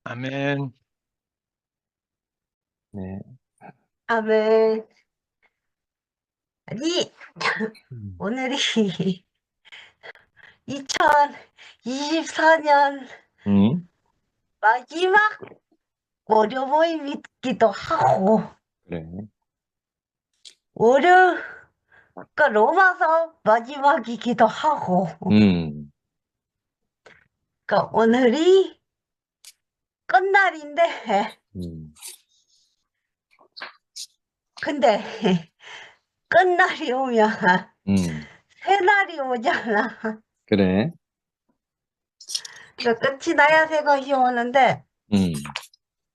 아멘. 네. 아멘. 아니, 음. 오늘이 2024년 음. 마지막 월요 모임이기도 하고, 그래. 월요가 로마서 마지막이기도 하고, 음. 그러니까 오늘이 끝날인데, 음. 근데 끝날이 오면 음. 새날이 오잖아. 그래. 그러니까 끝이 나야 새 것이 오는데, 음.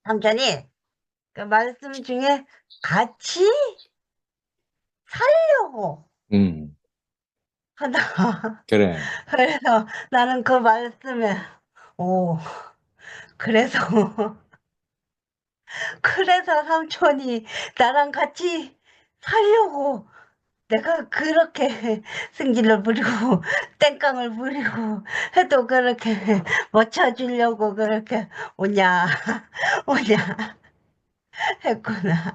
삼촌이 그 말씀 중에 같이 살려고 음. 하다. 그래. 그래서 나는 그 말씀에, 오, 그래서, 그래서 삼촌이 나랑 같이 살려고 내가 그렇게 승질을 부리고 땡깡을 부리고 해도 그렇게 못 쳐주려고 그렇게 오냐, 오냐 했구나.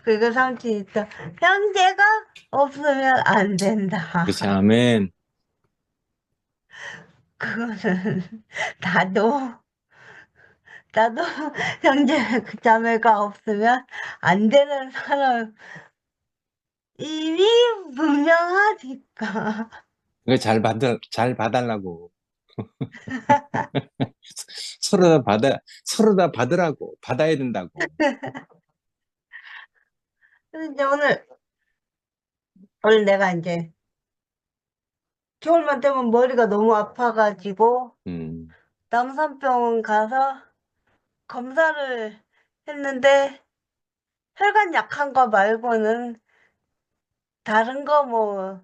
그리고 삼촌이 또 형제가 없으면 안 된다. 그렇지. 아멘. 그거는 나도 형제 자매가 없으면 안 되는 사람 이미 분명하니까. 이거 잘 봐달라고. 서로 다 받으라고. 받아야 된다고. 근데 이제 오늘 내가 이제 겨울만 되면 머리가 너무 아파가지고 음. 남산병원 가서 검사를 했는데 혈관 약한 거 말고는 다른 거 뭐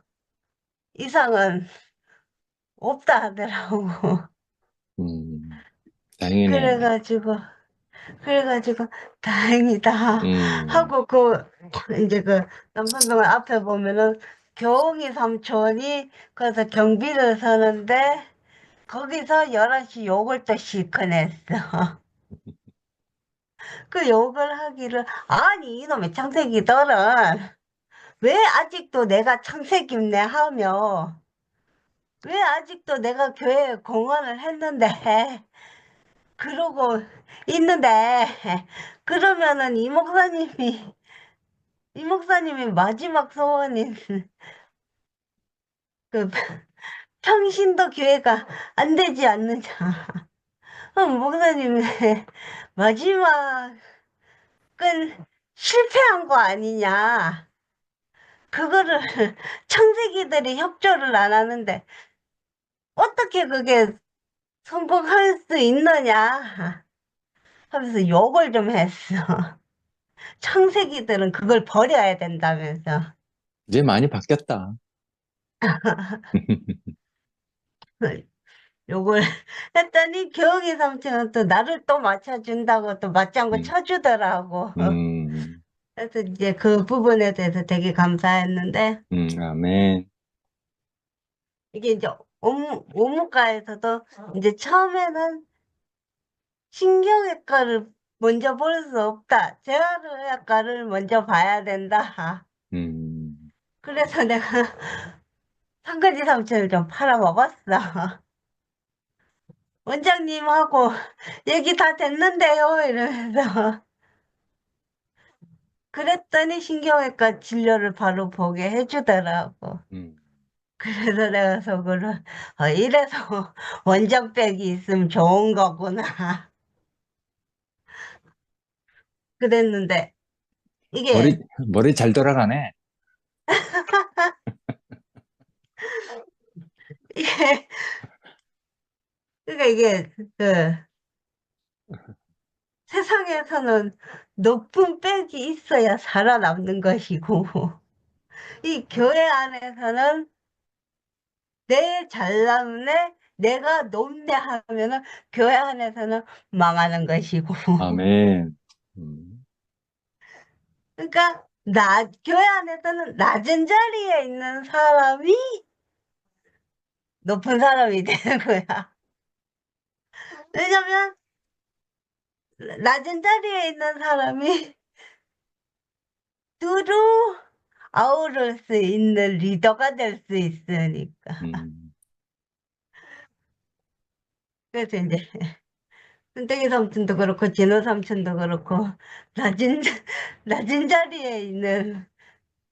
이상은 없다 하더라고. 다행이네. 그래가지고 다행이다 음. 하고 이제 그 남산병원 앞에 보면은 교웅이 삼촌이 그래서 경비를 서는데 거기서 11시 욕을 또 실컷 냈어. 그 욕을 하기를 아니 이놈의 창세기들은 왜 아직도 내가 창세기네 하며 왜 아직도 내가 교회에 공헌을 했는데 그러고 있는데 그러면은 이 목사님이 마지막 소원인 그 평신도 교회가 안 되지 않느냐. 목사님의 마지막은 실패한 거 아니냐. 그거를 청세기들이 협조를 안 하는데 어떻게 그게 성공할 수 있느냐 하면서 욕을 좀 했어. 청세기들은 그걸 버려야 된다면서. 이제 많이 바뀌었다. 욕을 했더니 교육이 삼촌은 또 나를 또 맞춰준다고 또 맞장구 음. 쳐주더라고. 음. 그래서 이제 그 부분에 대해서 되게 감사했는데 아멘. 이게 이제 오무과에서도 이제 처음에는 신경외과를 먼저 볼 수 없다. 재활의학과를 먼저 봐야 된다. 음. 그래서 내가 상가지 삼촌을 좀 팔아먹었어. 원장님하고 얘기 다 됐는데요. 이러면서. 그랬더니 신경외과 진료를 바로 보게 해주더라고. 음. 그래서 내가 속으로 이래서 원장백이 있으면 좋은 거구나. 그랬는데 이게 머리 잘 돌아가네. 이게 그러니까 이게 세상에서는 높은 백이 있어야 살아남는 것이고 이 교회 안에서는 내 잘남네 내가 높네 하면은 교회 안에서는 망하는 것이고 아멘. 음. 그러니까 교회 안에서는 낮은 자리에 있는 사람이 높은 사람이 되는 거야. 왜냐면 낮은 자리에 있는 사람이 두루 아우를 수 있는 리더가 될 수 있으니까. 음, 그래서 이제 순택이 삼촌도 그렇고 진호 삼촌도 그렇고 낮은 낮은 자리에 있는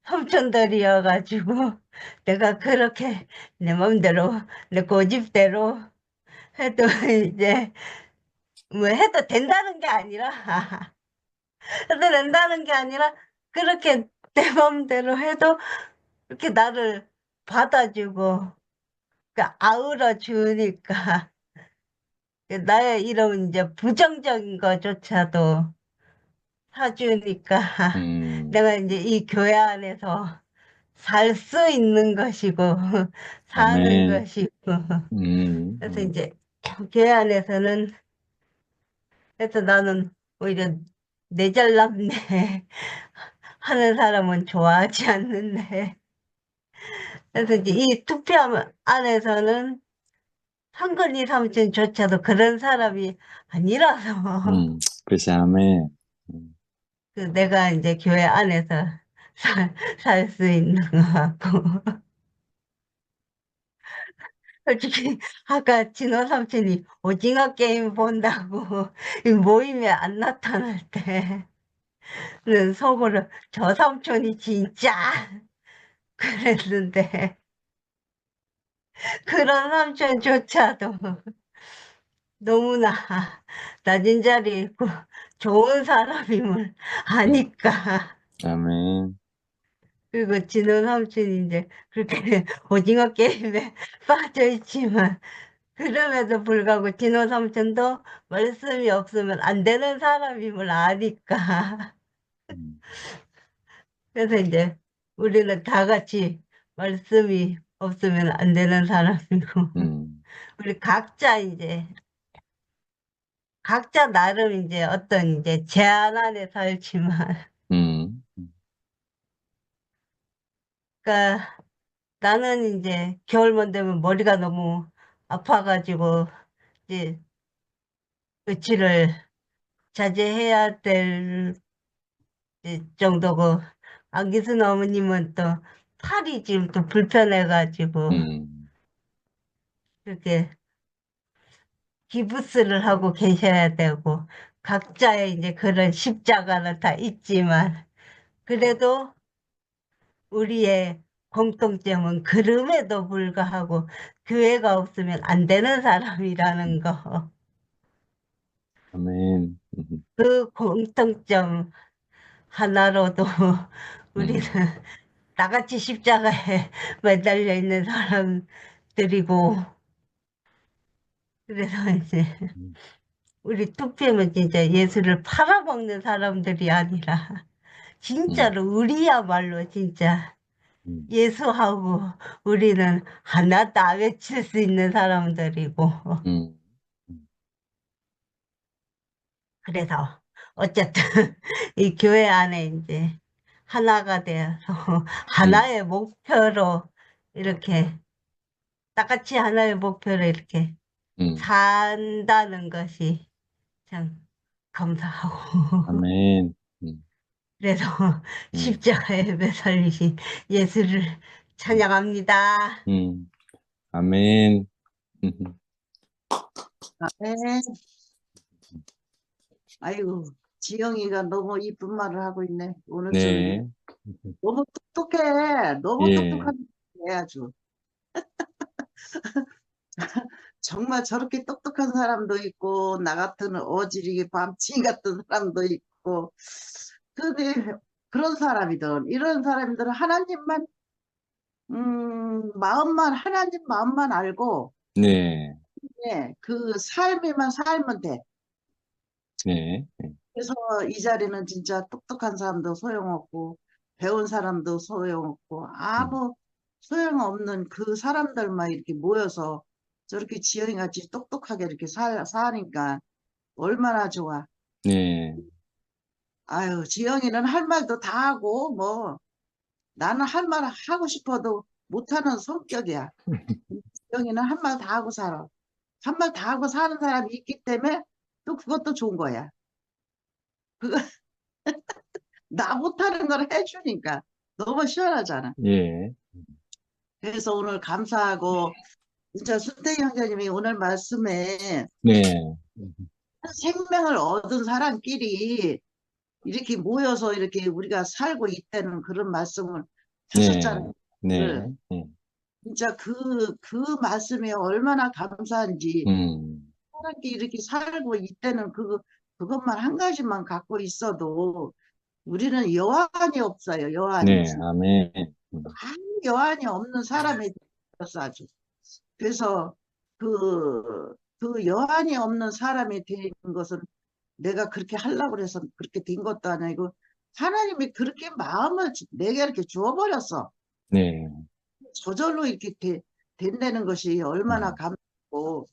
삼촌들이어가지고 내가 그렇게 내 맘대로 내 고집대로 해도 이제 뭐 해도 된다는 게 아니라 해도 된다는 게 아니라 그렇게 내 맘대로 해도 이렇게 나를 받아주고 그 아우러 주니까 나의 이런 이제 부정적인 거조차도 사주니까 음, 내가 이제 이 교회 안에서 살 수 있는 것이고 사는 아멘. 것이고 그래서 음, 이제 교회 안에서는 그래서 나는 오히려 내 잘났네 하는 사람은 좋아하지 않는데 그래서 이제 이 투표 안에서는 상근이 삼촌조차도 그런 사람이 아니라서 글쎄, 아멘. 음, 그 내가 이제 교회 안에서 살 수 있는 것 같고 솔직히 아까 진호 삼촌이 오징어 게임 본다고 이 모임에 안 나타날 때는 속으로 저 삼촌이 진짜 그랬는데 그런 삼촌조차도 너무나 낮은 자리에 있고 좋은 사람임을 음, 아니까 아멘. 그리고 진호 삼촌이 이제 그렇게 오징어 게임에 빠져 있지만 그럼에도 불구하고 진호 삼촌도 말씀이 없으면 안 되는 사람임을 아니까. 음, 그래서 이제 우리는 다 같이 말씀이 없으면 안 되는 사람이고, 음, 우리 각자 이제, 각자 나름 이제 어떤 이제 제한 안에 살지만, 음, 그러니까 나는 이제 겨울만 되면 머리가 너무 아파가지고, 이제 의치를 자제해야 될 정도고 안기순 어머님은 또 팔이 지금 또 불편해가지고 음, 그렇게 기부스를 하고 계셔야 되고 각자의 이제 그런 십자가는 다 있지만 그래도 우리의 공통점은 그럼에도 불구하고 교회가 없으면 안 되는 사람이라는 거. 아멘. 그 공통점 하나로도 우리는 음, 나같이 십자가에 매달려 있는 사람들이고, 그래서 이제 음, 우리 투표는 진짜 예수를 팔아먹는 사람들이 아니라, 음, 진짜로 우리야말로 진짜 음, 예수하고 우리는 하나다 외칠 수 있는 사람들이고, 음, 음, 그래서 어쨌든 이 교회 안에 이제 하나가 되어서 음, 하나의 목표로 이렇게 똑같이 하나의 목표로 이렇게 음, 산다는 것이 참 감사하고 아멘. 음, 그래서 음, 십자가에 매달리신 예수를 음, 찬양합니다. 아멘. 아, 네. 아이고, 지영이가 너무 이쁜 말을 하고 있네. 오늘 좀 네, 너무 똑똑해. 너무 예, 똑똑한 애 아주. 정말 저렇게 똑똑한 사람도 있고, 나 같은 어지르기 밤치 같은 사람도 있고. 근데 그런 사람이든, 이런 사람들은 하나님만, 마음만, 하나님 마음만 알고, 네, 예, 그 삶에만 살면 돼. 네, 그래서 이 자리는 진짜 똑똑한 사람도 소용없고 배운 사람도 소용없고 음, 아무 소용없는 그 사람들만 이렇게 모여서 저렇게 지영이 같이 똑똑하게 이렇게 사니까 얼마나 좋아. 네, 아유, 지영이는 할 말도 다 하고 뭐 나는 할 말 하고 싶어도 못하는 성격이야. 지영이는 할 말 다 하고 살아. 한 말 다 하고 사는 사람이 있기 때문에 또 그것도 좋은 거야. 그거 나 못하는 걸 해주니까 너무 시원하잖아. 예, 그래서 오늘 감사하고 진짜 순택이 형제님이 오늘 말씀에 네, 생명을 얻은 사람끼리 이렇게 모여서 이렇게 우리가 살고 있다는 그런 말씀을 네, 하셨잖아요. 네, 네, 진짜 그 말씀이 얼마나 감사한지 음, 사람끼리 이렇게 살고 있다는 그것만 한 가지만 갖고 있어도 우리는 여한이 없어요. 여한이. 네, 아멘. 아무 여한이 없는 사람이 되었어 아주. 그래서 그 여한이 없는 사람이 된 것은 내가 그렇게 하려고 해서 그렇게 된 것도 아니고 하나님이 그렇게 마음을 내게 이렇게 주어버렸어. 네, 저절로 이렇게 된다는 것이 얼마나 음, 감사하고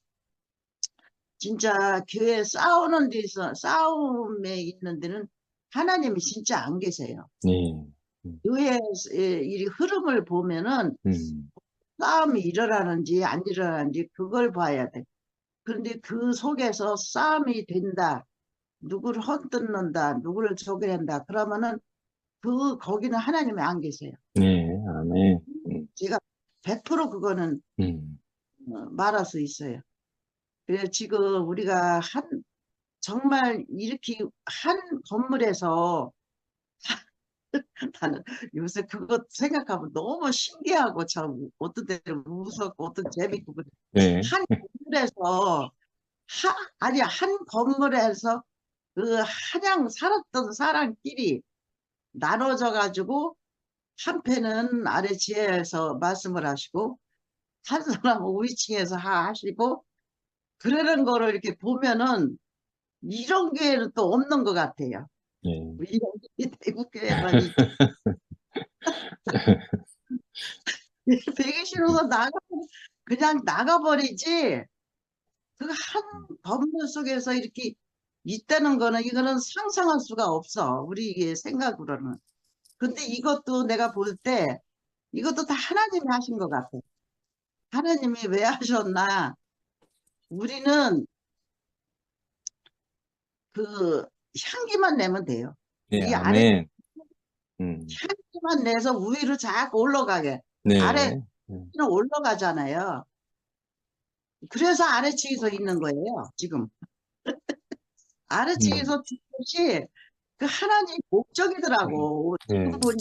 진짜 교회 싸우는 데서 싸움에 있는 데는 하나님이 진짜 안 계세요. 네, 교회의 이 흐름을 보면은 음, 싸움이 일어나는지 안 일어나는지 그걸 봐야 돼. 그런데 그 속에서 싸움이 된다. 누구를 헛뜯는다. 누구를 저기한다. 그러면은 거기는 하나님이 안 계세요. 네, 아멘. 제가 100% 그거는 음, 말할 수 있어요. 그래서 지금 우리가 정말 이렇게 한 건물에서 나는 요새 그거 생각하면 너무 신기하고 참 어떤 때는 무섭고 어떤 재밌고 그래. 네, 한 건물에서 아니 한 건물에서 그 한양 살았던 사람끼리 나눠져 가지고 한편은 아래 지하에서 말씀을 하시고 한 사람은 위층에서 하시고 그러는 거를 이렇게 보면은 이런 게는 또 없는 것 같아요. 네, 이런 게 대구교회만 있지. 되기 싫어서 그냥 나가버리지. 그 한 건물 속에서 이렇게 있다는 거는 이거는 상상할 수가 없어. 우리의 생각으로는. 근데 이것도 내가 볼 때 이것도 다 하나님이 하신 것 같아. 하나님이 왜 하셨나? 우리는 그 향기만 내면 돼요. 네, 이 아래 아멘. 향기만 내서 위로 자꾸 올라가게. 아래는 네, 올라가잖아요. 그래서 아래층에서 있는 거예요, 지금. 아래층에서 준 것이 그 하나님 목적이더라고. 지금 네, 보니까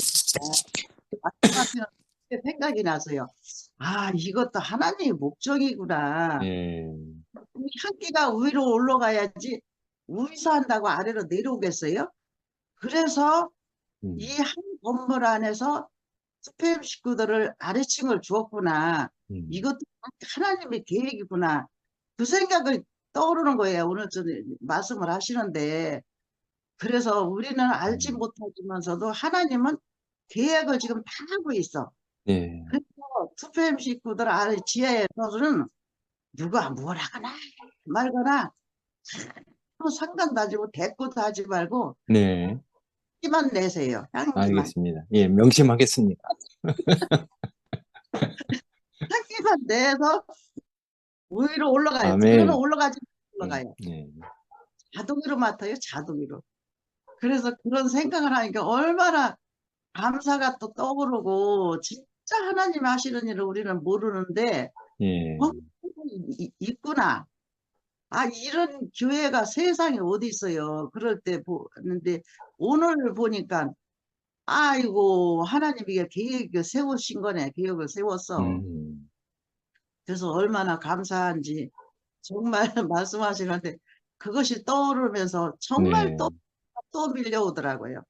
말씀하시는 게 생각이 나서요. 아, 이것도 하나님의 목적이구나. 네, 이 향기가 위로 올라가야지 위에서 한다고 아래로 내려오겠어요? 그래서 이 음, 한 건물 안에서 스팸 식구들을 아래층을 주었구나. 음, 이것도 하나님의 계획이구나. 그 생각을 떠오르는 거예요. 오늘 전에 말씀을 하시는데. 그래서 우리는 알지 음, 못하지만서도 하나님은 계획을 지금 다 하고 있어. 네, 그래서 스팸 식구들 아래 지하에서는 누가 뭘 하거나 말거나 또 상관 가지고 대꾸도 하지 말고 네, 향기만 내세요. 향기만. 알겠습니다. 예, 명심하겠습니다. 향기만 내서 위로 올라가요. 들어는 아멘. 올라가지 올라가요. 네, 자동으로 맡아요. 자동으로. 그래서 그런 생각을 하니까 얼마나 감사가 또 떠오르고 진짜 하나님 하시는 일을 우리는 모르는데 예, 있구나. 아, 이런 교회가 세상에 어디 있어요. 그럴 때 보는데 오늘 보니까 아이고 하나님이 계획을 세우신 거네. 계획을 세웠어. 음, 그래서 얼마나 감사한지 정말 말씀하시는데 그것이 떠오르면서 정말 네, 또 밀려오더라고요.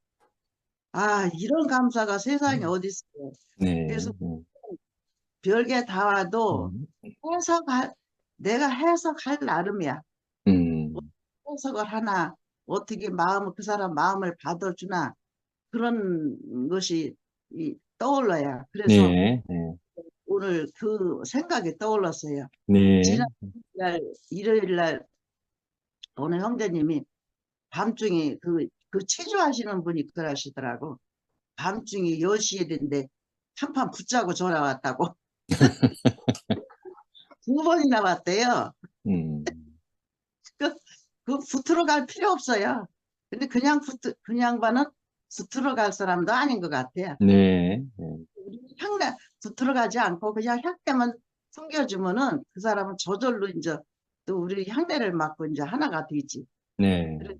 아, 이런 감사가 세상에 음, 어디 있어요. 네, 그래서 별게 다 와도 음, 해석할, 내가 해석할 나름이야. 음, 해석을 하나, 어떻게 그 사람 마음을 받아주나, 그런 것이 떠올라요. 그래서 네, 네, 오늘 그 생각이 떠올랐어요. 네, 지난 일요일 날 오늘 형제님이 밤중에 그 체조하시는 분이 그러시더라고. 밤중에 10시에 됐는데 한판 붙자고 전화 왔다고. 두 번이나 왔대요. 음, 그 붙으러 갈 필요 없어요. 근데 그 양반은 붙들어 갈 사람도 아닌 것 같아요. 네. 향내 붙들어 가지 않고 그냥 향내만 숨겨주면은 그 사람은 저절로 이제 또 우리 향내를 맡고 이제 하나가 되지. 네. 그래서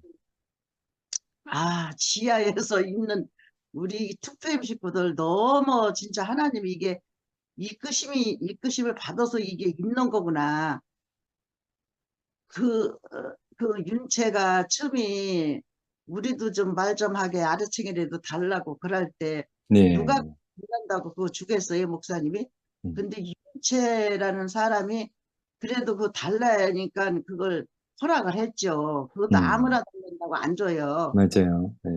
지하에서 있는 우리 투표임 식구들 너무 진짜 하나님이 이게 이끄심을 받아서 이게 있는 거구나. 그 윤채가 처음에 우리도 좀 말 좀 하게 아래층이라도 달라고 그럴 때 네. 누가 한다고 그거 주겠어요, 목사님이? 음. 근데 윤채라는 사람이 그래도 그 달라니까 그걸 허락을 했죠. 그것도 음. 아무나 달란다고 안 줘요. 맞아요. 네.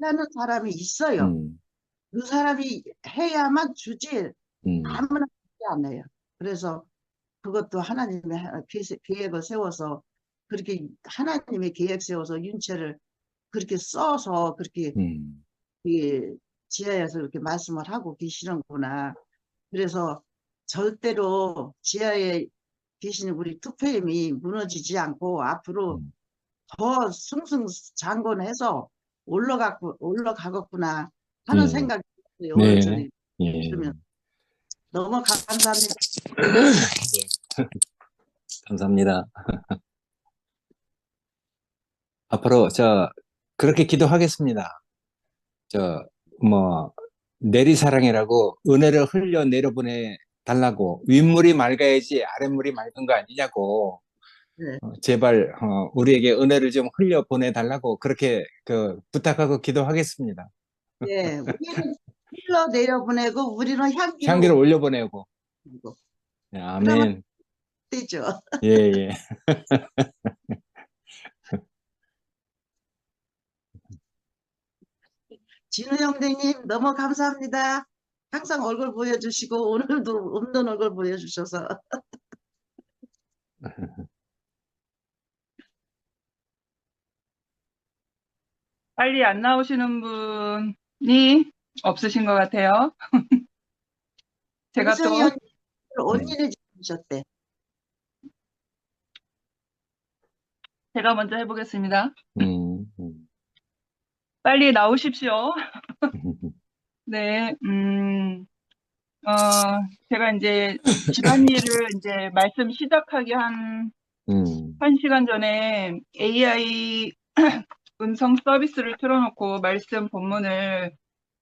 하는 사람이 있어요. 음. 그 사람이 해야만 주지 음. 아무나 주지 않아요. 그래서 그것도 하나님의 계획을 세워서 그렇게 하나님의 계획 세워서 윤채를 그렇게 써서 그렇게 음. 이 지하에서 이렇게 말씀을 하고 계시는구나. 그래서 절대로 지하에 계시는 우리 투표임이 무너지지 않고 앞으로 음. 더 승승장구해서 올라가겠구나 하는 예. 생각이 들어요. 오늘 네. 저녁에 예. 들으면 너무 감사합니다. 감사합니다. 앞으로 그렇게 기도하겠습니다. 뭐 내리사랑이라고 은혜를 흘려 내려보내 달라고 윗물이 맑아야지 아랫물이 맑은 거 아니냐고 네. 제발 우리에게 은혜를 좀 흘려 보내 달라고 그렇게 부탁하고 기도하겠습니다. 예, 우리는 흘러 내려보내고 우리는 향기를 향기로 올려보내고. 올리고 네, 그러면 아멘. 되죠. 예, 예. 진우 형제님 너무 감사합니다. 항상 얼굴 보여주시고 오늘도 없는 얼굴 보여주셔서 빨리 안 나오시는 분이 없으신 것 같아요. 제가 또 은성이 언니를 주셨대. 제가 먼저 해보겠습니다. 음, 음. 빨리 나오십시오. 네, 제가 이제 집안일을 이제 말씀 시작하기 한 음, 1시간 전에 AI 음성 서비스를 틀어놓고 말씀 본문을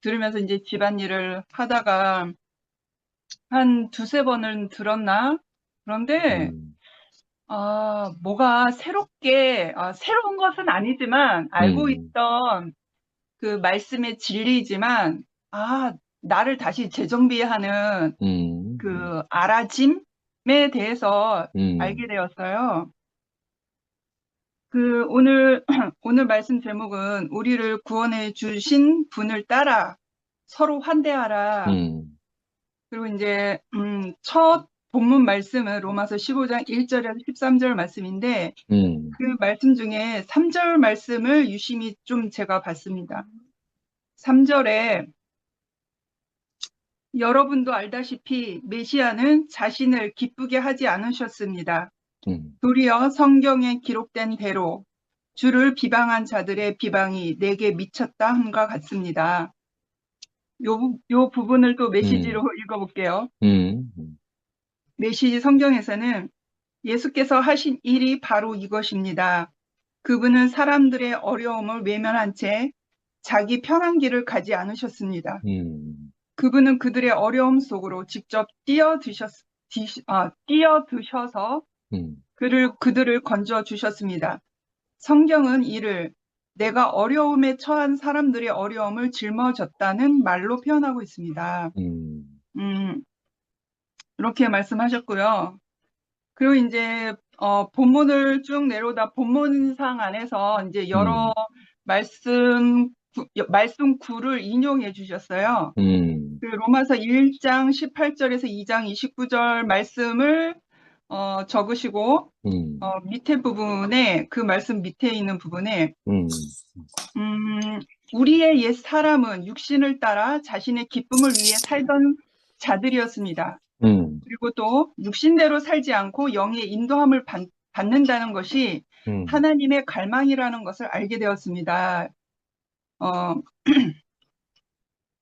들으면서 이제 집안일을 하다가 한 두세 번은 들었나? 그런데 뭐가 새로운 것은 아니지만 알고 있던 그 말씀의 진리이지만 나를 다시 재정비하는 그 알아짐에 대해서 알게 되었어요. 오늘 말씀 제목은 우리를 구원해 주신 분을 따라 서로 환대하라. 그리고 이제 첫 본문 말씀은 로마서 15장 1절에서 13절 말씀인데 그 말씀 중에 3절 말씀을 유심히 좀 제가 봤습니다. 3절에 여러분도 알다시피 메시아는 자신을 기쁘게 하지 않으셨습니다. 도리어 성경에 기록된 대로 주를 비방한 자들의 비방이 내게 미쳤다 함과 같습니다. 요 부분을 또 메시지로 읽어볼게요. 메시지 성경에서는 예수께서 하신 일이 바로 이것입니다. 그분은 사람들의 어려움을 외면한 채 자기 편한 길을 가지 않으셨습니다. 그분은 그들의 어려움 속으로 직접 뛰어드셔서 그들을 건져 주셨습니다. 성경은 이를 내가 어려움에 처한 사람들의 어려움을 짊어졌다는 말로 표현하고 있습니다. 이렇게 말씀하셨고요. 그리고 이제 본문을 쭉 내려오다 본문상 안에서 이제 여러 말씀 구를 인용해 주셨어요. 그 로마서 1장 18절에서 2장 29절 말씀을 적으시고 밑에 부분에 그 말씀 밑에 있는 부분에 우리의 옛 사람은 육신을 따라 자신의 기쁨을 위해 살던 자들이었습니다. 그리고 또 육신대로 살지 않고 영의 인도함을 받는다는 것이 하나님의 갈망이라는 것을 알게 되었습니다.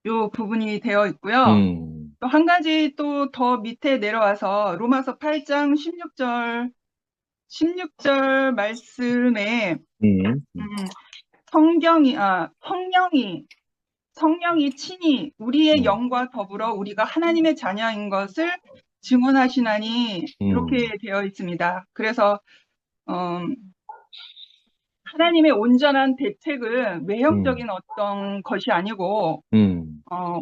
요 부분이 되어 있고요. 또 한 가지 또 더 밑에 내려와서 로마서 8장 16절 말씀에 성령이 친히 우리의 영과 더불어 우리가 하나님의 자녀인 것을 증언하시나니 이렇게 되어 있습니다. 그래서 하나님의 온전한 대책은 외형적인 어떤 것이 아니고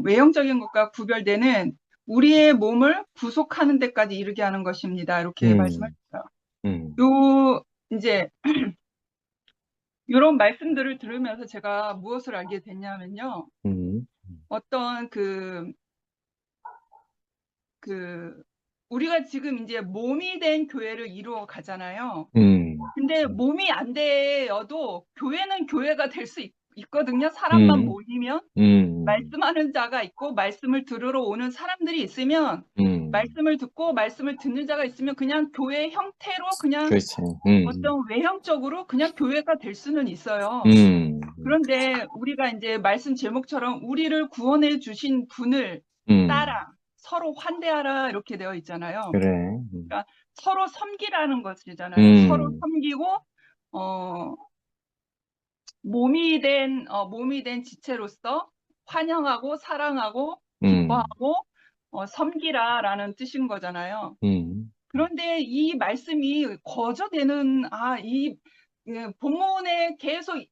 외형적인 것과 구별되는 우리의 몸을 구속하는 데까지 이르게 하는 것입니다. 이렇게 말씀하셨어요. 이제 이런 말씀들을 들으면서 제가 무엇을 알게 됐냐면요. 어떤 우리가 지금 이제 몸이 된 교회를 이루어 가잖아요. 근데 몸이 안 되어도 교회는 교회가 될 수 있거든요. 사람만 모이면 말씀하는 자가 있고 말씀을 들으러 오는 사람들이 있으면 말씀을 듣고 말씀을 듣는 자가 있으면 그냥 교회 형태로 그냥 그렇지. 어떤 외형적으로 그냥 교회가 될 수는 있어요. 그런데 우리가 이제 말씀 제목처럼 우리를 구원해 주신 분을 따라 서로 환대하라 이렇게 되어 있잖아요. 그래. 그러니까 서로 섬기라는 것이잖아요. 서로 섬기고 몸이 된 지체로서 환영하고 사랑하고 기뻐하고 섬기라라는 뜻인 거잖아요. 그런데 이 말씀이 거저되는 이 본문에 계속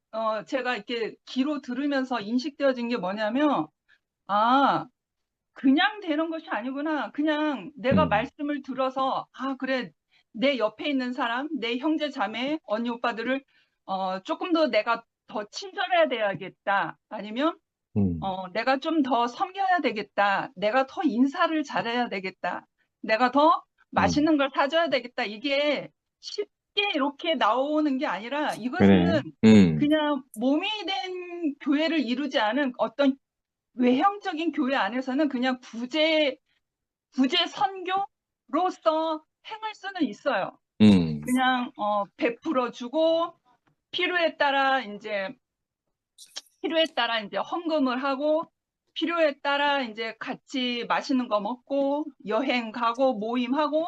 제가 이렇게 귀로 들으면서 인식되어진 게 뭐냐면 그냥 되는 것이 아니구나. 그냥 내가 말씀을 들어서 그래 내 옆에 있는 사람, 내 형제 자매, 언니 오빠들을 조금 더 내가 더 친절해야 되겠다. 아니면 내가 좀 더 섬겨야 되겠다. 내가 더 인사를 잘해야 되겠다. 내가 더 맛있는 걸 사줘야 되겠다. 이게 쉽게 이렇게 나오는 게 아니라 이것은 그냥 몸이 된 교회를 이루지 않은 어떤 외형적인 교회 안에서는 그냥 구제 선교로서 행할 수는 있어요. 그냥 베풀어주고 필요에 따라 이제 헌금을 하고 필요에 따라 이제 같이 맛있는 거 먹고 여행 가고 모임하고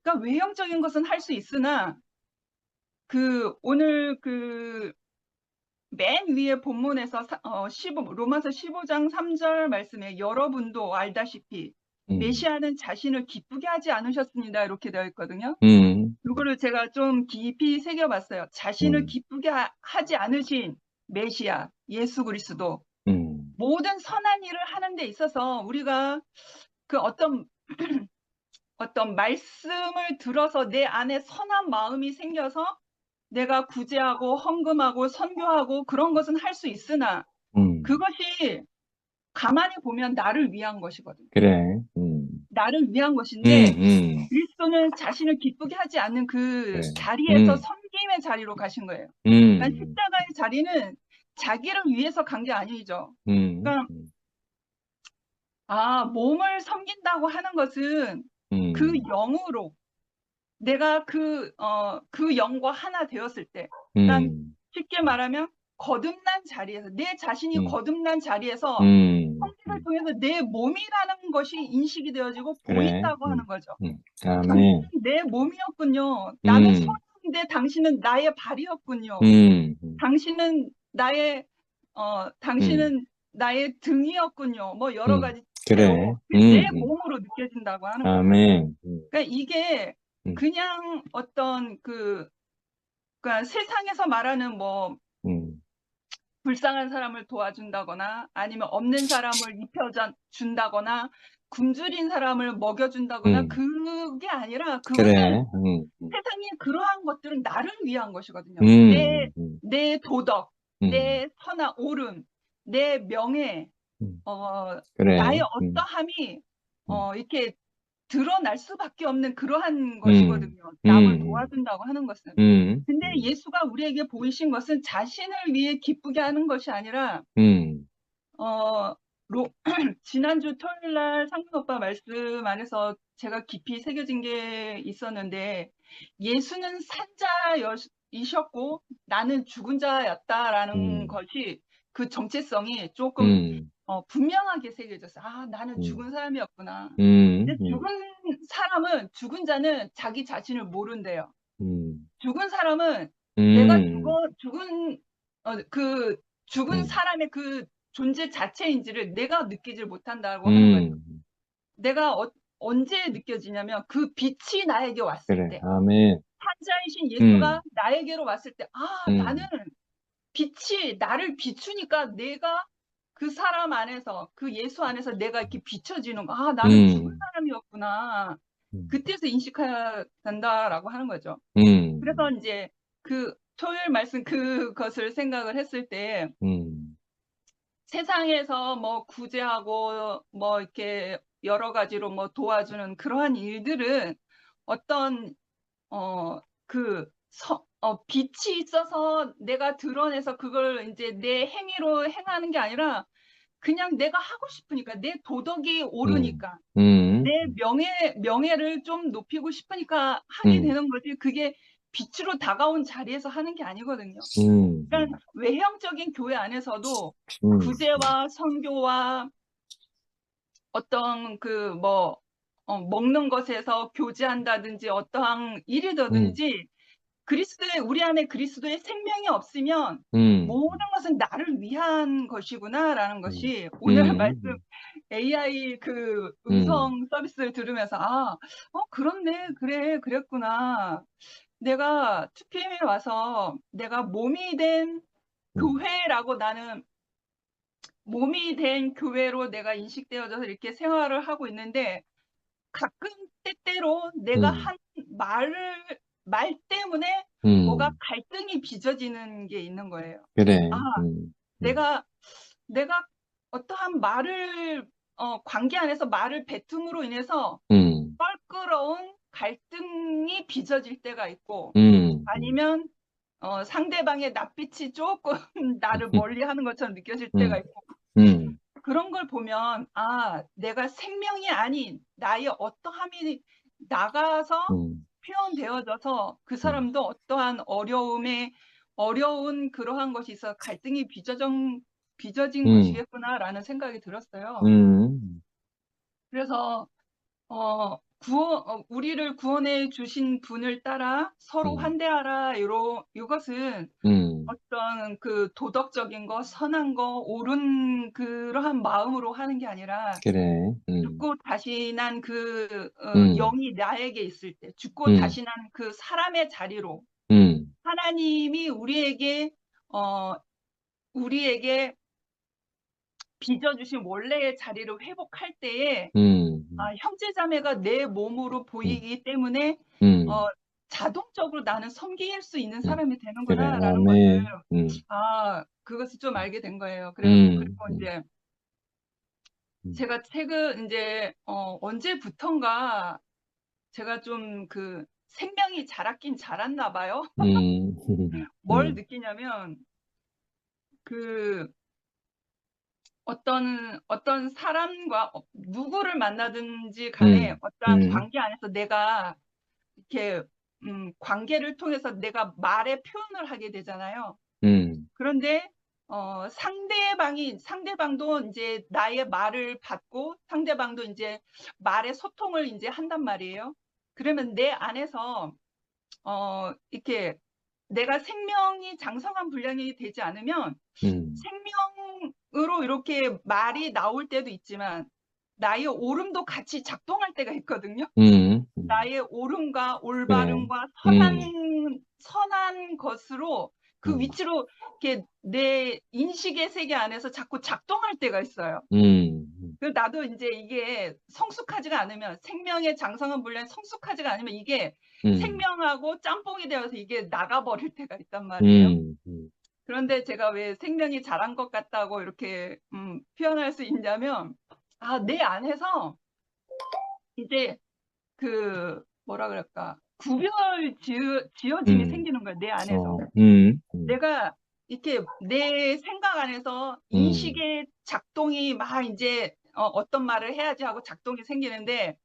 그러니까 외형적인 것은 할 수 있으나 오늘 맨 위에 본문에서 로마서 15장 3절 말씀에 여러분도 알다시피 메시아는 자신을 기쁘게 하지 않으셨습니다. 이렇게 되어 있거든요. 이거를 제가 좀 깊이 새겨봤어요. 자신을 기쁘게 하지 않으신 메시아, 예수 그리스도. 모든 선한 일을 하는 데 있어서 우리가 어떤 말씀을 들어서 내 안에 선한 마음이 생겨서 내가 구제하고 헌금하고 선교하고 그런 것은 할 수 있으나 그것이 가만히 보면 나를 위한 것이거든요. 그래. 나를 위한 것인데 그리스도는 자신을 기쁘게 하지 않는 그 자리에서 섬김의 자리로 가신 거예요. 그러니까 십자가의 자리는 자기를 위해서 간 게 아니죠. 그러니까 몸을 섬긴다고 하는 것은 그 영으로 내가 그 영과 하나 되었을 때, 그러니까 쉽게 말하면 거듭난 자리에서 내 자신이 거듭난 자리에서 성경을 통해서 내 몸이라는 것이 인식이 되어지고 보인다고 하는 거죠. 당신은 내 몸이었군요. 나는 손인데 당신은 나의 발이었군요. 당신은 나의 등이었군요. 뭐 여러 가지 그래. 내 몸으로 느껴진다고 하는 거죠. 아멘. 그러니까 이게 그냥 어떤 그러니까 세상에서 말하는 뭐 불쌍한 사람을 도와준다거나 아니면 없는 사람을 입혀준다거나 굶주린 사람을 먹여준다거나 그게 아니라 그것은 그래. 세상에 그러한 것들은 나를 위한 것이거든요. 내 도덕, 내 선한 옳음, 내 명예, 그래. 나의 어떠함이 이렇게 드러날 수밖에 없는 그러한 것이거든요. 남을 도와준다고 하는 것은. 근데 예수가 우리에게 보이신 것은 자신을 위해 기쁘게 하는 것이 아니라 지난주 토요일 날 상민 오빠 말씀 안에서 제가 깊이 새겨진 게 있었는데 예수는 이셨고 나는 죽은 자였다라는 음, 것이 그 정체성이 조금 음, 분명하게 새겨졌어요. 아, 나는 음, 죽은 사람이었구나. 음, 근데 죽은 자는 자기 자신을 모른대요. 음, 죽은 사람은 내가 음, 죽은 음, 사람의 그 존재 자체인지를 내가 느끼질 못한다고 하는 거예요. 음. 내가 언제 느껴지냐면 그 빛이 나에게 왔을 그래, 때, 아멘. 환자이신 음, 예수가 나에게로 왔을 때, 아, 나는 음, 빛이 나를 비추니까 내가 그 사람 안에서, 그 예수 안에서 내가 이렇게 비춰지는 거. 아, 나는 죽은 음, 사람이었구나. 음, 그때서 인식해야 된다라고 하는 거죠. 그래서 음, 이제 그 토요일 말씀 그것을 생각을 했을 때 음, 세상에서 뭐 구제하고 뭐 이렇게 여러 가지로 뭐 도와주는 그러한 일들은 어떤 빛이 있어서 내가 드러내서 그걸 이제 내 행위로 행하는 게 아니라 그냥 내가 하고 싶으니까 내 도덕이 음, 오르니까 내 음, 명예를 좀 높이고 싶으니까 하게 음, 되는 거지. 그게 빛으로 다가온 자리에서 하는 게 아니거든요. 음, 그러니까 외형적인 교회 안에서도 음, 구제와 선교와 어떤 먹는 것에서 교제한다든지 어떠한 음, 일이든지 우리 안에 그리스도의 생명이 없으면 음, 모든 것은 나를 위한 것이구나라는 음, 것이 오늘 말씀 음, AI 그 음, 음성 서비스를 들으면서 그렇네. 그래. 그랬구나. 내가 2PM에 와서 내가 음, 나는 몸이 된 교회로 내가 인식되어져서 이렇게 생활을 하고 있는데 가끔 때때로 내가 음, 한 말 때문에 뭐가 음, 갈등이 빚어지는 게 있는 거예요. 아, 그래, 음, 내가 내가 어떠한 관계 안에서 말을 뱉음으로 인해서 음, 껄끄러운 갈등이 빚어질 때가 있고 음, 아니면 상대방의 낯빛이 조금 나를 멀리하는 것처럼 느껴질 때가 음, 있고 음, 그런 걸 보면 내가 생명이 아닌 나의 어떠함이 나가서 음, 표현되어져서 그 음, 사람도 어떠한 어려운 그러한 것이 있어 갈등이 빚어진 음, 것이겠구나라는 생각이 들었어요. 음, 그래서 우리를 구원해 주신 분을 따라 서로 음, 환대하라. 이것은 음, 어떤 그 도덕적인 거, 선한 거, 옳은 그러한 마음으로 하는 게 아니라 그래, 죽고 다시 난 음, 영이 나에게 있을 때, 죽고 음, 다시 난 그 사람의 자리로 음, 하나님이 어, 우리에게 빚어주신 원래의 자리를 회복할 때에 음, 형제자매가 내 몸으로 음, 보이기 때문에 음, 자동적으로 나는 섬길 수 있는 음, 사람이 그래, 되는구나라는 것을 아멘, 그것을 좀 알게 된 거예요. 음, 그리고 이제 음, 제가 책을 이제 언제부턴가 제가 좀 그 생명이 자랐긴 자랐나 봐요. 뭘 음, 느끼냐면 그 어떤 사람과 누구를 만나든지 간에 음, 어떠한 음, 관계 안에서 내가 이렇게 관계를 통해서 내가 말의 표현을 하게 되잖아요. 음, 그런데 상대방도 이제 나의 말을 받고 상대방도 이제 말의 소통을 이제 한단 말이에요. 그러면 내 안에서 이렇게 내가 생명이 장성한 분량이 되지 않으면 음, 생명으로 이렇게 말이 나올 때도 있지만 나의 오름도 같이 작동할 때가 있거든요. 나의 옳음과 그래, 올바름과 음, 선한 것으로 그 음, 위치로 이렇게 내 인식의 세계 안에서 자꾸 작동할 때가 있어요. 그래서 나도 이제 이게 성숙하지가 않으면 생명의 장성한 분량이 성숙하지가 않으면 이게 음, 생명하고 짬뽕이 되어서 이게 나가버릴 때가 있단 말이에요. 음, 그런데 제가 왜 생명이 자란 것 같다고 이렇게 표현할 수 있냐면 내 안에서 이제 뭐라 그럴까 지어짐이 음, 생기는 거야 내 안에서. 어, 내가 이렇게 내 생각 안에서 음, 인식의 작동이 막 이제 어떤 말을 해야지 하고 작동이 생기는데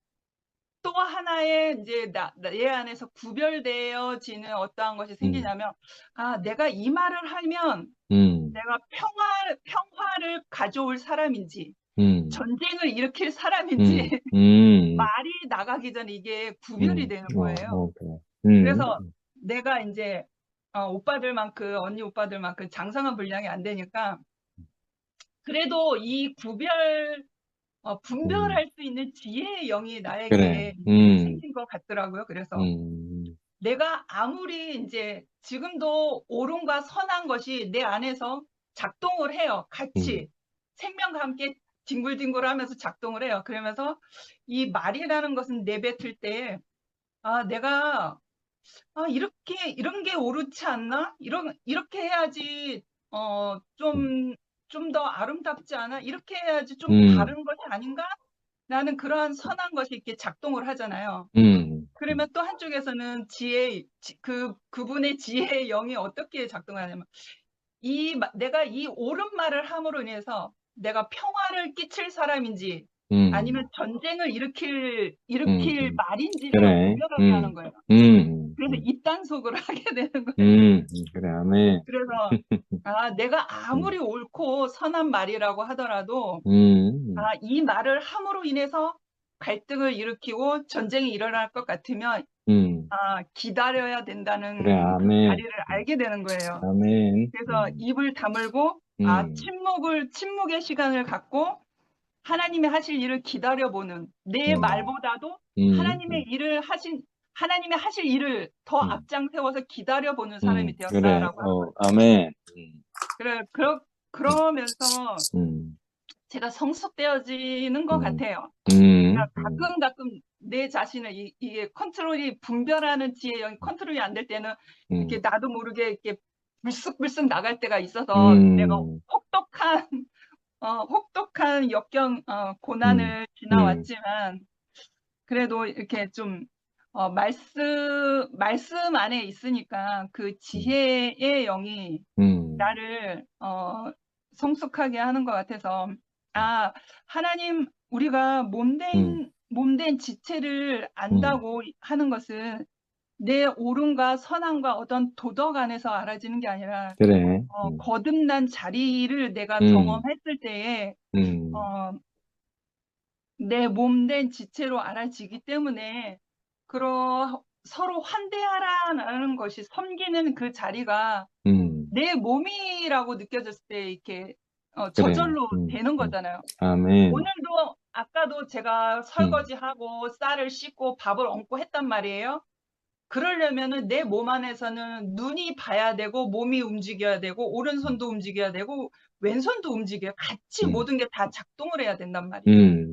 또 하나의 이제 내 안에서 구별되어지는 어떠한 것이 생기냐면, 내가 이 말을 하면 내가 평화를 가져올 사람인지, 전쟁을 일으킬 사람인지, 말이 나가기 전에 이게 구별이 되는 거예요. 그래서 내가 이제 오빠들만큼, 언니 오빠들만큼 장성한 분량이 안 되니까, 그래도 이 분별할 수 있는 지혜의 영이 나에게 그래. 생긴 것 같더라고요. 그래서 음. 내가 아무리 이제 지금도 옳은과 선한 것이 내 안에서 작동을 해요. 같이 생명과 함께 뒹굴뒹굴하면서 작동을 해요. 그러면서 이 말이라는 것은 내뱉을 때 내가 이런 게 옳지 않나? 이렇게 해야지 좀 더 아름답지 않아? 이렇게 해야지 좀 바른 것이 아닌가? 라는 그러한 선한 것이 이렇게 작동을 하잖아요. 그러면 또 한쪽에서는 그분의 지혜의 영이 어떻게 작동하냐면, 내가 이 옳은 말을 함으로 인해서 내가 평화를 끼칠 사람인지 아니면 전쟁을 일으킬 말인지를 그래. 구별하게 하는 거예요. 그래서 이단속을 하게 되는 거예요. 그래, 아멘. 그래서 내가 아무리 옳고 선한 말이라고 하더라도 이 말을 함으로 인해서 갈등을 일으키고 전쟁이 일어날 것 같으면 기다려야 된다는 그래, 그 아멘. 자리를 알게 되는 거예요. 아멘. 그래서 입을 다물고 침묵의 시간을 갖고 하나님이 하실 일을 기다려보는, 내 말보다도 하나님이 하실 일을 더 앞장 세워서 기다려보는 사람이 그래, 되었다라고 하는 거예요. 아멘. 그러면서 제가 성숙되어지는 것 같아요. 그러니까 가끔 내 자신을 이게 분별하는 지혜의 영이 컨트롤이 안 될 때는 이렇게 나도 모르게 이렇게 불쑥불쑥 나갈 때가 있어서 내가 혹독한 고난을 지나왔지만 그래도 이렇게 좀 말씀 안에 있으니까 그 지혜의 영이 나를 성숙하게 하는 것 같아서 하나님, 우리가 몸된 지체를 안다고 하는 것은 내 옳음과 선함과 어떤 도덕 안에서 알아지는 게 아니라 그래. 거듭난 자리를 내가 경험했을 때에 내 몸된 지체로 알아지기 때문에 서로 환대하라는 것이, 섬기는 그 자리가 내 몸이라고 느껴졌을 때 이렇게 저절로 되는 거잖아요. 아멘. 오늘도 아까도 제가 설거지하고 쌀을 씻고 밥을 얹고 했단 말이에요. 그러려면은 내 몸 안에서는 눈이 봐야 되고 몸이 움직여야 되고 오른손도 움직여야 되고 왼손도 움직여야, 같이 모든 게 다 작동을 해야 된단 말이에요.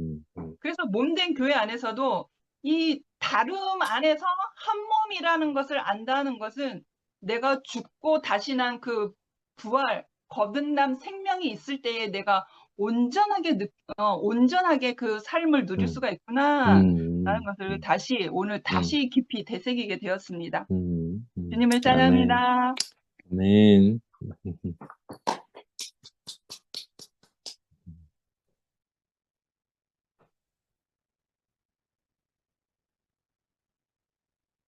그래서 몸된 교회 안에서도 이 다름 안에서 한 몸이라는 것을 안다는 것은 내가 죽고 다시 난 그 부활, 거듭남 생명이 있을 때에 내가 온전하게 그 삶을 누릴 수가 있구나 라는 것을 오늘 다시 깊이 되새기게 되었습니다. 주님을 찬양합니다. 아멘.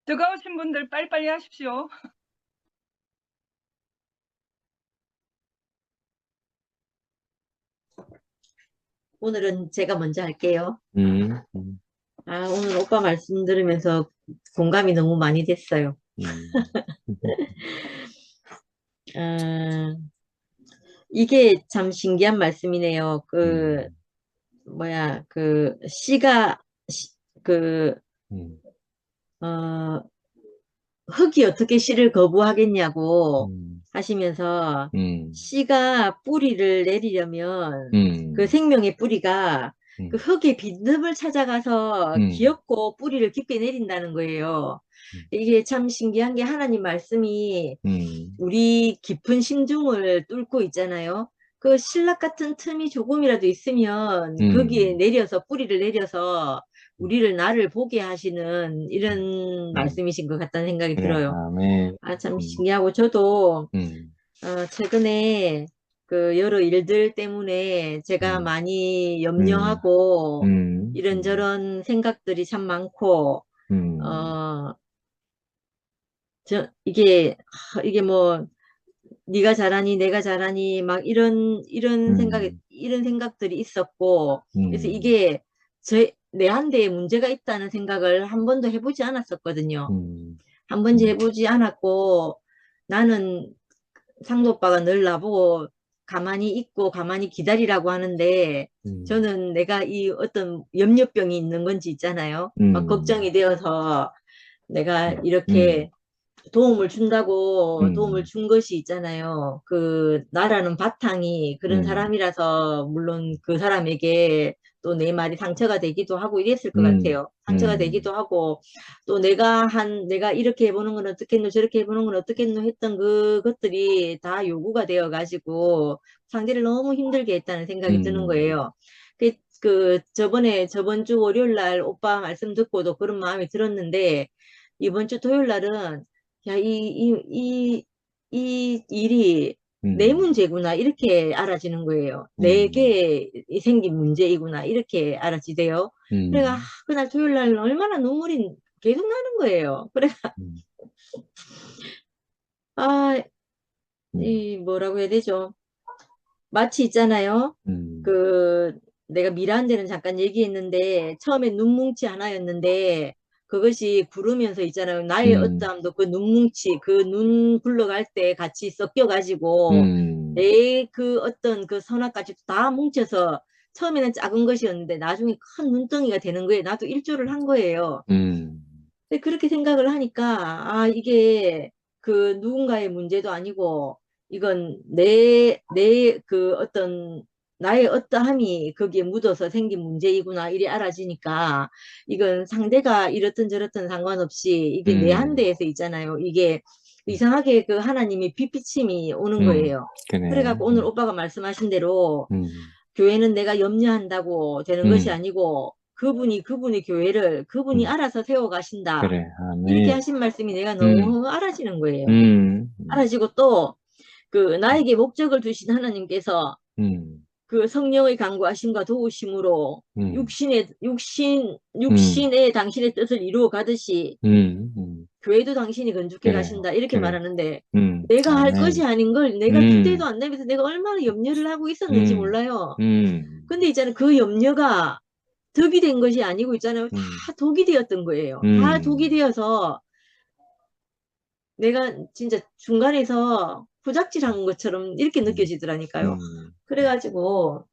뜨거우신 분들 빨리빨리 하십시오. 오늘은 제가 먼저 할게요. 오늘 오빠 말씀 들으면서 공감이 너무 많이 됐어요. 이게 참 신기한 말씀이네요. 흙이 어떻게 씨를 거부하겠냐고 하시면서 씨가 뿌리를 내리려면 그 생명의 뿌리가 그 흙의 빈틈을 찾아가서 기엽고 뿌리를 깊게 내린다는 거예요. 이게 참 신기한 게 하나님 말씀이 우리 깊은 심중을 뚫고 있잖아요. 그 신락 같은 틈이 조금이라도 있으면 거기에 내려서 뿌리를 내려서 우리를 나를 보게 하시는 이런 말씀이신 것 같다는 생각이 들어요. 아멘. 참 신기하고 저도 최근에 그 여러 일들 때문에 제가 음, 많이 음, 염려하고 음, 이런저런 생각들이 참 많고 음, 이게 뭐 네가 잘하니 내가 잘하니 막 이런 생각들이 있었고 그래서 음, 이게 내한테에 문제가 있다는 생각을 한 번도 해보지 않았었거든요. 음, 한 번도 음, 해보지 않았고 나는 상도 오빠가 늘 나보고 가만히 있고 가만히 기다리라고 하는데 음, 저는 내가 이 어떤 염려병이 있는 건지 있잖아요. 막 음, 걱정이 되어서 내가 음, 이렇게 도움을 준다고 도움을 음, 준 것이 있잖아요. 그 나라는 바탕이 그런 음, 사람이라서 물론 그 사람에게 또 내 말이 상처가 되기도 하고 이랬을 것 음, 같아요. 상처가 음, 되기도 하고 또 내가 이렇게 해보는 건 어떻겠노 저렇게 해보는 건 어떻겠노 했던 그것들이 다 요구가 되어 가지고 상대를 너무 힘들게 했다는 생각이 드는 음, 거예요. 저번 주 월요일 날 오빠 말씀 듣고도 그런 마음이 들었는데 이번 주 토요일 날은 야, 이 일이 내 음, 문제구나, 이렇게 알아지는 거예요. 음, 내게 생긴 문제이구나, 이렇게 알아지대요. 그래가, 음, 그날 토요일 날 얼마나 눈물이 계속 나는 거예요. 그래, 음, 아, 음, 이, 뭐라고 해야 되죠? 마치 있잖아요. 음, 그 내가 미라한테는 잠깐 얘기했는데 처음에 눈뭉치 하나였는데 그것이 구르면서 있잖아요. 나의 음, 어떠함도 그 눈뭉치 그 눈 굴러갈 때 같이 섞여 가지고 음, 내 그 어떤 그 선악까지 다 뭉쳐서 처음에는 작은 것이었는데 나중에 큰 눈덩이가 되는 거예요. 나도 일조를 한 거예요. 음, 근데 그렇게 생각을 하니까, 이게 그 누군가의 문제도 아니고, 이건 그 어떤, 나의 어떠함이 거기에 묻어서 생긴 문제이구나, 이리 알아지니까, 이건 상대가 이렇든 저렇든 상관없이, 이게 내한 음, 대에서 있잖아요. 이게 이상하게 그 하나님이 비피침이 오는 거예요. 그래. 그래갖고 오늘 오빠가 말씀하신 대로, 음, 교회는 내가 염려한다고 되는 것이 음, 아니고 그분이 교회를 그분이 음, 알아서 세워가신다. 그래. 이렇게 아멘. 하신 말씀이 내가 음, 너무 알아지는 거예요. 음, 알아지고 또 그 나에게 목적을 두신 하나님께서 음, 그 성령의 강구하심과 도우심으로 음, 음, 육신의 당신의 뜻을 이루어 가듯이 음, 음, 교회도 당신이 건축해 그래. 가신다. 이렇게 그래. 말하는데 내가 할 것이 아멘. 아닌 걸 내가 기대도 음, 안 되면서 내가 얼마나 염려를 하고 있었는지 음, 몰라요. 음, 근데 있잖아요. 그 염려가 덕이 된 것이 아니고 있잖아요. 음, 다 독이 되었던 거예요. 다 독이 음, 되어서 내가 진짜 중간에서 후작질한 것처럼 이렇게 음, 느껴지더라니까요. 음, 그래가지고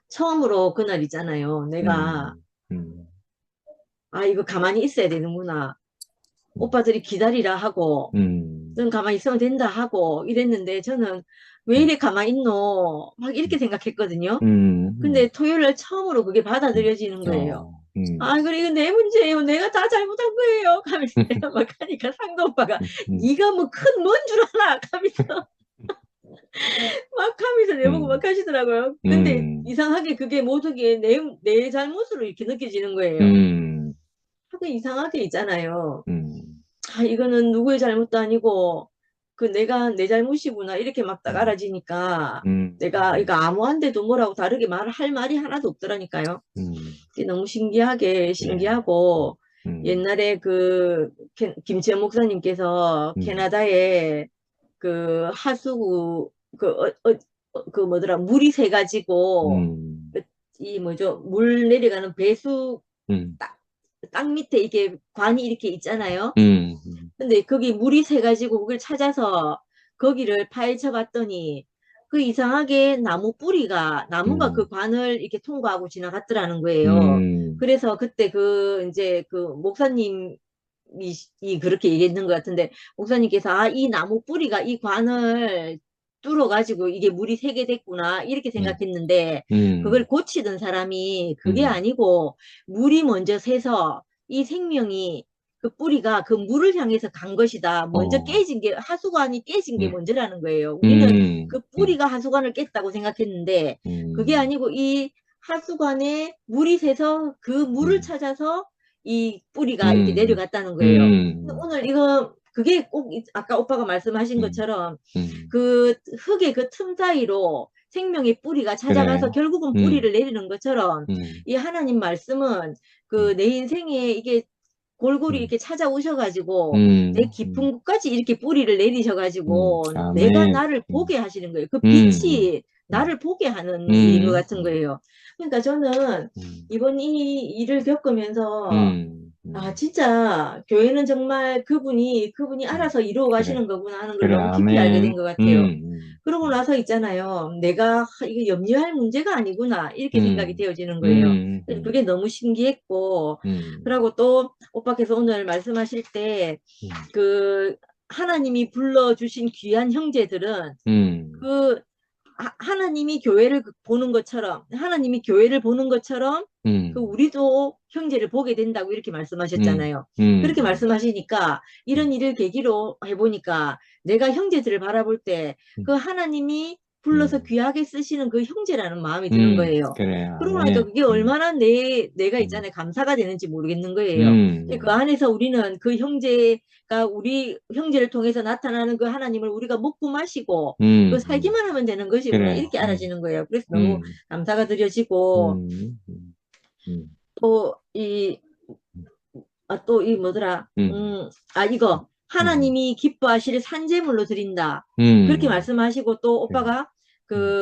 처음으로 그날 있잖아요. 내가 음, 음, 이거 가만히 있어야 되는구나. 음, 오빠들이 기다리라 하고 음, 넌 가만히 있으면 된다 하고 이랬는데 저는 왜 이래 가만히 있노? 막 이렇게 생각했거든요. 근데 토요일 날 처음으로 그게 받아들여지는 거예요. 그래, 이건 내 문제예요. 내가 다 잘못한 거예요. 하면서 내가 막 하니까 상도 오빠가, 음, 네가 뭐 큰 뭔 줄 알아? 하면서, 막 하면서 내보고 음, 막 하시더라고요. 근데 음, 이상하게 그게 모든 게 내 잘못으로 이렇게 느껴지는 거예요. 음, 하고 이상하게 있잖아요. 음, 이거는 누구의 잘못도 아니고, 내가 내 잘못이구나. 이렇게 막 딱 음, 알아지니까, 음, 내가, 이거 아무한테도 뭐라고 다르게 할 말이 하나도 없더라니까요. 그게 너무 그래. 신기하고, 음, 옛날에 김치현 목사님께서 음, 캐나다에 하수구, 뭐더라, 물이 새가지고, 음, 이 뭐죠, 물 내려가는 배수 음, 땅 밑에 이게 관이 이렇게 있잖아요. 음, 근데 거기 물이 새가지고 그걸 찾아서 거기를 파헤쳐 봤더니 그 이상하게 나무가 그 음, 관을 이렇게 통과하고 지나갔더라는 거예요. 음, 그래서 그때 이제 목사님이 그렇게 얘기했는 것 같은데 목사님께서 이 나무 뿌리가 이 관을 뚫어가지고 이게 물이 새게 됐구나 이렇게 음, 생각했는데 그걸 음, 고치던 사람이 그게 음, 아니고 물이 먼저 새서 이 생명이 그 뿌리가 그 물을 향해서 간 것이다. 먼저 어, 깨진 게, 하수관이 깨진 게 음, 먼저라는 거예요. 우리는 음, 그 음, 뿌리가 하수관을 깼다고 생각했는데, 그게 음, 아니고 이 하수관에 물이 새서 그 물을 음, 찾아서 이 뿌리가 이렇게 음, 내려갔다는 거예요. 근데 음, 오늘 이거 그게 꼭 아까 오빠가 말씀하신 음, 것처럼 음, 그 흙의 그 틈 사이로 생명의 뿌리가 찾아가서 그래. 결국은 음, 뿌리를 내리는 것처럼 음, 이 하나님 말씀은 그 내 인생에 이게 골고루 음, 이렇게 찾아오셔가지고 내 음, 깊은 곳까지 이렇게 뿌리를 내리셔가지고 내가 아멘. 나를 보게 하시는 거예요. 그 음, 빛이 나를 보게 하는 일인 것 음, 같은 거예요. 그러니까 저는 음, 이번 이 일을 겪으면서 아, 음, 진짜 교회는 정말 그분이 알아서 이루어 그래. 가시는 거구나 하는 걸 그래, 너무 깊이 알게 된 아멘. 것 같아요. 그러고 음, 나서 있잖아요. 내가 이게 염려할 문제가 아니구나. 이렇게 생각이 음, 되어지는 거예요. 음, 그래서 음, 그게 너무 신기했고, 음, 그리고 또 오빠께서 오늘 말씀하실 때, 음, 그 하나님이 불러주신 귀한 형제들은 음, 그 하나님이 교회를 보는 것처럼, 하나님이 교회를 보는 것처럼 그 음, 우리도 형제를 보게 된다고 이렇게 음, 말씀하셨잖아요. 음, 그렇게 말씀하시니까 이런 음, 일을 계기로 해보니까 내가 형제들을 바라볼 때 그 하나님이 불러서 음, 귀하게 쓰시는 그 형제라는 마음이 드는 거예요. 그래, 그러고 나니까 아멘. 그게 얼마나 내가 음, 있잖아요. 감사가 되는지 모르겠는 거예요. 그 음, 안에서 우리는 그 형제가 우리 형제를 통해서 나타나는 그 하나님을 우리가 먹고 마시고 그 음, 살기만 하면 되는 것이구나 그래, 이렇게 알아지는 거예요. 그래서 너무 음, 감사가 드려지고 음, 음, 음, 또 이 또 이 뭐더라 음, 이거 음, 하나님이 기뻐하실 산재물로 드린다 그렇게 음, 말씀하시고 또 그래, 오빠가 음,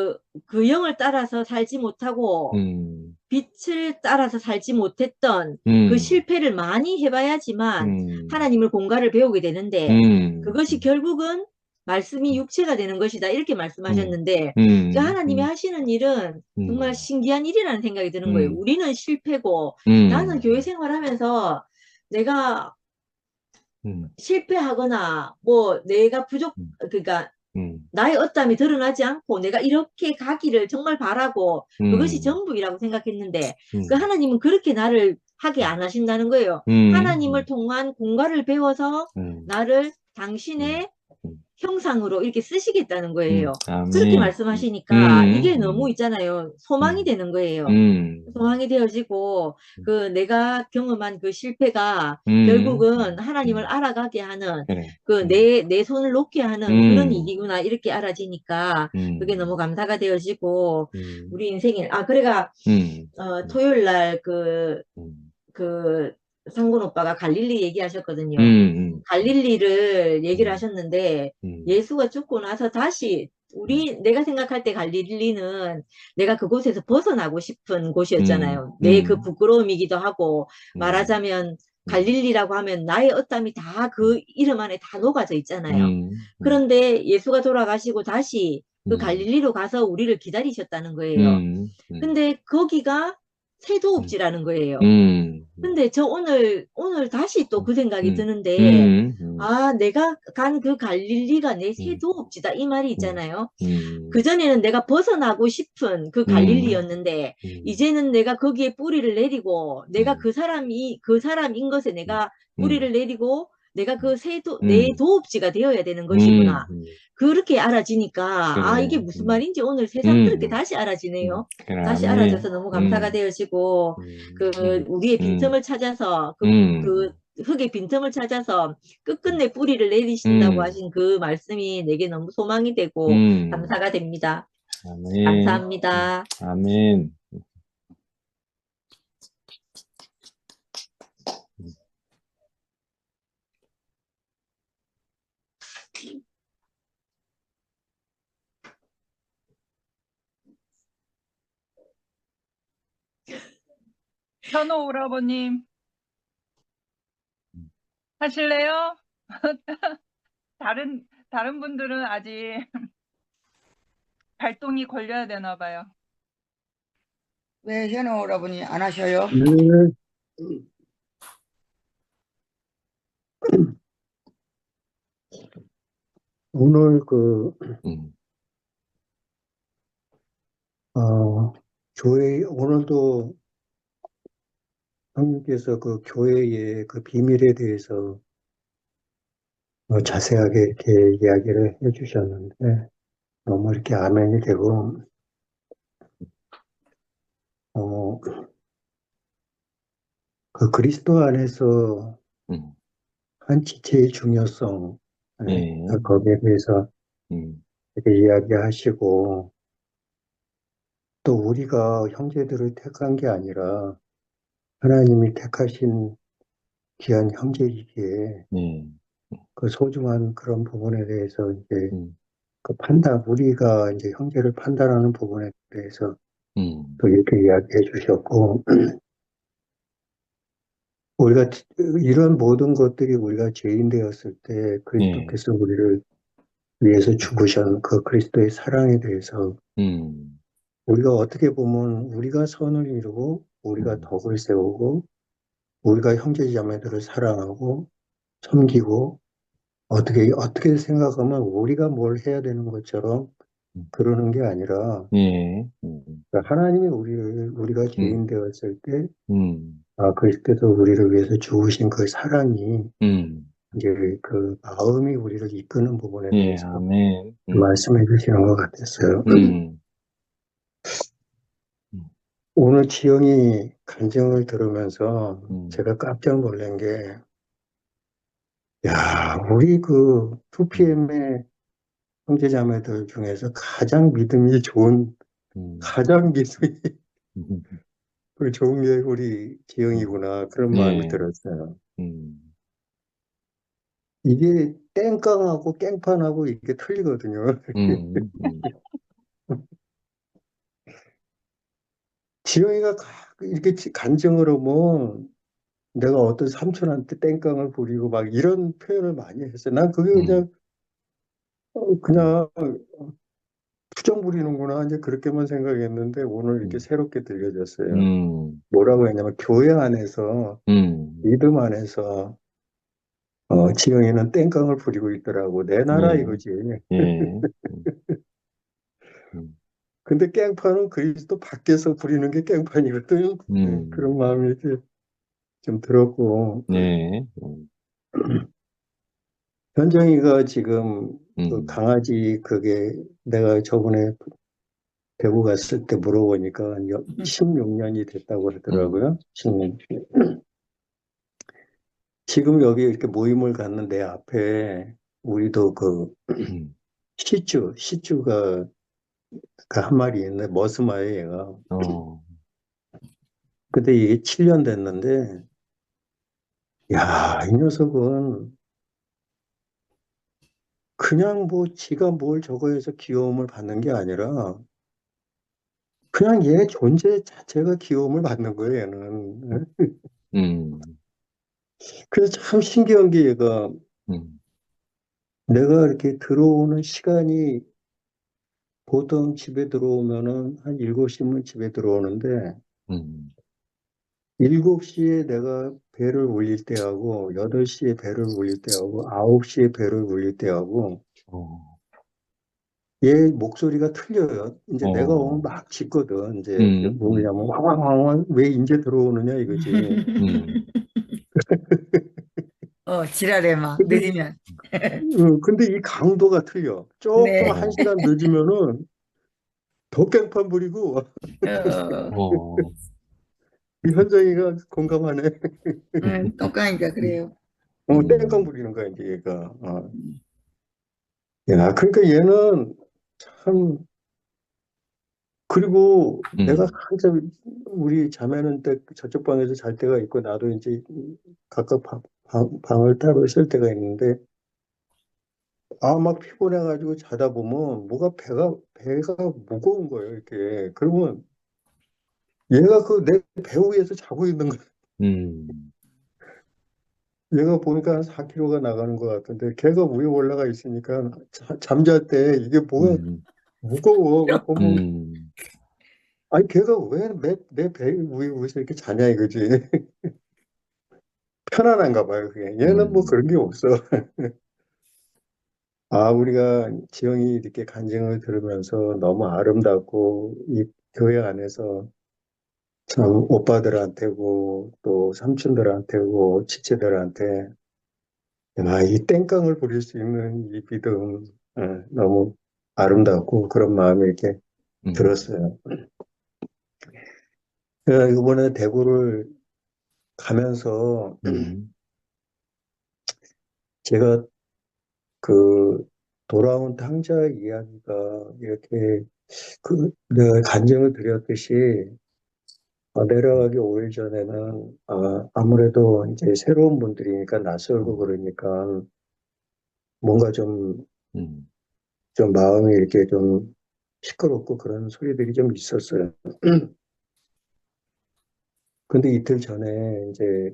그 영을 따라서 살지 못하고 음, 빛을 따라서 살지 못했던 그 음, 실패를 많이 해봐야지만 음, 하나님을 공갈을 배우게 되는데 음, 그것이 결국은 말씀이 육체가 되는 것이다. 이렇게 음, 말씀하셨는데 그 음, 하나님이 하시는 일은 정말 음, 신기한 일이라는 생각이 드는 거예요. 음, 우리는 실패고 나는 음, 교회 생활하면서 내가 음, 실패하거나 뭐 내가 음, 그러니까 음, 나의 어땀이 드러나지 않고 내가 이렇게 가기를 정말 바라고 그것이 음, 전부이라고 생각했는데 그 음, 하나님은 그렇게 나를 하게 안 하신다는 거예요. 하나님을 음, 통한 공갈을 배워서 음, 나를 음, 당신의 음, 형상으로 이렇게 쓰시겠다는 거예요. 그렇게 아멘. 말씀하시니까 음, 이게 너무 음, 있잖아요. 소망이 음, 되는 거예요. 음, 소망이 되어지고 그 내가 경험한 그 실패가 결국은 하나님을 음, 알아가게 하는 그래. 그 내 손을 놓게 하는 그런 음, 일이구나 이렇게 알아지니까 그게 너무 음, 감사가 되어지고 음, 우리 인생에 그래가 음, 음, 토요일 날 음, 그 상군 오빠가 갈릴리 얘기하셨거든요. 음, 갈릴리를 얘기를 음, 하셨는데 음, 예수가 죽고 나서 다시 음, 내가 생각할 때 갈릴리는 내가 그곳에서 벗어나고 싶은 음, 곳이었잖아요. 내 그 음, 부끄러움이기도 하고 음, 말하자면 음, 갈릴리라고 하면 나의 어땀이 다 그 이름 안에 다 녹아져 있잖아요. 음, 음, 그런데 예수가 돌아가시고 다시 그 음, 갈릴리로 가서 우리를 기다리셨다는 거예요. 음, 근데 거기가 음, 세도읍지라는 거예요. 음, 근데 저 오늘 다시 또 그 생각이 음, 드는데, 음, 음, 내가 간 그 갈릴리가 내 음, 세도읍지다. 이 말이 음, 있잖아요. 음, 그전에는 내가 벗어나고 싶은 그 음, 갈릴리였는데, 음, 이제는 내가 거기에 뿌리를 내리고, 내가 음, 그 사람인 것에 내가 음, 뿌리를 내리고, 내가 내 음, 도읍지가 되어야 되는 것이구나. 음, 그렇게 알아지니까, 이게 그래. 무슨 말인지 오늘 새삼 그렇게 음, 다시 알아지네요. 그래, 다시 알아져서 아멘. 너무 감사가 되어지고, 우리의 음, 빈틈을 찾아서, 음, 흙의 빈틈을 찾아서 끝끝내 뿌리를 내리신다고 음, 하신 그 말씀이 내게 너무 소망이 되고, 음, 감사가 됩니다. 아멘. 감사합니다. 아멘. 현호 오라버님 하실래요? 다른 분들은 아직 발동이 걸려야 되나 봐요. 왜 현호 오라버니 안 하셔요? 네, 오늘 음, 교회, 오늘도 형님께서 그 교회의 그 비밀에 대해서 자세하게 이렇게 이야기를 해주셨는데, 너무 이렇게 아멘이 되고, 어, 그 그리스도 안에서 음, 한 지체의 중요성, 예, 거기에 대해서 이렇게 이야기하시고, 또 우리가 형제들을 택한 게 아니라 하나님이 택하신 귀한 형제이기에 예, 그 소중한 그런 부분에 대해서 이제 음, 그 판단, 우리가 이제 형제를 판단하는 부분에 대해서 음, 또 이렇게 이야기해 주셨고, 우리가 이런 모든 것들이 우리가 죄인 되었을 때 예, 그리스도께서 우리를 위해서 죽으신 그 그리스도의 사랑에 대해서 음, 우리가 어떻게 보면 우리가 선을 이루고 우리가 음, 덕을 세우고 우리가 형제자매들을 사랑하고 섬기고 어떻게 생각하면 우리가 뭘 해야 되는 것처럼 그러는 게 아니라 예, 그러니까 하나님이 우리가 음, 죄인 되었을 때 음, 그리스도께서 우리를 위해서 죽으신 그 사랑이 음, 이제 그 마음이 우리를 이끄는 부분에 예, 대해서 아멘, 말씀해 주시는 것 같았어요. 음, 음, 오늘 지영이 간증을 들으면서 음, 제가 깜짝 놀란 게, 야, 우리 그 음, 2PM의 형제자매들 중에서 가장 믿음이 좋은, 음, 가장 믿음이 음, 좋은 게 우리 음, 지영이구나. 그런 마음이 예, 들었어요. 음, 이게 땡깡하고 깽판하고 이게 틀리거든요. 음, 음, 지영이가 이렇게 간증을 하면 내가 어떤 삼촌한테 땡깡을 부리고 막 이런 표현을 많이 했어요. 난 그게 음, 그냥 투정 부리는구나 이제 그렇게만 생각했는데 오늘 이렇게 음, 새롭게 들려졌어요. 음, 뭐라고 했냐면 교회 안에서 음, 믿음 안에서 지영이는 땡깡을 부리고 있더라고. 내 나라 예, 이거지. 예, 음, 근데 깽판은 그리스도 밖에서 부리는 게 깽판이거든. 네, 음, 그런 마음이 이렇게 좀 들었고 예, 현정이가 지금 그 음, 강아지 그게 내가 저번에 대구 갔을 때 물어보니까 16년이 됐다고 음, 하더라고요. 16년. 지금 여기 이렇게 모임을 갖는 내 앞에 우리도 그 음, 시쭈가 그 한 마리 있는데 머스마에 얘가. 어, 근데 이게 7년 됐는데 야, 이 녀석은 그냥 뭐 지가 뭘 저거 해서 귀여움을 받는 게 아니라 그냥 얘 존재 자체가 귀여움을 받는 거예요, 얘는. 음, 그래서 참 신기한 게 얘가 음, 내가 이렇게 들어오는 시간이 보통 집에 들어오면은 한 7시면 집에 들어오는데 음, 7시에 내가 배를 올릴 때하고 8시에 배를 올릴 때하고 9시에 배를 올릴 때하고 어, 얘 목소리가 틀려요. 이제 내가 오면 어, 막 짖거든. 이제 음, 뭐냐면 왕왕왕왕 왜 이제 들어오느냐 이거지. 음, 지랄해 막 근데 늦으면. 근데 이 강도가 틀려. 조금 네. 한 어, 시간 늦으면은 더 깽판 부리고 어, 어, 이 현정이가 공감하네. 똑같으니까 그래요. 땡깡 음, 부리는 거야, 이제 얘가. 야, 그러니까 얘는 참, 그리고 내가 음, 한참 우리 자매는 때 저쪽 방에서 잘 때가 있고 나도 이제 각각 방을 따로 쓸 때가 있는데 막 피곤해가지고 자다 보면 배가 무거운 거예요, 이렇게. 그러면 얘가 그 내 배 위에서 자고 있는 거야. 음, 얘가 보니까 한 4kg가 나가는 것 같은데 걔가 위에 올라가 있으니까 잠잘 때 이게 뭐가 음, 무거워. 그 보면 음, 아니 걔가 왜 내 배 위에서 이렇게 자냐 이거지. 편안한가 봐요, 그게. 얘는 뭐 음, 그런 게 없어. 우리가 지영이 이렇게 간증을 들으면서 너무 아름답고 이 교회 안에서 참 오빠들한테고 또 삼촌들한테고 지체들한테 이 땡깡을 부릴 수 있는 이 믿음 너무 아름답고 그런 마음이 이렇게 음, 들었어요. 이번에 대구를 가면서 음, 제가 그 돌아온 탕자 이야기가 이렇게 내가 간증을 드렸듯이 내려가기 5일 전에는 아무래도 이제 새로운 분들이니까 낯설고 그러니까 뭔가 음, 좀 마음이 이렇게 좀 시끄럽고 그런 소리들이 좀 있었어요. 근데 이틀 전에 이제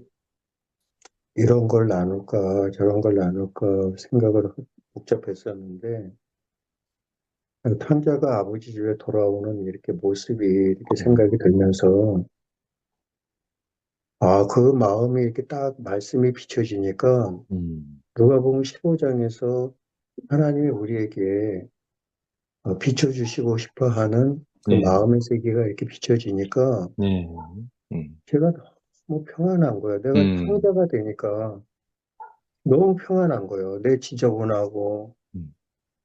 이런 걸 나눌까 저런 걸 나눌까 생각을 복잡했었는데 탕자가 아버지 집에 돌아오는 이렇게 모습이 이렇게 생각이 들면서 그 마음이 이렇게 딱 말씀이 비춰지니까 누가복음 15장에서 하나님이 우리에게 비춰주시고 싶어 하는 그 네, 마음의 세계가 이렇게 비춰지니까 네, 제가 너무 평안한 거예요. 내가 음, 탕자가 되니까 너무 평안한 거예요. 내 지저분하고 음,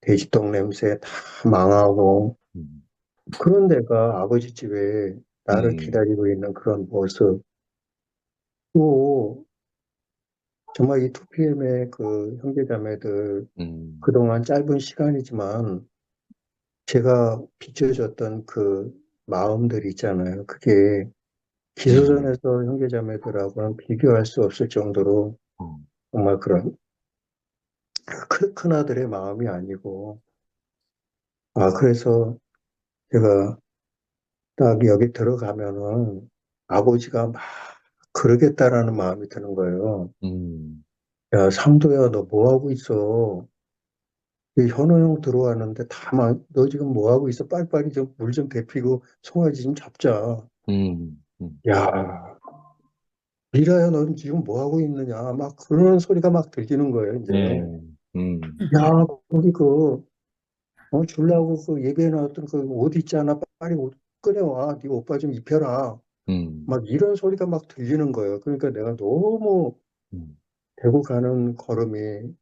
돼지똥 냄새 다 망하고 음, 그런 데가 아버지 집에 나를 음, 기다리고 있는 그런 모습. 또 정말 이 2PM의 그 형제자매들 음, 그동안 짧은 시간이지만 제가 비춰줬던 그 마음들 있잖아요. 그게 네, 기소전에서 형제자매들하고는 비교할 수 없을 정도로 음, 정말 그런 큰아들의 마음이 아니고 그래서 제가 딱 여기 들어가면은 아버지가 막 그러겠다라는 마음이 드는 거예요. 음, 야, 상도야, 너 뭐 하고 있어? 이 현우 형 들어왔는데 너 지금 뭐 하고 있어? 빨리빨리 좀 물 좀 데피고 송아지 좀 잡자. 음, 야, 미라야, 넌 지금 뭐 하고 있느냐? 막 그런 소리가 막 들리는 거예요, 이제. 네, 음, 야, 거기 주려고 예배해 놨던 그 옷 있잖아. 빨리 옷 꺼내와. 네 오빠 좀 입혀라. 음, 막 이런 소리가 막 들리는 거예요. 그러니까 내가 너무 음, 대구 가는 걸음이,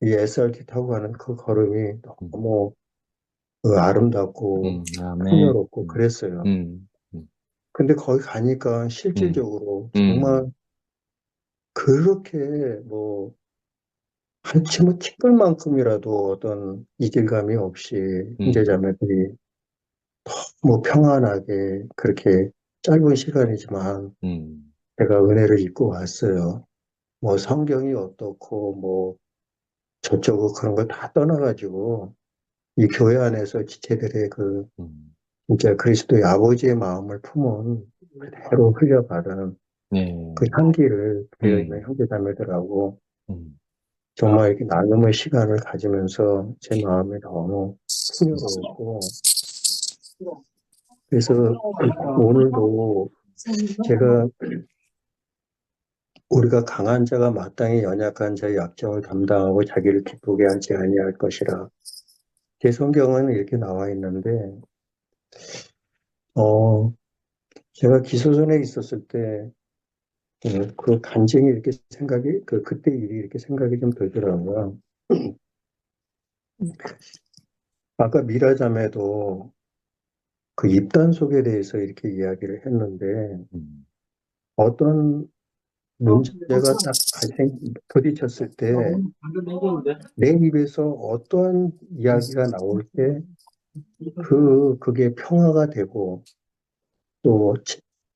이 SRT 타고 가는 그 걸음이 음, 너무 아름답고 아멘, 풍요롭고 그랬어요. 음, 음, 근데 거기 가니까 음, 실질적으로 정말 음, 그렇게 한치 티끌만큼이라도 어떤 이질감이 없이 음, 형제자매들이 평안하게 그렇게 짧은 시간이지만 음, 제가 은혜를 입고 왔어요. 성경이 어떻고 저쩌고 그런 걸 다 떠나가지고 이 교회 안에서 지체들의 음, 진짜 그리스도의 아버지의 마음을 품은 그대로 흘려가는 네, 그 향기를 우리가 있는 음, 형제자매들하고 음, 정말 이렇게 나눔의 시간을 가지면서 제 마음이 너무 풍요로웠고 그래서 오늘도 제가 우리가 강한 자가 마땅히 연약한 자의 약점을 담당하고 자기를 기쁘게 하지 아니할 것이라. 제 성경은 이렇게 나와 있는데, 어, 제가 기소전에 있었을 때, 그 간증이 이렇게 그때 일이 이렇게 생각이 좀 들더라고요. 아까 미라 자매도 그 입단속에 대해서 이렇게 이야기를 했는데, 음, 어떤 문제가 딱 부딪혔을 때, 내 입에서 어떠한 이야기가 나올 때, 그게 평화가 되고, 또,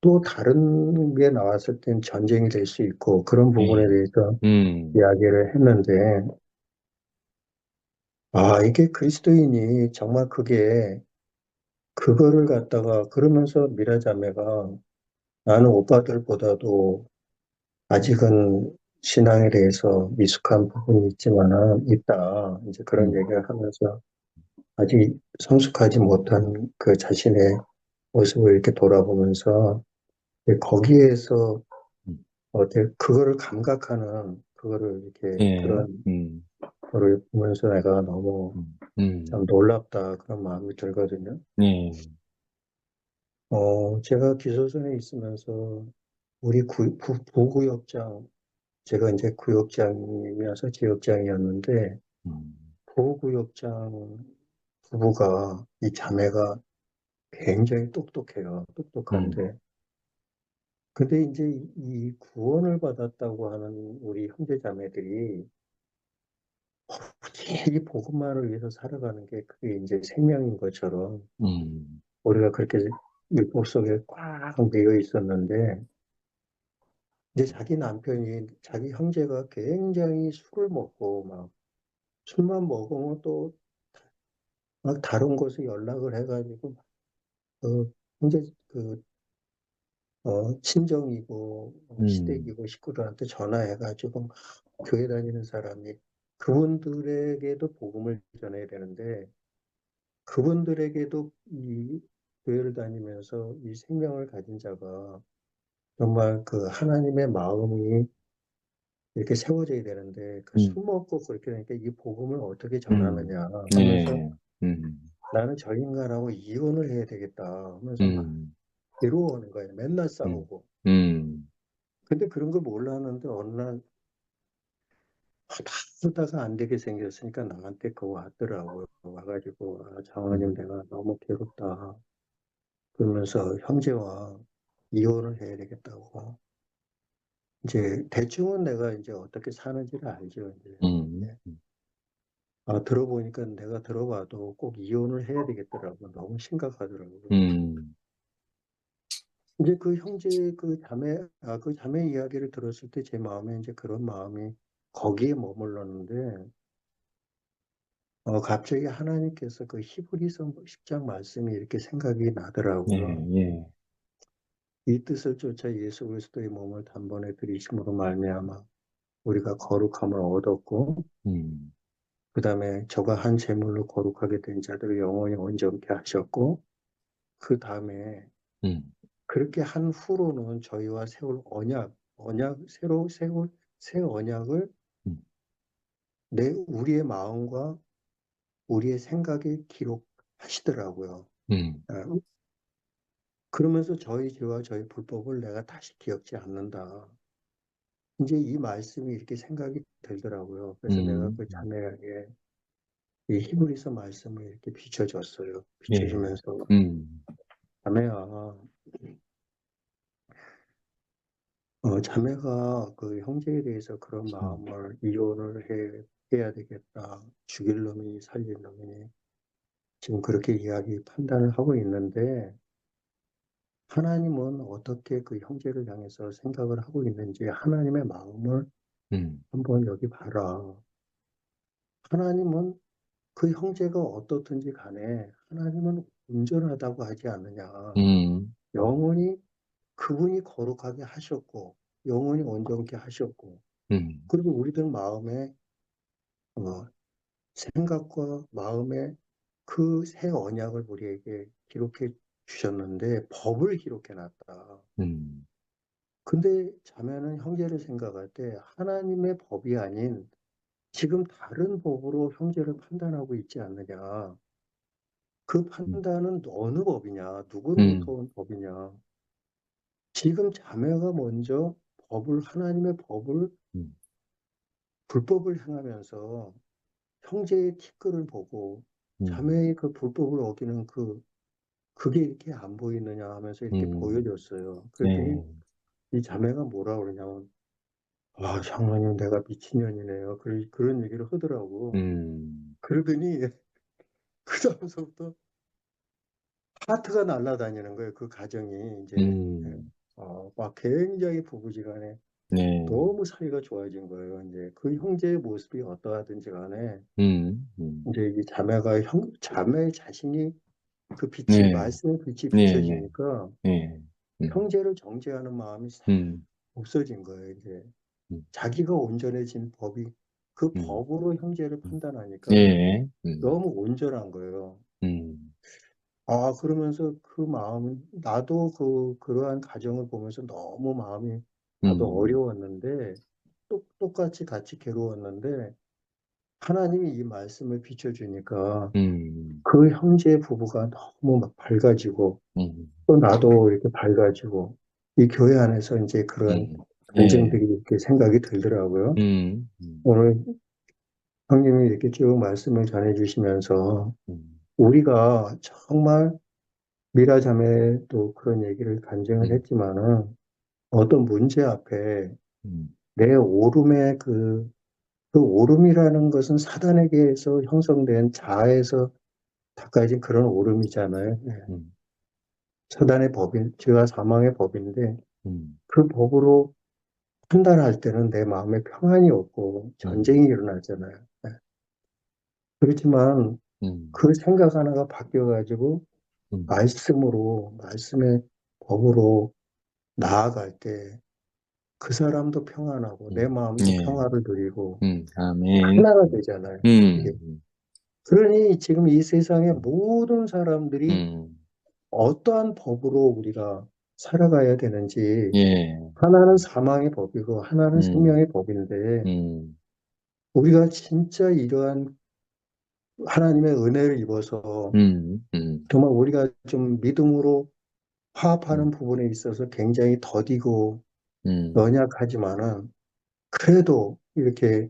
또 다른 게 나왔을 땐 전쟁이 될 수 있고, 그런 부분에 네, 대해서 음, 이야기를 했는데, 이게 그리스도인이 정말 그거를 갖다가, 그러면서 미라 자매가 나는 오빠들보다도 아직은 신앙에 대해서 미숙한 부분이 있다. 이제 그런 음, 얘기를 하면서 아직 성숙하지 못한 그 자신의 모습을 이렇게 돌아보면서 거기에서 음, 그거를 감각하는 그거를 이렇게 네, 그런 거를 보면서 내가 너무 참 놀랍다 그런 마음이 들거든요. 네, 제가 기소전에 있으면서 우리 부구역장 제가 이제 구역장이면서 지역장이었는데 음, 부구역장 부부가 이 자매가 굉장히 똑똑해요. 음, 똑똑한데 근데 이제 이 구원을 받았다고 하는 우리 형제 자매들이 굳이 이 복음만을 위해서 살아가는 게 그게 이제 생명인 것처럼 음, 우리가 그렇게 율법 속에 꽉 매여 있었는데 이제 자기 남편이 자기 형제가 굉장히 술을 먹고 막 술만 먹으면 또 막 다른 곳에 연락을 해가지고 어, 이제 친정이고 시댁이고 식구들한테 전화해가지고 막 교회 다니는 사람이 그분들에게도 복음을 전해야 되는데 그분들에게도 이 교회를 다니면서 이 생명을 가진 자가 정말 그 하나님의 마음이 이렇게 세워져야 되는데 그 음, 술 먹고 그렇게 되니까 이 복음을 어떻게 음, 전하느냐 예, 하면서 음, 나는 저 인간하고 이혼을 해야 되겠다 하면서 막 음, 괴로워하는 거예요. 맨날 음, 싸우고. 음, 근데 그런 걸 몰랐는데 어느 날 하다가 안 되게 생겼으니까 나한테 그거 왔더라고요. 와가지고 아, 장로님 내가 너무 괴롭다. 그러면서 형제와 이혼을 해야 되겠다고. 이제 대충은 내가 이제 어떻게 사는지를 알죠. 이제. 음, 예. 아, 들어보니까 내가 들어봐도 꼭 이혼을 해야 되겠더라고. 너무 심각하더라고요. 음, 이제 그 형제, 그 자매 이야기를 들었을 때 제 마음에 이제 그런 마음이 거기에 머물렀는데, 갑자기 하나님께서 그 히브리서 10장 말씀이 이렇게 생각이 예, 나더라고요. 예, 이 뜻을 쫓아 예수 그리스도의 몸을 단번에 들이심으로 말미암아 우리가 거룩함을 얻었고, 음, 그 다음에 저가 한 제물로 거룩하게 된 자들을 영원히 온전케 하셨고, 그 다음에 음, 그렇게 한 후로는 저희와 세울 새 언약을 음, 우리의 마음과 우리의 생각에 기록하시더라고요. 아, 그러면서 저희 죄와 저희 불법을 내가 다시 기억지 않는다. 이제 이 말씀이 이렇게 생각이 들더라고요. 그래서 내가 음, 그 자매에게 이 히브리서 말씀을 이렇게 비춰줬어요. 예, 비춰주면서 음, 자매야, 자매가 그 형제에 대해서 그런 마음을 이혼을 해야 되겠다. 죽일 놈이 살릴 놈이 지금 그렇게 판단을 하고 있는데 하나님은 어떻게 그 형제를 향해서 생각을 하고 있는지 하나님의 마음을 음, 한번 여기 봐라. 하나님은 그 형제가 어떻든지 간에 하나님은 온전하다고 하지 않느냐. 음, 영원히 그분이 거룩하게 하셨고 영원히 온전케 하셨고 음, 그리고 우리들 마음에 어, 생각과 마음에 그 새 언약을 우리에게 기록해 주셨는데 법을 기록해 놨다. 음, 근데 자매는 형제를 생각할 때 하나님의 법이 아닌 지금 다른 법으로 형제를 판단하고 있지 않느냐. 그 판단은 어느 법이냐, 누구로부터 음, 온 법이냐. 지금 자매가 먼저 하나님의 법을, 음, 불법을 행하면서 형제의 티끌을 보고 자매의 그 불법을 어기는 그게 이렇게 안 보이느냐 하면서 이렇게 음, 보여줬어요. 그랬더니 예, 이 자매가 뭐라 그러냐면, 아, 장로님 내가 미친년이네요. 그런 얘기를 하더라고. 음, 그러더니 그다음서부터 하트가 날아다니는 거예요. 그 가정이 이제 음, 막 굉장히 부부지간에 네, 너무 사이가 좋아진 거예요. 이제 그 형제의 모습이 어떠하든지 간에 음, 음, 이제 이 자매 자신이 그 네, 말씀의 빛이 네, 네, 비춰지니까 네, 형제를 정죄하는 마음이 싹 음, 없어진 거예요. 이제 음, 자기가 온전해진 그 음, 법으로 형제를 음, 판단하니까 예, 너무 온전한 거예요. 음, 아, 그러면서 나도 그러한 가정을 보면서 너무 마음이, 나도 음, 어려웠는데, 똑같이 같이 괴로웠는데, 하나님이 이 말씀을 비춰주니까, 음, 그 형제 부부가 너무 막 밝아지고, 음, 또 나도 이렇게 밝아지고, 이 교회 안에서 이제 그런 예, 간증들이 이렇게 생각이 들더라고요. 음, 오늘 형님이 이렇게 쭉 말씀을 전해주시면서, 음, 우리가 정말 미라 자매도 그런 얘기를 간증을 음, 했지만은 어떤 문제 앞에 음, 내 오름의 그 오름이라는 것은 사단에게서 형성된 자아에서 닦아진 그런 오름이잖아요. 예. 사단의 법인, 죄와 사망의 법인데 그 법으로 판단할 때는 내 마음에 평안이 없고 전쟁이 일어나잖아요. 예. 그렇지만 그 생각 하나가 바뀌어가지고 말씀의 법으로 나아갈 때 그 사람도 평안하고 내 마음도 예. 평화를 누리고 아멘. 하나가 되잖아요. 이게. 그러니 지금 이 세상의 모든 사람들이 어떠한 법으로 우리가 살아가야 되는지 예. 하나는 사망의 법이고 하나는 생명의 법인데 우리가 진짜 이러한 하나님의 은혜를 입어서 정말 우리가 좀 믿음으로 화합하는 부분에 있어서 굉장히 더디고 연약하지만은 그래도 이렇게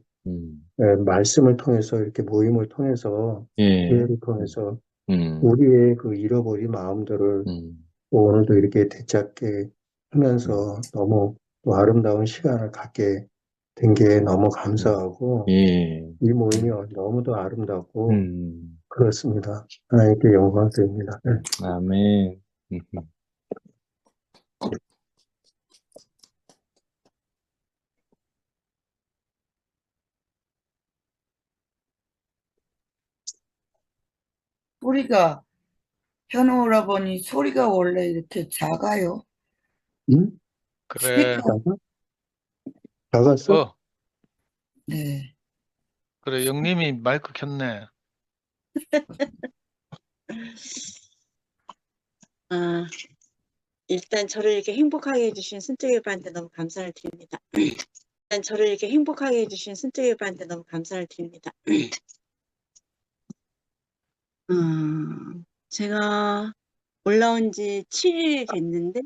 말씀을 통해서 이렇게 모임을 통해서 예. 교회를 통해서 음. 우리의 그 잃어버린 마음들을 오늘도 이렇게 되찾게 하면서 너무 또 아름다운 시간을 갖게 된 게 너무 감사하고 예. 이 모임이 너무도 아름답고 그렇습니다. 하나님께 영광 드립니다. 네. 아멘. 소리가, 현우 오라버니 소리가 원래 이렇게 작아요? 응? 그래, 스피커, 작았어? 네. 그래, 영님이 마이크 켰네. 아, 일단 저를 이렇게 행복하게 해주신 순택이 오빠한테 너무 감사를 드립니다. 일단 저를 이렇게 행복하게 해주신 순택이 오빠한테 너무 감사를 드립니다. 제가 올라온 지 7일이 됐는데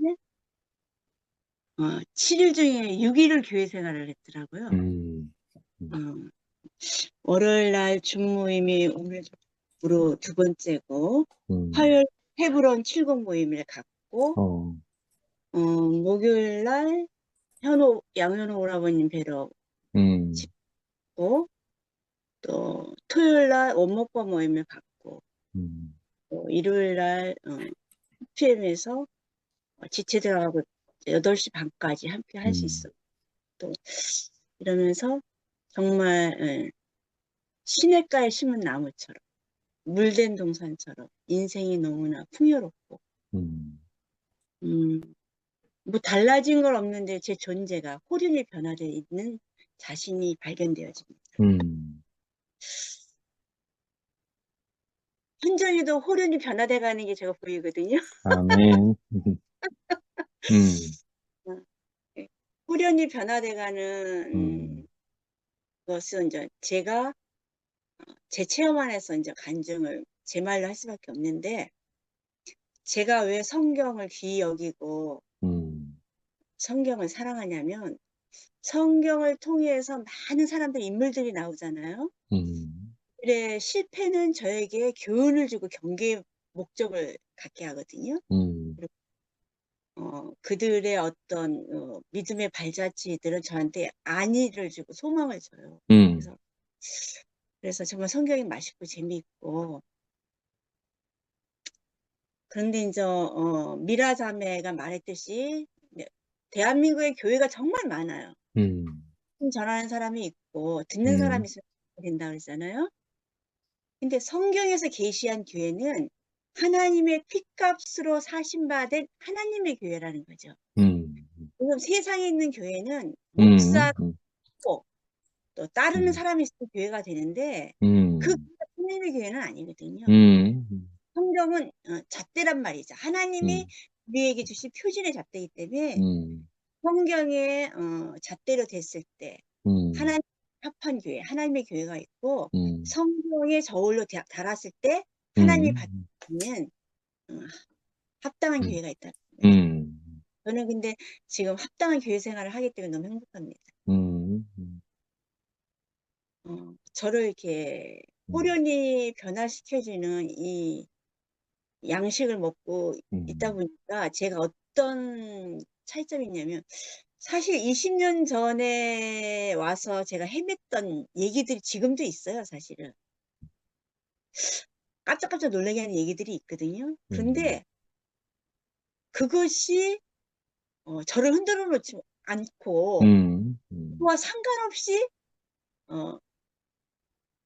7일 중에 6일을 교회 생활을 했더라고요. 월요일 날 줌모임이 오늘로 두 번째고 화요일 헤브론 70 모임을 갔고 목요일 날 양현호 오라버님 뵈러 갔고 또 토요일 날 원목과 모임을 갔고 또 일요일 날 PM에서 지체 들어가고 8시 반까지 함께 할 수 있어. 또 이러면서 정말 시냇가에 심은 나무처럼 물된 동산처럼 인생이 너무나 풍요롭고 뭐 달라진 건 없는데 제 존재가 호륜이 변화되어 있는 자신이 발견되어집니다. 현정이도 호륜이 변화돼 가는 게 제가 보이거든요. 아멘. 호륜이 변화돼 가는 것은 이제 제가 제 체험 안에서 이제 간증을 제 말로 할 수밖에 없는데 제가 왜 성경을 귀히 여기고 성경을 사랑하냐면 성경을 통해서 많은 사람들 인물들이 나오잖아요. 그래 실패는 저에게 교훈을 주고 경계의 목적을 갖게 하거든요. 그리고 그들의 어떤 믿음의 발자취들은 저한테 안위를 주고 소망을 줘요. 그래서 정말 성경이 맛있고 재미있고 그런데 이제 미라 자매가 말했듯이 대한민국의 교회가 정말 많아요. 전하는 사람이 있고 듣는 사람이 있으면 된다 그랬잖아요. 근데 성경에서 계시한 교회는 하나님의 핏값으로 사신받은 하나님의 교회라는 거죠. 지금 세상에 있는 교회는 목사고 또 따르는 사람이 있으면 교회가 되는데 그 하나님의 교회는 아니거든요. 성경은 잣대란 말이죠. 하나님이 우리에게 주신 표준의 잣대이기 때문에 성경에 잣대로 됐을 때 하나님 합한 교회, 하나님의 교회가 있고 성경의 저울로 달았을 때 하나님이 받는 합당한 교회가 있다. 저는 근데 지금 합당한 교회 생활을 하기 때문에 너무 행복합니다. 저를 이렇게 호련히 변화시켜주는 이 양식을 먹고 있다 보니까 제가 어떤 차이점이 있냐면 사실 20년 전에 와서 제가 헤맸던 얘기들이 지금도 있어요, 사실은. 깜짝깜짝 놀라게 하는 얘기들이 있거든요. 그런데 그것이 저를 흔들어 놓지 않고 그와 상관없이 어,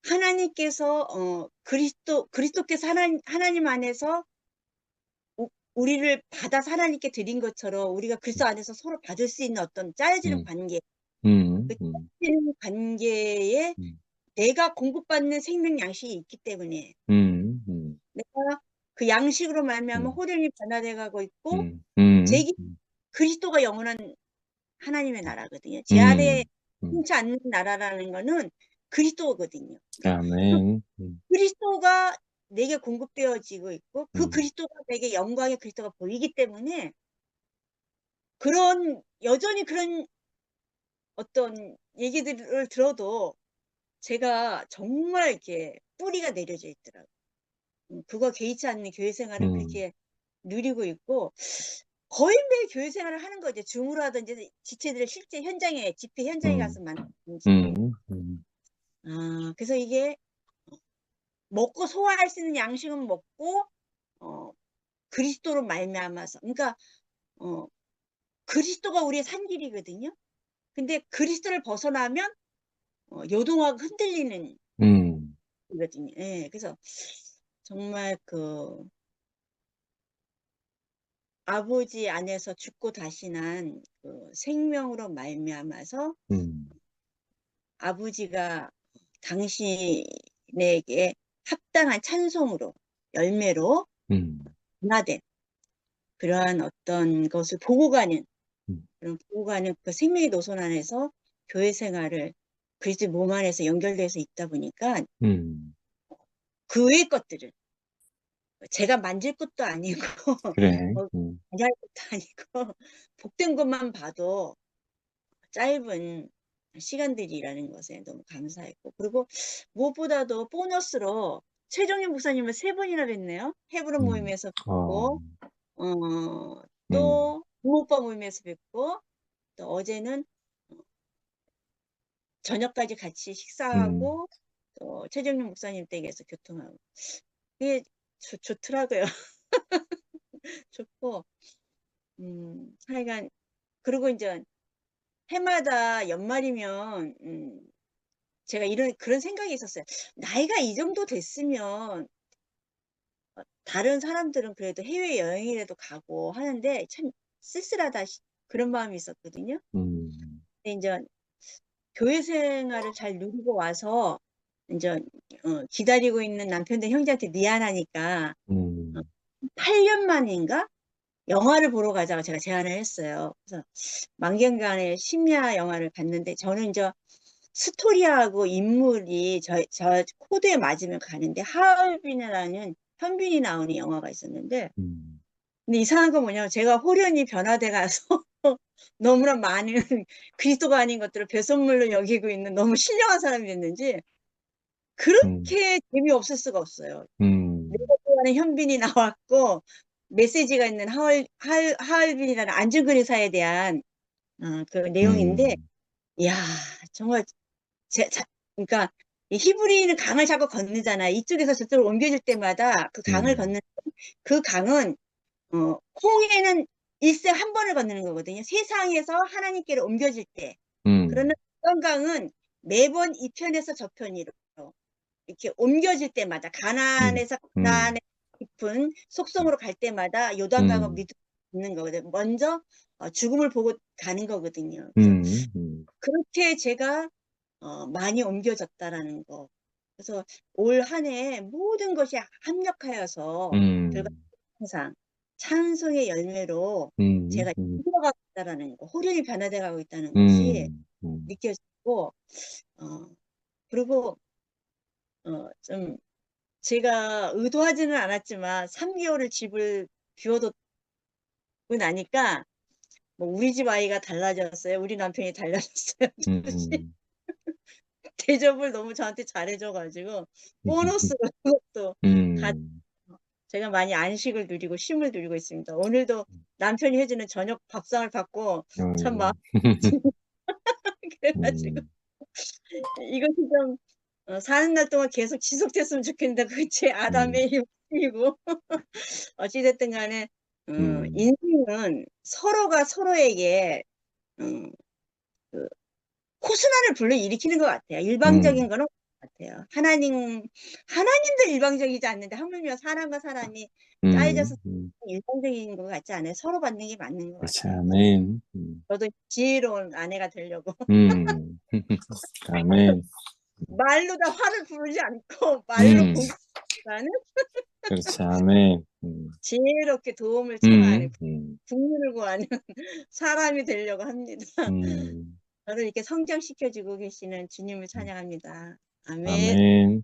하나님께서 그리스도께서 하나님 안에서 우리를 받아서 하나님께 드린 것처럼 우리가 그리스도 안에서 서로 받을 수 있는 어떤 짜여지는 관계, 그 짜여지는 관계에 내가 공급받는 생명 양식이 있기 때문에 내가 그 양식으로 말미암아 호련이 변화돼 가고 있고 제 그리스도가 영원한 하나님의 나라거든요. 제 아래에 숨지 않는 나라라는 거는 그리스도거든요. 아멘. 그리스도가 내게 공급되어지고 있고 그 그리스도가 내게 영광의 그리스도가 보이기 때문에 여전히 그런 어떤 얘기들을 들어도 제가 정말 이렇게 뿌리가 내려져 있더라고요. 그거 개의치 않는 교회 생활을 그렇게 누리고 있고 거의 매일 교회 생활을 하는 거죠. 줌으로 하든지 지체들을 실제 현장에 집회 현장에 가서 만나든지. 그래서 이게 먹고 소화할 수 있는 양식은 먹고 그리스도로 말미암아서 그러니까 그리스도가 우리의 산길이거든요. 근데 그리스도를 벗어나면 요동하고 흔들리는 거거든요. 예, 그래서 정말 그 아버지 안에서 죽고 다시 난 그 생명으로 말미암아서 아버지가 당신에게 합당한 찬송으로 열매로 변화된 그러한 어떤 것을 보고 가는 그 생명의 노선 안에서 교회 생활을 그리스도 몸 안에서 연결돼서 있다 보니까 그 외의 것들은 제가 만질 것도 아니고 그래. 가져갈 것도 아니고 복된 것만 봐도 짧은 시간들이라는 것에 너무 감사했고 그리고 무엇보다도 보너스로 최종현 목사님을 3번이나 뵀네요. 헤브론 모임에서 뵙고 또 부모빠 모임에서 뵙고 또 어제는 저녁까지 같이 식사하고 또 최정윤 목사님 댁에서 교통하고 그게 좋더라고요. 좋고 하여간 그리고 이제 해마다 연말이면 제가 그런 생각이 있었어요. 나이가 이 정도 됐으면 다른 사람들은 그래도 해외 여행이라도 가고 하는데 참 쓸쓸하다 그런 마음이 있었거든요. 근데 이제 교회 생활을 잘 누리고 와서 이제 기다리고 있는 남편들 형제한테 미안하니까 8년 만인가 영화를 보러 가자고 제가 제안을 했어요. 그래서 만경관의 심야 영화를 봤는데 저는 이제 스토리하고 인물이 저 코드에 맞으면 가는데 하얼빈이라는 현빈이 나오는 영화가 있었는데 근데 이상한 건 뭐냐면 제가 호련이 변화돼 가서 너무나 많은 그리스도가 아닌 것들을 배선물로 여기고 있는 너무 신령한 사람이 됐는지 그렇게 재미없을 수가 없어요. 내가 좋아하는 현빈이 나왔고 메시지가 있는 하얼빈이라는 안중근 의사에 대한 그 내용인데 이야 정말 그러니까 이 히브리인은 강을 자꾸 건너잖아요. 이쪽에서 저쪽으로 옮겨질 때마다 그 강을 건너는 그 강은 홍해는 일생 한 번을 건너는 거거든요. 세상에서 하나님께로 옮겨질 때. 그러나 어떤 강은 매번 이 편에서 저 편으로 이렇게 옮겨질 때마다 가나안에서 가나안의 깊은 속성으로 갈 때마다 요단강을 믿는 거거든요. 먼저 죽음을 보고 가는 거거든요. 그렇게 제가 많이 옮겨졌다라는 거. 그래서 올 한 해 모든 것이 합력하여서 항상 찬송의 열매로 제가 이끌어가고 있다라는 거, 호련이 변화돼 가고 있다는 것이 느껴지고 그리고 좀 제가 의도하지는 않았지만 3개월을 집을 비워뒀고 나니까 뭐 우리 집 아이가 달라졌어요. 우리 남편이 달라졌어요. 대접을 너무 저한테 잘해줘가지고 보너스로 그것도 제가 많이 안식을 누리고 쉼을 누리고 있습니다. 오늘도 남편이 해주는 저녁 밥상을 받고 참 마음 그래가지고 이것이 좀 사는 날 동안 계속 지속됐으면 좋겠는데 그게 제 아담의 욕심이고 어찌됐든 간에 인생은 서로가 서로에게 그 호순환을 불러일으키는 것 같아요. 일방적인 거는 같아요. 하나님도 일방적이지 않는데 하물며 사람과 사람이 짜여져서 일방적인 것 같지 않아요. 서로 받는 게 맞는 것 그렇지, 같아요. 아멘. 저도 지혜로운 아내가 되려고 아멘. 말로 다 화를 부르지 않고 말로 공격하는 그렇지, 아멘. 지혜롭게 도움을 청하는 국문을 구하는 사람이 되려고 합니다. 저를 이렇게 성장시켜주고 계시는 주님을 찬양합니다. 아멘. 아멘.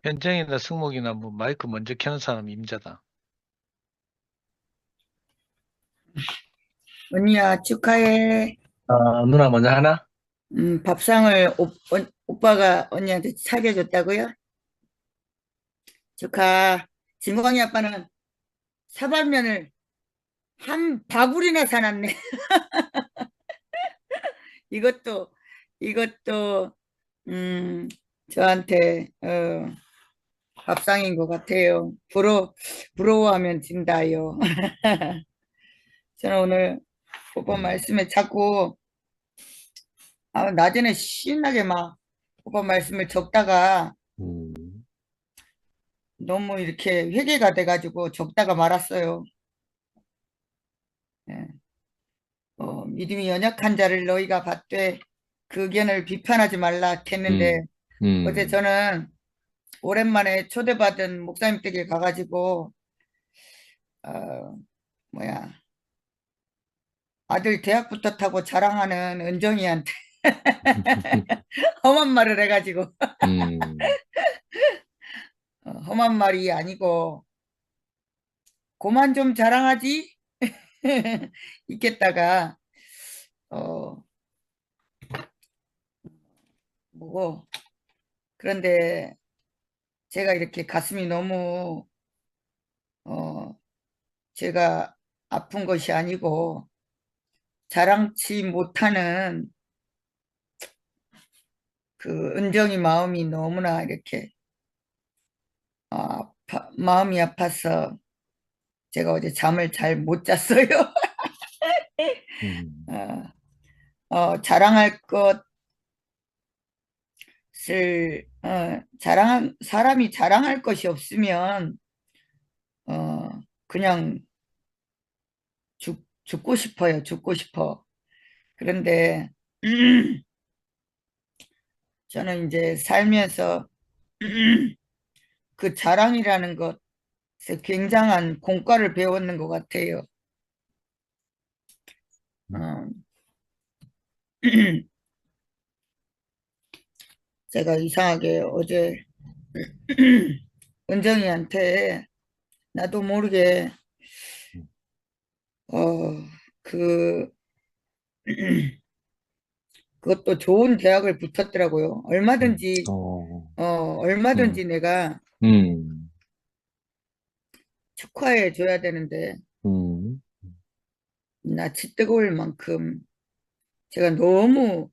현정이나 승목이나 뭐 마이크 먼저 켜는 사람이 임자다. 언니야, 축하해. 누나 먼저 하나? 밥상을 오빠가 언니한테 차려줬다고요? 축하. 진광이 아빠는 사발면을 한 바구리나 사놨네. 이것도 저한테 밥상인 것 같아요. 부러워하면 진다요. 저는 오늘 오빠 말씀에 자꾸 나중에 신나게 막 오빠 말씀을 적다가 너무 이렇게 회개가 돼가지고 적다가 말았어요. 예. 믿음이 연약한 자를 너희가 받되 그 의견을 비판하지 말라 했는데 어제 저는 오랜만에 초대받은 목사님 댁에 가가지고 아들 대학 붙었다고 자랑하는 은정이한테 험한 말을 해가지고 험한 말이 아니고 그만 좀 자랑하지 있겠다가 뭐고 그런데 제가 이렇게 가슴이 너무 제가 아픈 것이 아니고 자랑치 못하는 그 은정이 마음이 너무나 이렇게 마음이 아파서 제가 어제 잠을 잘 못 잤어요. 자랑할 것을 사람이 자랑할 것이 없으면 그냥 죽고 싶어요. 죽고 싶어. 그런데 저는 이제 살면서 그 자랑이라는 것에 굉장한 공과를 배웠는 것 같아요. 제가 이상하게 어제 은정이한테 나도 모르게 그것도 좋은 대학을 붙었더라고요. 얼마든지 내가 축하해 줘야 되는데 낯이 뜨거울 만큼 제가 너무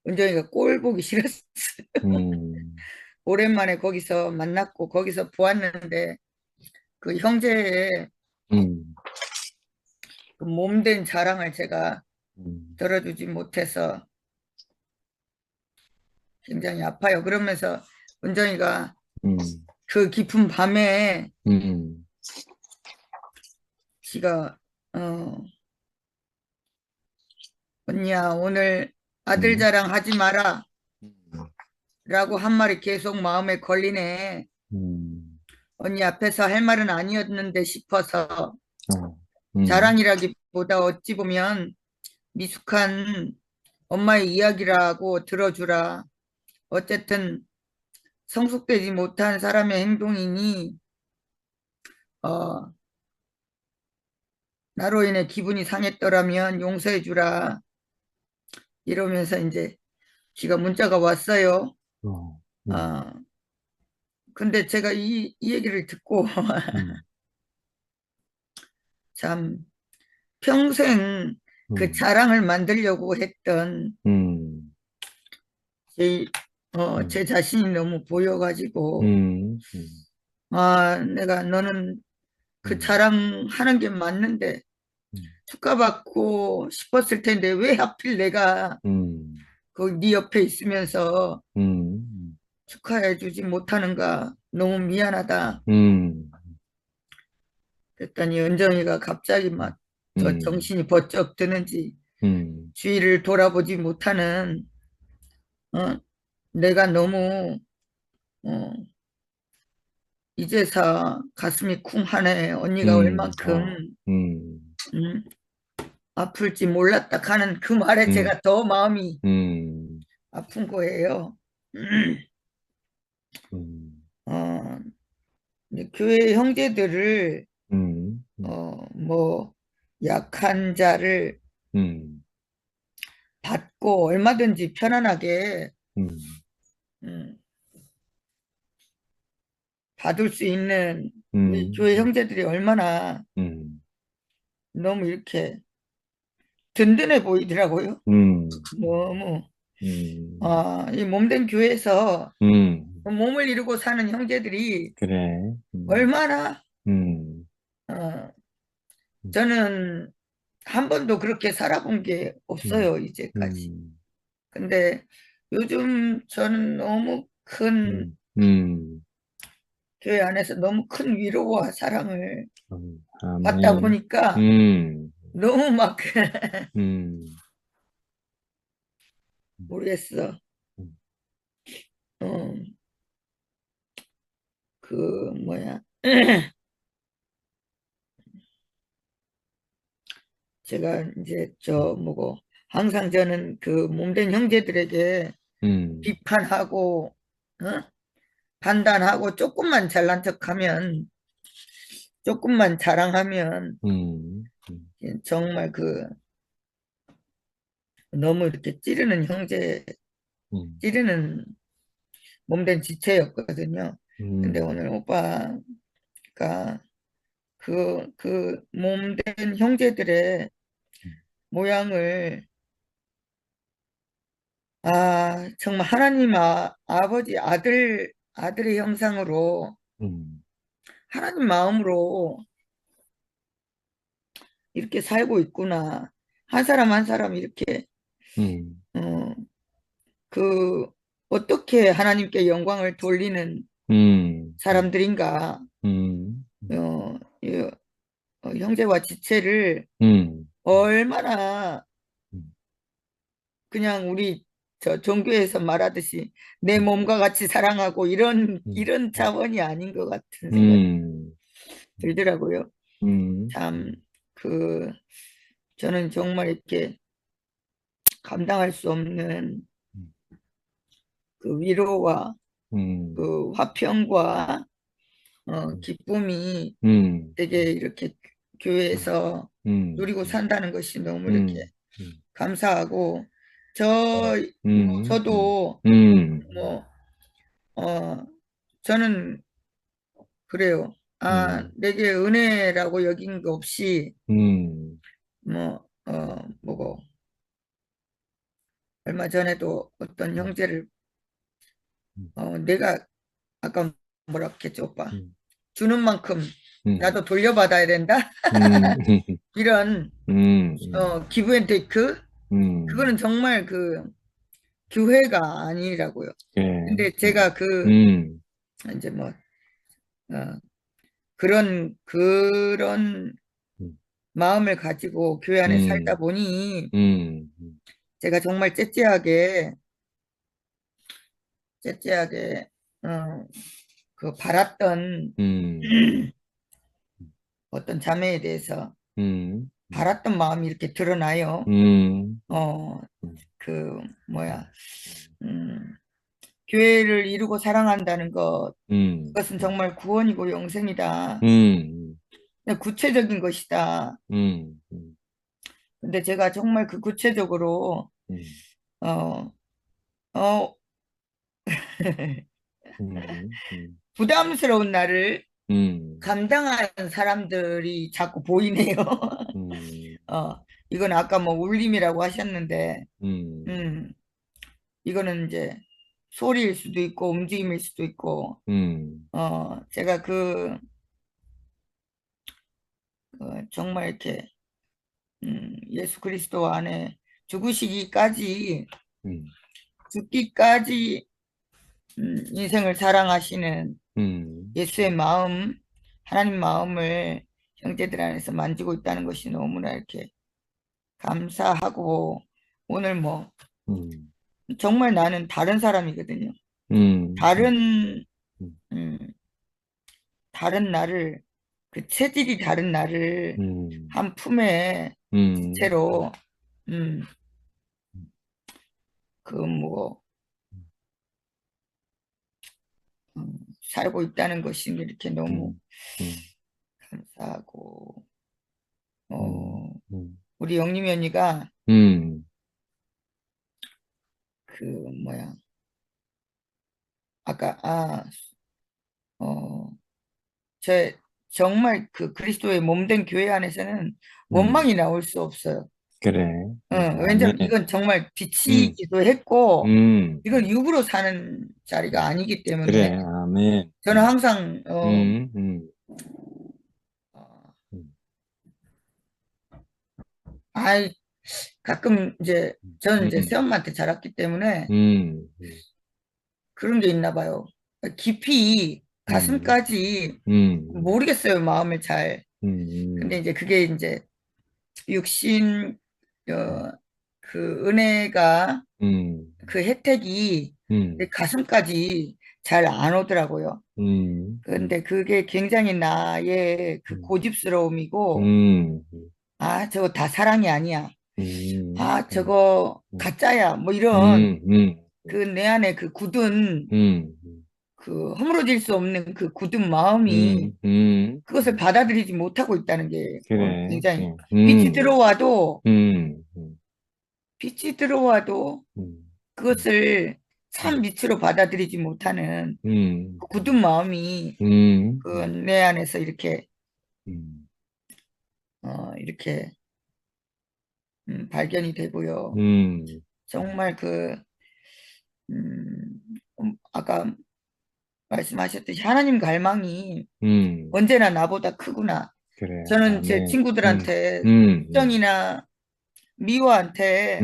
은정이가 꼴 보기 싫었어요. 오랜만에 거기서 만났고 거기서 보았는데 그 형제의 그 몸된 자랑을 제가 들어주지 못해서 굉장히 아파요. 그러면서 은정이가 그 깊은 밤에 지가 언니야 오늘 아들 자랑 하지 마라 라고 한 말이 계속 마음에 걸리네. 언니 앞에서 할 말은 아니었는데 싶어서 자랑이라기보다 어찌 보면 미숙한 엄마의 이야기라고 들어주라. 어쨌든 성숙되지 못한 사람의 행동이니 나로 인해 기분이 상했더라면 용서해 주라. 이러면서 이제 씨가 문자가 왔어요. 어, 근데 제가 이 얘기를 듣고 참 평생 그 자랑을 만들려고 했던 제 자신이 너무 보여가지고 내가 너는 그 자랑하는 게 맞는데 축하받고 싶었을 텐데 왜 하필 내가 네 옆에 있으면서 축하해주지 못하는가 너무 미안하다. 그랬더니 은정이가 갑자기 막 더 정신이 번쩍 드는지 주위를 돌아보지 못하는 내가 너무 이제서 가슴이 쿵하네. 언니가 얼만큼 아플지 몰랐다 하는 그 말에 제가 더 마음이 아픈 거예요. 교회 형제들을 뭐 약한 자를 받고 얼마든지 편안하게 받을 수 있는 우리 교회 형제들이 얼마나 너무 이렇게 든든해 보이더라고요. 너무 이 몸된 교회에서 몸을 이루고 사는 형제들이 그래. 얼마나 저는 한 번도 그렇게 살아본 게 없어요, 이제까지. 근데 요즘 저는 너무 큰 교회 안에서 너무 큰 위로와 사랑을 받다 아멘. 보니까 너무 막 모르겠어. 그 뭐야 제가 이제 뭐고 항상 저는 그 몸된 형제들에게 비판하고 판단하고 조금만 잘난 척하면 조금만 자랑하면 정말 그 너무 이렇게 찌르는 형제 찌르는 몸된 지체였거든요. 근데 오늘 오빠가 그 몸된 형제들의 모양을 정말 하나님 아버지 아들의 형상으로 하나님 마음으로 이렇게 살고 있구나. 한 사람 한 사람 이렇게 어떻게 하나님께 영광을 돌리는 사람들인가. 형제와 지체를 얼마나 그냥 우리 종교에서 말하듯이 내 몸과 같이 사랑하고 이런 차원이 아닌 것 같은 생각이 들더라고요. 참 저는 정말 이렇게 감당할 수 없는 그 위로와 그 화평과 기쁨이 되게 이렇게 교회에서 누리고 산다는 것이 너무 이렇게 감사하고 저도 저는 그래요. 내게 은혜라고 여긴 거 없이 뭐고 얼마 전에도 어떤 형제를 내가 아까 뭐라 했지 오빠 주는 만큼 나도 돌려받아야 된다. 이런 기브 앤 테이크 그거는 정말 그 교회가 아니라고요. 근데 제가 이제 뭐 그런 마음을 가지고 교회 안에 살다 보니 제가 정말 째째하게 그 바랐던 어떤 자매에 대해서 바랐던 마음이 이렇게 드러나요. 그 뭐야 교회를 이루고 사랑한다는 그것은 정말 구원이고 영생이다. 구체적인 것이다. 근데 제가 정말 그 구체적으로 어, 부담스러운 나를 감당하는 사람들이 자꾸 보이네요. 이건 아까 뭐 울림이라고 하셨는데, 이거는 이제 소리일 수도 있고 움직임일 수도 있고, 제가 정말 이렇게 예수 그리스도 안에 죽으시기까지 죽기까지 인생을 사랑하시는 예수의 마음, 하나님 마음을 형제들 안에서 만지고 있다는 것이 너무나 이렇게 감사하고, 오늘 뭐 정말 나는 다른 사람이거든요. 다른 나를, 그 체질이 다른 나를 한 품에 지체로 살고 있다는 것이 이렇게 너무 감사하고, 우리 영림이 언니가 아까 정말 그 그리스도의 몸된 교회 안에서는 원망이 나올 수 없어요. 그래. 왜냐면 이건 정말 빛이기도 했고, 이건 육으로 사는 자리가 아니기 때문에. 그래. 아멘. 저는 항상 가끔 이제 저는 이제 새엄마한테 자랐기 때문에 그런 게 있나 봐요. 깊이 가슴까지 모르겠어요, 마음을 잘. 근데 이제 그게 이제 육신 그 은혜가 그 혜택이 내 가슴까지 잘 안 오더라고요. 근데 그게 굉장히 나의 그 고집스러움이고, 저거 다 사랑이 아니야. 저거 가짜야. 뭐 이런 그 내 안에 그 굳은 그 허물어질 수 없는 그 굳은 마음이 그것을 받아들이지 못하고 있다는 게 그래. 굉장히 빛이 들어와도 그것을 참 빛으로 받아들이지 못하는 그 굳은 마음이 그 내 안에서 이렇게 이렇게 발견이 되고요. 정말 아까 말씀하셨듯이 하나님 갈망이 언제나 나보다 크구나. 그래. 저는 제 아멘. 친구들한테, 수정이나 미화한테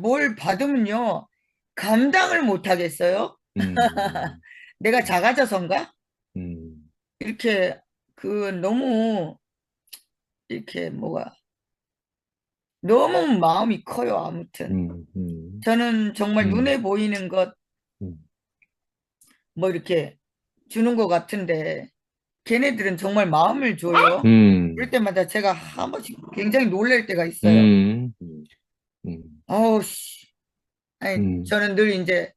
뭘 받으면요 감당을 못 하겠어요. 내가 작아져서인가? 이렇게 너무 이렇게 너무 마음이 커요. 아무튼 저는 정말 눈에 보이는 것 뭐 이렇게 주는 것 같은데 걔네들은 정말 마음을 줘요. 그럴 때마다 제가 한 번씩 굉장히 놀랄 때가 있어요. 어우씨. 저는 늘 이제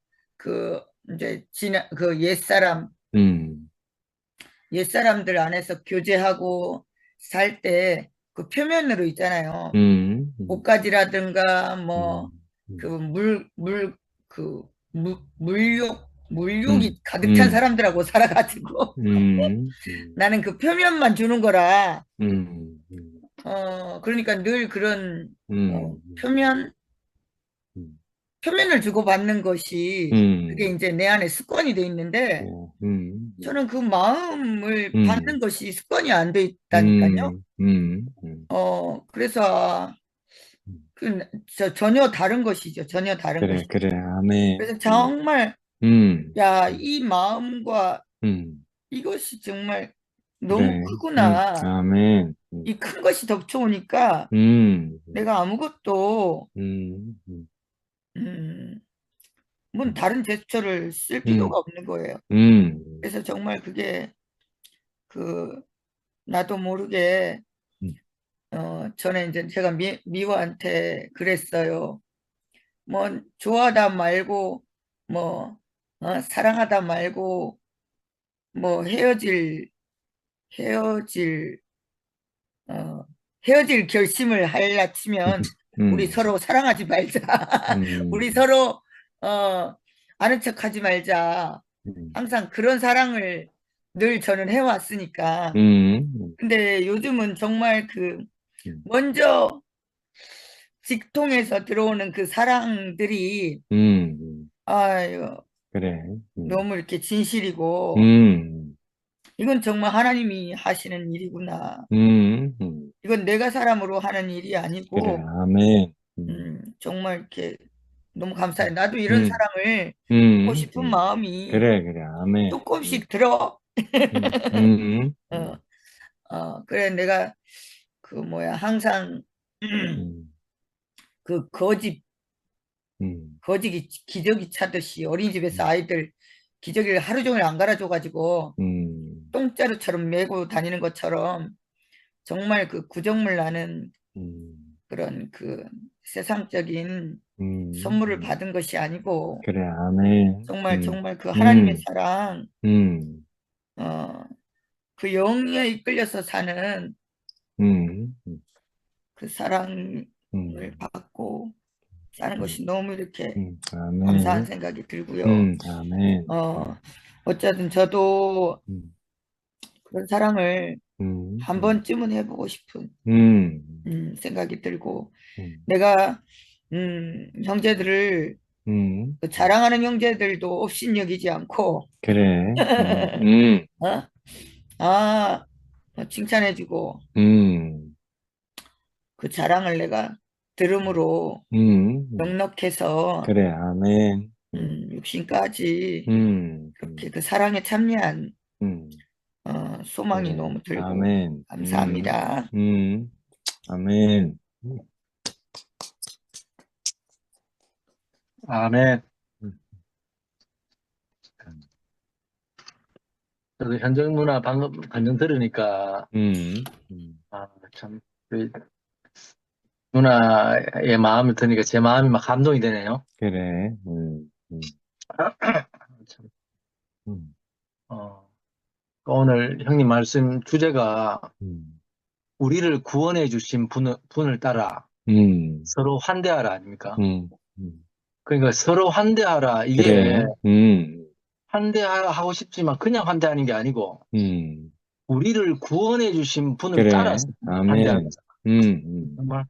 옛사람들 안에서 교제하고 살 때 그 표면으로 있잖아요. 옷가지라든가 물욕이 가득 찬 사람들하고 살아가지고 나는 그 표면만 주는 거라. 그러니까 늘 그런 표면을 주고받는 것이 그게 이제 내 안에 습관이 돼 있는데 저는 그 마음을 받는 것이 습관이 안 돼 있다니까요. 그래서 전혀 다른 것이죠. 전혀 다른 그래, 것이죠. 그래. 아멘. 그래서 정말 이 마음과 이것이 정말 너무 그래. 크구나. 아멘. 이 큰 것이 덮쳐오니까 내가 아무것도 다른 제스처를 쓸 필요가 없는 거예요. 그래서 정말 그게 나도 모르게 전에 이제 제가 미화한테 그랬어요. 좋아하다 말고 사랑하다 말고 헤어질 결심을 하려 치면 우리 서로 사랑하지 말자. 우리 서로 아는 척하지 말자. 항상 그런 사랑을 늘 저는 해왔으니까. 근데 요즘은 정말 먼저 직통에서 들어오는 그 사랑들이 아유 그래. 너무 이렇게 진실이고 이건 정말 하나님이 하시는 일이구나. 이건 내가 사람으로 하는 일이 아니고 그래. 아멘. 정말 이렇게 너무 감사해. 나도 이런 사랑을 하고 싶은 마음이 그래, 아멘. 조금씩 들어. 그래 내가 항상 거지기 기저귀 차듯이 어린이집에서 아이들 기저귀를 하루 종일 안 갈아줘가지고 똥자루처럼 메고 다니는 것처럼 정말 구정물 나는 그런 세상적인 선물을 받은 것이 아니고 그래, 아멘. 정말 하나님의 사랑 그 영에 이끌려서 사는 그 사랑을 받고 사는 것이 너무 이렇게 아멘. 감사한 생각이 들고요. 아멘. 어쨌든 저도 그런 사랑을 한 번쯤은 해보고 싶은 생각이 들고 내가 형제들을 자랑하는 형제들도 업신여기지 않고 그래. 칭찬해주고 그 자랑을 내가 들음으로 넉넉해서 그래, 아멘. 육신까지 그렇게 그 사랑에 참여한 소망이 그래, 너무 들고 아멘. 감사합니다. 아멘. 아멘. 저도 현정 누나 방금 간증 들으니까 참 누나의 마음을 들으니까 제 마음이 막 감동이 되네요. 그래. 참, 오늘 형님 말씀 주제가 우리를 구원해 주신 분을 따라 서로 환대하라 아닙니까? 그러니까 서로 환대하라 이게 그래. 환대하고 싶지만 그냥 환대하는 게 아니고 우리를 구원해 주신 분을 그래. 따라서 환대하는 아멘. 거죠. 정말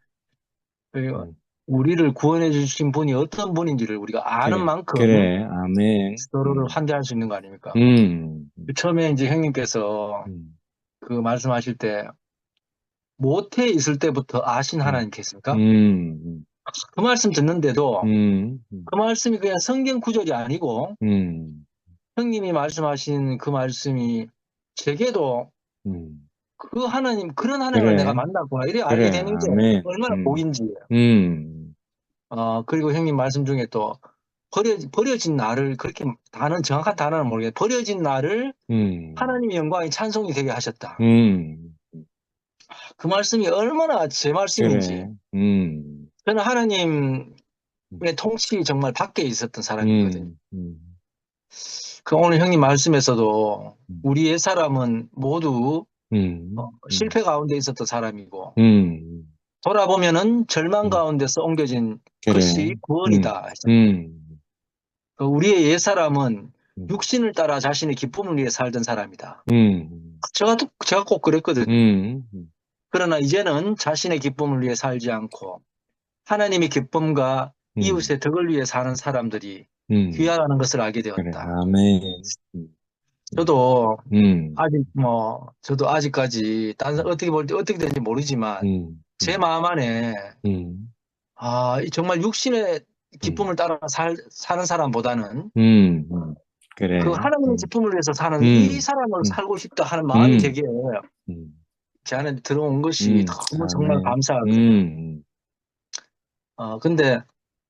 우리를 구원해 주신 분이 어떤 분인지를 우리가 아는 그래. 만큼 그래. 아멘. 서로를 환대할 수 있는 거 아닙니까? 처음에 이제 형님께서 그 말씀하실 때 모태에 있을 때부터 아신 하나님 계십니까? 그 말씀 듣는데도 그 말씀이 그냥 성경 구절이 아니고 형님이 말씀하신 그 말씀이 제게도 그 하나님, 그런 하나님을 그래. 내가 만났구나 이래 그래. 알게 되는 게 아멘. 얼마나 복인지. 그리고 형님 말씀 중에 또 버려진 나를, 그렇게 정확한 단어는 모르겠는데 버려진 나를 하나님의 영광이 찬송이 되게 하셨다. 그 말씀이 얼마나 제 말씀인지. 그래. 저는 하나님의 통치 정말 밖에 있었던 사람이거든요. 그 오늘 형님 말씀에서도 우리 옛사람은 모두 실패 가운데 있었던 사람이고 돌아보면은 절망 가운데서 옮겨진 그래. 것이 구원이다. 우리의 옛사람은 육신을 따라 자신의 기쁨을 위해 살던 사람이다. 제가 꼭 그랬거든요. 그러나 이제는 자신의 기쁨을 위해 살지 않고 하나님의 기쁨과 이웃의 덕을 위해 사는 사람들이 귀하다는 것을 알게 그래. 되었다. 아멘. 저도 저도 아직까지 딴 사람 어떻게 볼 때 어떻게 되는지 모르지만 제 마음 안에 정말 육신의 기쁨을 따라 사는 사람보다는 그래. 그 하나님의 기쁨을 위해서 사는 이 사람으로 살고 싶다 하는 마음이 되게 제 안에 들어온 것이 너무 정말 아멘. 감사하거든요. 근데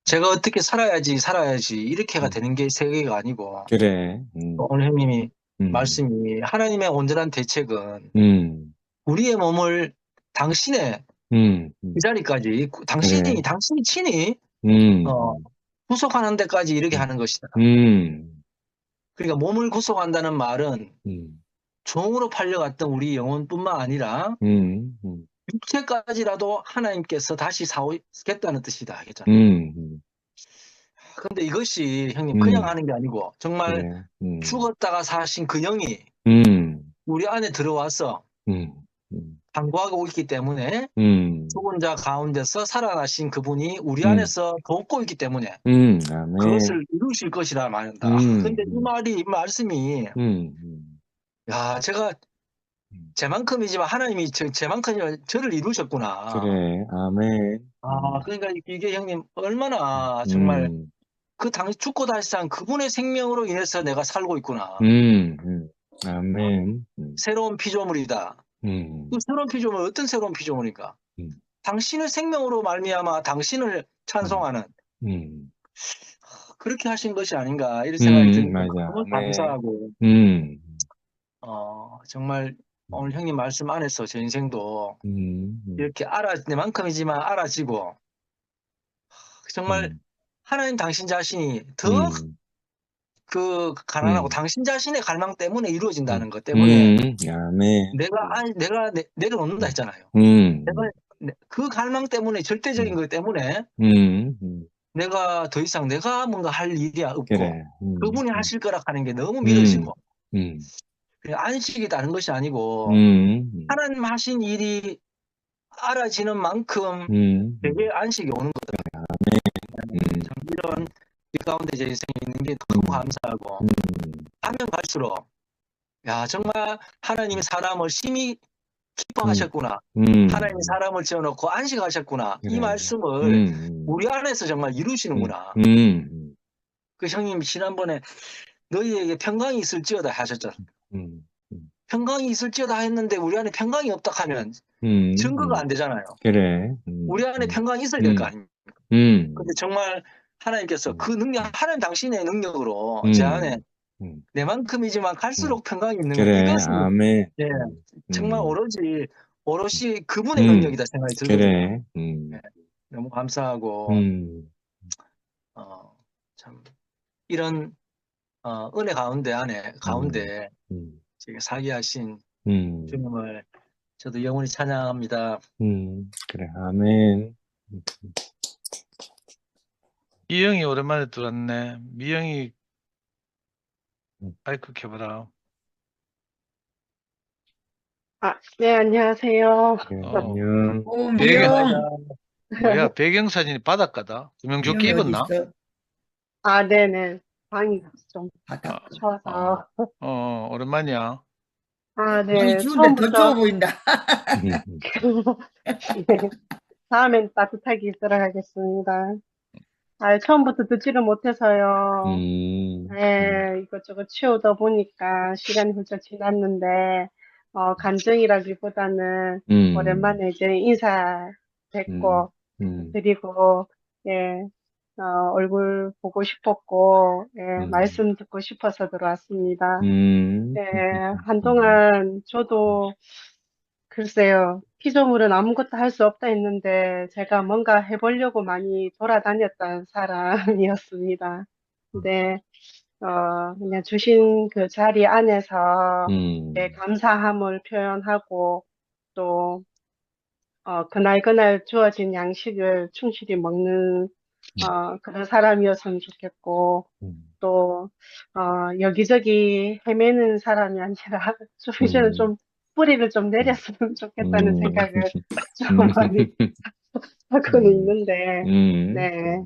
제가 어떻게 살아야지 이렇게가 되는 게 세계가 아니고 그래. 오늘 형님이 말씀이 하나님의 온전한 대책은 우리의 몸을 당신의 그 자리까지 당신이 친히 구속하는 데까지 이르게 하는 것이다. 그러니까 몸을 구속한다는 말은 종으로 팔려갔던 우리 영혼뿐만 아니라 육체까지라도 하나님께서 다시 사오겠다는 뜻이다 하겠잖아요. 근데 이것이 형님 그냥 하는 게 아니고 정말 그래. 죽었다가 사신 그 영이 우리 안에 들어와서 간구하고 있기 때문에 죽은 자 가운데서 살아나신 그분이 우리 안에서 돕고 있기 때문에 아멘. 그것을 이루실 것이라 말한다. 근데 이 말씀이 야, 제가 제만큼이지만 하나님이 제만큼이면 저를 이루셨구나. 그래. 아멘. 그러니까 이게 형님 얼마나 정말 그 당시 죽고 다시 산 그분의 생명으로 인해서 내가 살고 있구나. 아멘. 새로운 피조물이다. 그 새로운 피조물 어떤 새로운 피조물인가? 당신의 생명으로 말미암아 당신을 찬송하는 그렇게 하신 것이 아닌가 이런 생각이 드니까 맞아. 너무 감사하고 정말 오늘 형님 말씀 안에서 제 인생도 이렇게 내만큼이지만 알아지고 정말 하나님 당신 자신이 더 그 가난하고 당신 자신의 갈망 때문에 이루어진다는 것 때문에 아멘. 내가 내려놓는다 했잖아요. 내가 그 갈망 때문에 절대적인 것 때문에 내가 더 이상 내가 뭔가 할 일이 없고 그래. 그분이 하실 거라 하는 게 너무 믿어지고 그냥 안식이 다른 것이 아니고 하나님 하신 일이 알아지는 만큼 되게 안식이 오는 거다. 참 이런 이 가운데 제 인생에 있는 게 너무 감사하고 가면 갈수록 야 정말 하나님이 사람을 심히 기뻐하셨구나. 하나님이 사람을 지어놓고 안식하셨구나. 이 말씀을 우리 안에서 정말 이루시는구나. 그 형님 지난번에 너희에게 평강이 있을지어다 하셨잖아. 평강이 있을지어다 했는데 우리 안에 평강이 없다 하면 증거가 안 되잖아요. 그래. 우리 안에 평강이 있어야 될 거 아닙니까? 근데 정말 하나님께서 그 능력, 하나님 당신의 능력으로 제 안에 내만큼이지만 갈수록 평강이 있는 그래. 이것은 아멘. 예, 정말 오롯이 그분의 능력이다 생각이 들거든요. 그래. 예, 너무 감사하고 참 이런 은혜 가운데 지금 사귀하신 주님을 저도 영원히 찬양합니다. 그래. 아멘. 미영이 오랜만에 들어왔네. 미영이 마이크 켜봐라. 네, 안녕하세요. 안녕. 미영. 뭐야, 배경사진이 바닷가다. 구명조끼 미영이 어디 입었나? 있어? 네네. 방이 좀 바다. 추워서. 오랜만이야. 네. 방이 추운데 더 추워 보인다. 네. 다음엔 따뜻하게 들어가겠습니다. 처음부터 듣지를 못해서요. 네, 이것저것 치우다 보니까 시간이 훌쩍 지났는데, 감정이라기보다는 오랜만에 이제 인사 뵙고, 드리고, 예, 얼굴 보고 싶었고, 예, 말씀 듣고 싶어서 들어왔습니다. 네, 한동안 저도 글쎄요, 피조물은 아무것도 할 수 없다 했는데, 제가 뭔가 해보려고 많이 돌아다녔던 사람이었습니다. 근데, 그냥 주신 그 자리 안에서, 감사함을 표현하고, 또, 그날 주어진 양식을 충실히 먹는, 그런 사람이었으면 좋겠고, 또, 여기저기 헤매는 사람이 아니라, 좀 이제는 좀 뿌리를 좀 내렸으면 좋겠다는 생각을 좀 많이 하고는 있는데, 네.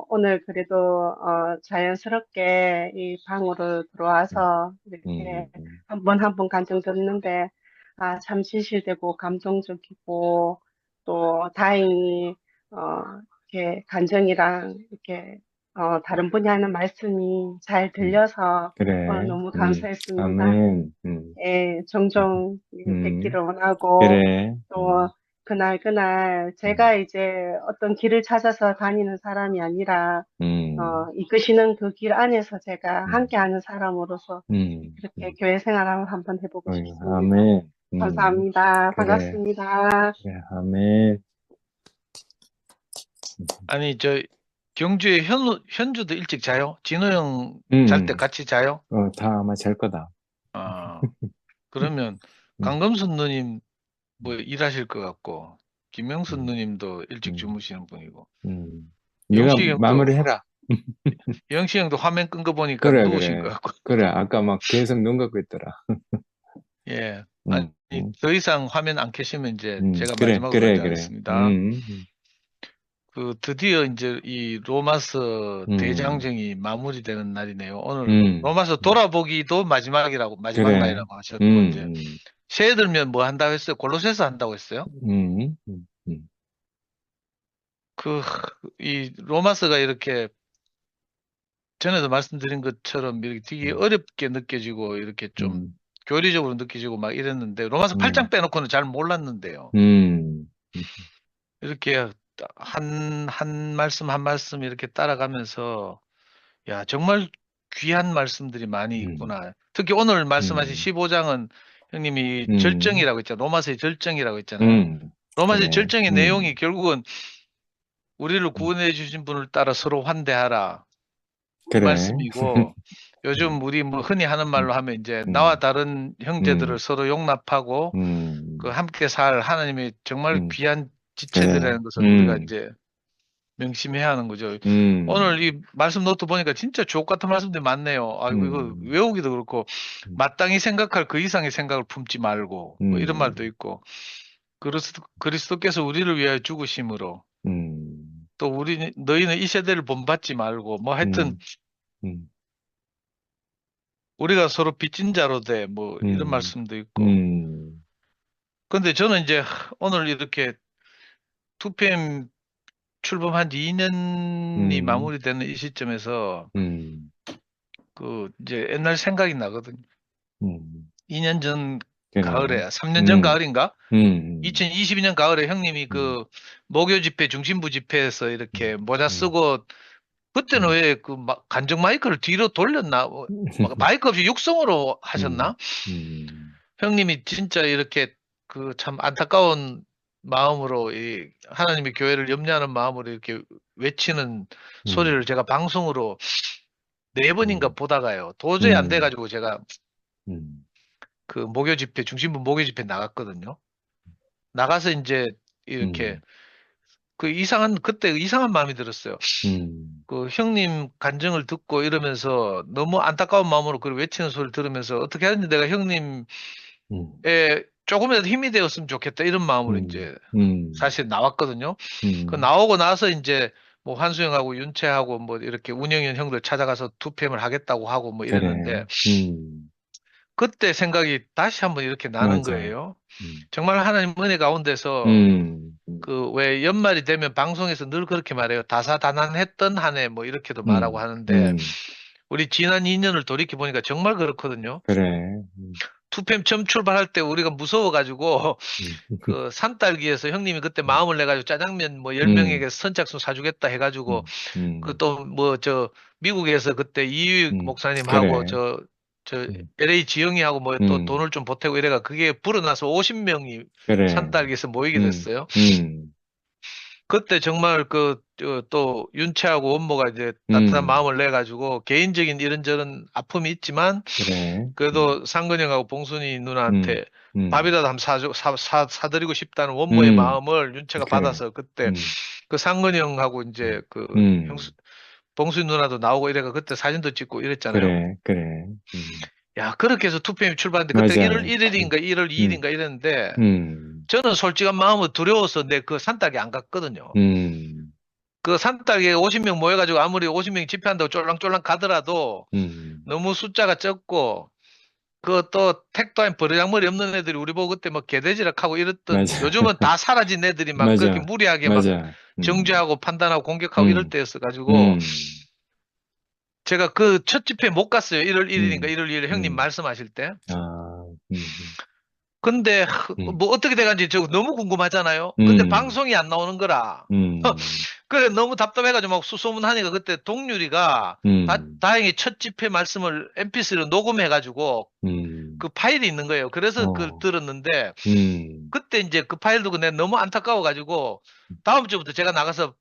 오늘 그래도, 자연스럽게 이 방으로 들어와서 이렇게 한 번 한 번 간증 듣는데, 참 진실되고 감동적이고, 또 다행히, 이렇게 간증이랑 이렇게, 다른 분이 하는 말씀이 잘 들려서, 그래. 너무 감사했습니다. 아멘. 예, 종종 뵙기를 원하고, 그래. 또, 그날 제가 이제 어떤 길을 찾아서 다니는 사람이 아니라, 이끄시는 그 길 안에서 제가 함께하는 사람으로서 그렇게 교회 생활을 한번 해보고 싶습니다. 아멘. 감사합니다. 그래. 반갑습니다. 그래. 아멘. 아니, 경주에 현주도 일찍 자요? 진호 형 잘 때 같이 자요? 다 아마 잘 거다. 그러면 강금순 누님 뭐 일하실 것 같고, 김영순 음. 누님도 일찍 음. 주무시는 분이고, 네가 영식 형도, 마무리해라. 영식 형도 화면 끈 거 보니까 그래, 누우신 것 그래. 같고, 그래, 아까 막 계속 눈 감고 있더라. 예. 음, 아니, 더 이상 화면 안 켜시면 이제 제가 그래, 마지막으로 그래, 그래. 하겠습니다. 드디어 이제 이 로마서 대장정이 마무리되는 날이네요. 오늘 로마서 돌아보기도 마지막 그래. 날이라고 하셨고, 이제 새해 들면 뭐 한다고 했어요? 골로새서 한다고 했어요? 이 로마서가 이렇게 전에도 말씀드린 것처럼 이렇게 되게 어렵게 느껴지고 이렇게 좀 교리적으로 느껴지고 막 이랬는데, 로마서 8장 빼놓고는 잘 몰랐는데요. 이렇게 한 말씀 한 말씀 이렇게 따라가면서, 야, 정말 귀한 말씀들이 많이 있구나. 특히 오늘 말씀하신 15장은 형님이 절정이라고 했잖아요. 로마서의 절정이라고 했잖아요. 로마서의 그래. 절정의 내용이 결국은 우리를 구원해 주신 분을 따라 서로 환대하라, 그 그래. 말씀이고, 요즘 우리 뭐 흔히 하는 말로 하면 이제 나와 다른 형제들을 서로 용납하고 그 함께 살 하나님의 정말 귀한 그래. 지체들이라는 것을 우리가 이제 명심해야 하는 거죠. 오늘 이 말씀 노트 보니까 진짜 주옥 같은 말씀들이 많네요. 아이고, 이거 외우기도 그렇고, 마땅히 생각할 그 이상의 생각을 품지 말고, 뭐 이런 말도 있고, 그리스도께서 우리를 위하여 죽으심으로, 또 너희는 이 세대를 본받지 말고, 뭐 하여튼, 우리가 서로 빚진 자로 돼, 뭐 이런 말씀도 있고. 근데 저는 이제 오늘 이렇게 2PM 출범한 지 2년이 마무리되는 이 시점에서 이제 옛날 생각이 나거든요. 2년 전 그래. 가을에, 3년 전 가을인가? 2022년 2022년 가을에 형님이 그 목요 집회, 중심부 집회에서 이렇게 모자 쓰고, 그때는 왜 그 간접 마이크를 뒤로 돌렸나? 마이크 없이 육성으로 하셨나? 형님이 진짜 이렇게 그 참 안타까운 마음으로 이 하나님의 교회를 염려하는 마음으로 이렇게 외치는 소리를 제가 방송으로 4번인가 보다가요. 도저히 안 돼가지고 제가 그 목요 집회, 중심부 목요 집회 나갔거든요. 나가서 이제 이렇게 그때 이상한 마음이 들었어요. 그 형님 간증을 듣고 이러면서 너무 안타까운 마음으로 그 외치는 소리를 들으면서 어떻게 하든지 내가 형님의 조금이라도 힘이 되었으면 좋겠다, 이런 마음으로 이제 사실 나왔거든요. 그 나오고 나서 이제 뭐 환수형하고 윤채하고 뭐 이렇게 운영위원 형들 찾아가서 2PM을 하겠다고 하고 뭐 이랬는데, 그때 생각이 다시 한번 이렇게 나는 맞아. 거예요. 정말 하나님 은혜 가운데서 그 왜 연말이 되면 방송에서 늘 그렇게 말해요. 다사다난했던 한 해 뭐 이렇게도 말하고 하는데, 우리 지난 2년을 돌이켜 보니까 정말 그렇거든요. 그래. 2PM 처음 출발할 때 우리가 무서워가지고 그 산딸기에서 형님이 그때 마음을 내가지고 짜장면 뭐 10명에게 선착순 사주겠다 해가지고 그 또 뭐 미국에서 그때 이유익 목사님하고 그래. 저 LA 지영이하고 뭐 또 돈을 좀 보태고 이래가 그게 불어나서 50명이 그래. 산딸기에서 모이게 됐어요. 그때 정말 또 윤채하고 원모가 이제 따뜻한 마음을 내가지고 개인적인 이런저런 아픔이 있지만 그래. 그래도 상근형하고 봉순이 누나한테 밥이라도 한번 사드리고 싶다는 원모의 마음을 윤채가 그래. 받아서 그때 그 상근형하고 이제 그 봉순이 누나도 나오고 이래가 그때 사진도 찍고 이랬잖아요. 그래. 야, 그렇게 해서 2PM이 출발했는데 그때 맞아. 1월 1일인가 1월 2일인가 이랬는데 저는 솔직한 마음으로 두려워서 내 그 산딸기 안 갔거든요. 그 산딸기에 50명 모여가지고 아무리 50명 집회한다고 쫄랑쫄랑 가더라도 너무 숫자가 적고, 그 또 택도 아닌 버르장머리 없는 애들이 우리 보고 그때 뭐 개돼지락하고 이랬던, 맞아. 요즘은 다 사라진 애들이 막 맞아. 그렇게 무리하게 막 맞아. 정죄하고 판단하고 공격하고 이럴 때였어가지고 제가 그 첫 집회 못 갔어요. 1월 1일인가 1월 2일에 형님 말씀하실 때. 근데 뭐 어떻게 돼간지 저 너무 궁금하잖아요. 근데 방송이 안 나오는 거라. 그래 너무 답답해가지고 막 수소문하니까 그때 동률이가 다행히 첫 집회 말씀을 MP3로 녹음해가지고 그 파일이 있는 거예요. 그래서 그걸 들었는데 그때 이제 그 파일 두고 내가 너무 안타까워가지고 다음 주부터 제가 나가서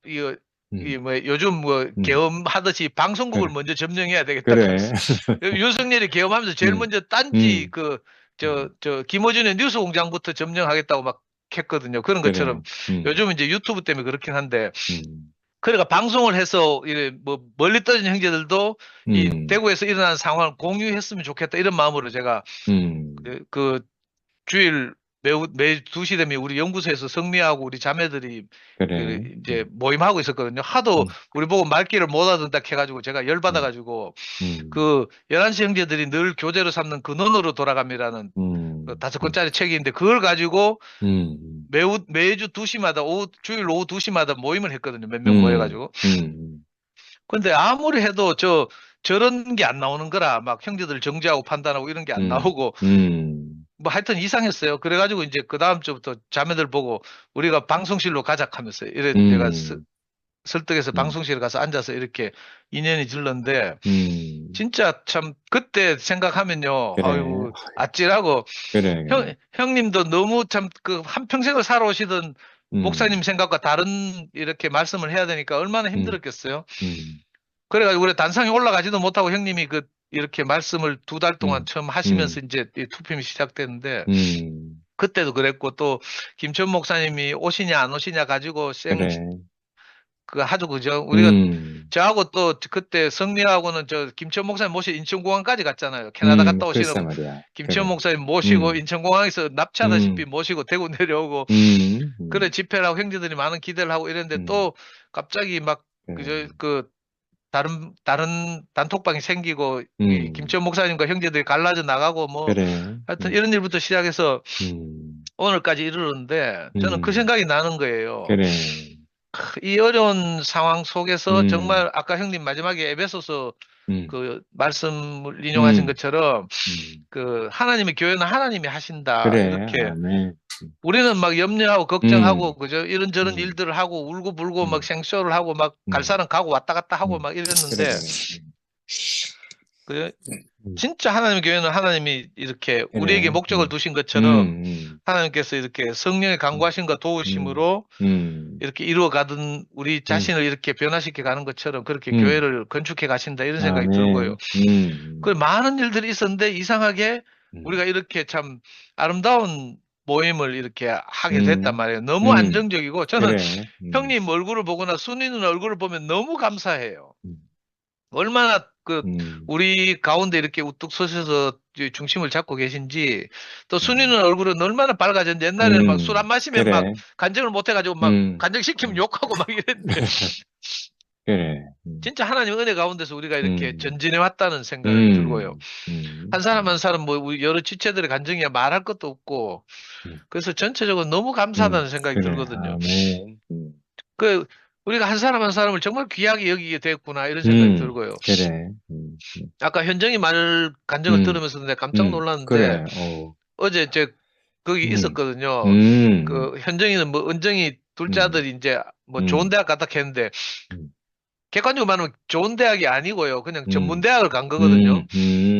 뭐 요즘 뭐 계엄하듯이 방송국을 그래. 먼저 점령해야 되겠다. 그래. 윤석열이 계엄하면서 제일 먼저 딴지 김어준의 뉴스공장부터 점령하겠다고 막 했거든요. 그런 그래. 것처럼 요즘 이제 유튜브 때문에 그렇긴 한데 음, 그러니까 방송을 해서 이래 뭐 멀리 떨어진 형제들도 이 음, 대구에서 일어난 상황을 공유했으면 좋겠다 이런 마음으로 제가 음, 그 주일 매 2시 되면 우리 연구소에서 성미하고 우리 자매들이 그래. 이제 모임하고 있었거든요. 하도 우리 보고 말귀를 못 알아듣다 해가지고 제가 열받아가지고 그 11시 형제들이 늘 교재로 삼는 근원으로 돌아갑니다라는 그 5권짜리 책이 있는데 그걸 가지고 매주 2시마다 주일 오후 2시마다 모임을 했거든요. 몇 명 모여가지고. 근데 아무리 해도 저런 게 안 나오는 거라 막 형제들 정죄하고 판단하고 이런 게 안 나오고 뭐 하여튼 이상했어요. 그래가지고 이제 그 다음 주부터 자매들 보고 우리가 방송실로 가자 하면서 이래 내가 설득해서 방송실에 가서 앉아서 이렇게 인연이 질렀는데 진짜 참 그때 생각하면요. 그래. 아유 아찔하고 그래. 형님도 너무 참 그 한평생을 살아오시던 음, 목사님 생각과 다른 이렇게 말씀을 해야 되니까 얼마나 힘들었겠어요. 그래가지고 우리 단상에 올라가지도 못하고 형님이 이렇게 말씀을 2달 동안 처음 하시면서 이제 이 투표이 시작됐는데 그때도 그랬고 또 김천 목사님이 오시냐 안 오시냐 가지고 그래. 하죠 그죠? 우리가 저하고 또 그때 성미하고는 김천 목사님 모시고 인천공항까지 갔잖아요. 캐나다 갔다 글쎄 오시는 말이야. 김천 그래. 목사님 모시고 음. 인천공항에서 납치하다시피 모시고 대구 내려오고 그래 집회라고 형제들이 많은 기대를 하고 이랬는데 또 갑자기 막 그래. 다른 단톡방이 생기고 이 김천 목사님과 형제들이 갈라져 나가고 뭐 그래. 하여튼 이런 일부터 시작해서 오늘까지 이르렀는데 저는 그 생각이 나는 거예요. 그래. 이 어려운 상황 속에서 정말 아까 형님 마지막에 에베소서 그 말씀을 인용하신 것처럼 그 하나님의 교회는 하나님이 하신다. 그래. 이렇게 아멘. 우리는 막 염려하고 걱정하고 그죠? 이런저런 일들을 하고 울고 불고 막 생쇼를 하고 막 갈 사람 가고 왔다 갔다 하고 막 이랬는데 그래. 그 진짜 하나님의 교회는 하나님이 이렇게 그래. 우리에게 목적을 두신 것처럼 하나님께서 이렇게 성령의 강구하심과 도우심으로 이렇게 이루어가던 우리 자신을 이렇게 변화시켜 가는 것처럼 그렇게 교회를 건축해 가신다 이런 생각이 아멘. 들고요. 그 많은 일들이 있었는데 이상하게 우리가 이렇게 참 아름다운 모임을 이렇게 하게 됐단 말이에요. 너무 안정적이고 저는 그래. 형님 얼굴을 보거나 순이 누나 얼굴을 보면 너무 감사해요. 얼마나 우리 가운데 이렇게 우뚝 서셔서 중심을 잡고 계신지 또 순이 누나 얼굴은 얼마나 밝아졌는지 옛날에는 막 술 안 마시면 그래. 막 간증을 못 해가지고 막 간증시키면 욕하고 막 이랬는데 그래. 진짜 하나님 은혜 가운데서 우리가 이렇게 전진해 왔다는 생각이 들고요. 한 사람 한 사람 뭐 우리 여러 지체들의 간증이야 말할 것도 없고 그래서 전체적으로 너무 감사하다는 생각이 그래. 들거든요. 아멘. 우리가 한 사람 한 사람을 정말 귀하게 여기게 됐구나 이런 생각이 들고요. 그래. 아까 현정이 말 간증을 들으면서 내가 깜짝 놀랐는데 그래. 어제 거기 있었거든요. 그 현정이는 뭐 은정이 둘째 아들이 이제 뭐 좋은 대학 갔다 했는데 객관적으로 말하면 좋은 대학이 아니고요. 그냥 전문 대학을 간 거거든요.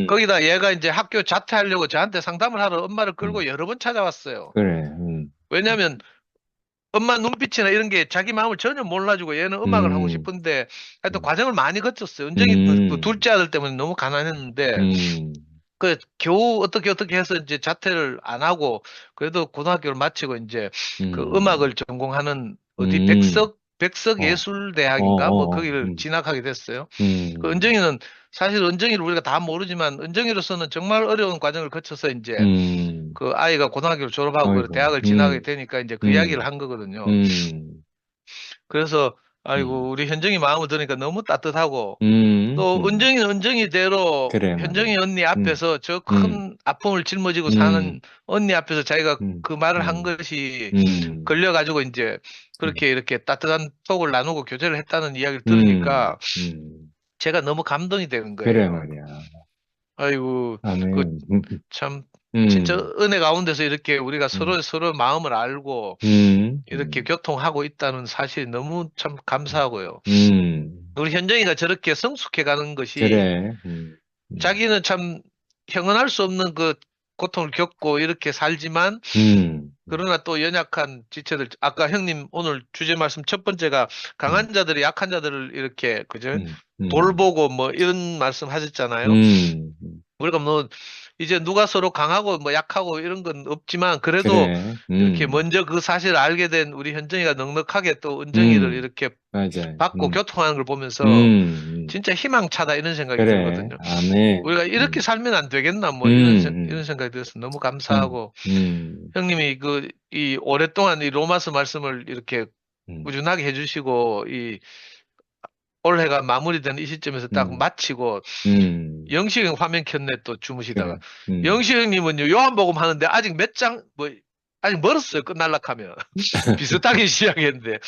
거기다 얘가 이제 학교 자퇴하려고 저한테 상담을 하러 엄마를 끌고 여러 번 찾아왔어요. 그래. 왜냐하면 엄마 눈빛이나 이런 게 자기 마음을 전혀 몰라주고 얘는 음악을 하고 싶은데 하여튼 과정을 많이 거쳤어요. 은정이 그 둘째 아들 때문에 너무 가난했는데 겨우 어떻게 해서 이제 자퇴를 안 하고 그래도 고등학교를 마치고 이제 그 음악을 전공하는 어디 백석예술대학인가 뭐 거기를 진학하게 됐어요. 그 은정이는 사실 은정이를 우리가 다 모르지만 은정이로서는 정말 어려운 과정을 거쳐서 이제 그 아이가 고등학교를 졸업하고 아이고. 대학을 진학하게 되니까 이제 그 이야기를 한 거거든요. 그래서 아이고 우리 현정이 마음을 들으니까 너무 따뜻하고 또 은정이는 은정이대로 그래, 현정이 언니 앞에서 저 큰 아픔을 짊어지고 사는 언니 앞에서 자기가 그 말을 한 것이 걸려가지고 이제 그렇게 이렇게 따뜻한 톡을 나누고 교제를 했다는 이야기를 들으니까 제가 너무 감동이 되는 거예요. 그래 말이야. 아이고 아멘. 참 진짜 은혜 가운데서 이렇게 우리가 서로 마음을 알고 이렇게 교통하고 있다는 사실이 너무 참 감사하고요. 우리 현정이가 저렇게 성숙해 가는 것이 그래. 자기는 참 형언할 수 없는 그 고통을 겪고 이렇게 살지만 그러나 또 연약한 지체들 아까 형님 오늘 주제 말씀 첫 번째가 강한 자들이 약한 자들을 이렇게 그죠 돌보고 뭐 이런 말씀 하셨잖아요. 우리가 뭐 이제 누가 서로 강하고 뭐 약하고 이런 건 없지만 그래도 그래. 이렇게 먼저 그 사실을 알게 된 우리 현정이가 넉넉하게 또 은정이를 이렇게 맞아요. 받고 교통하는 걸 보면서 진짜 희망차다 이런 생각이 그래. 들거든요. 아멘. 우리가 이렇게 살면 안 되겠나 뭐 이런 생각이 들어서 너무 감사하고 형님이 이 오랫동안 이 로마서 말씀을 이렇게 꾸준하게 해주시고 이 올해가 마무리되는 이 시점에서 딱 마치고 영식 형 화면 켰네 또 주무시다가 영식 형님은요 요한복음 하는데 아직 몇 장 뭐 아직 멀었어요 끝날락 하면 비슷하게 시작했는데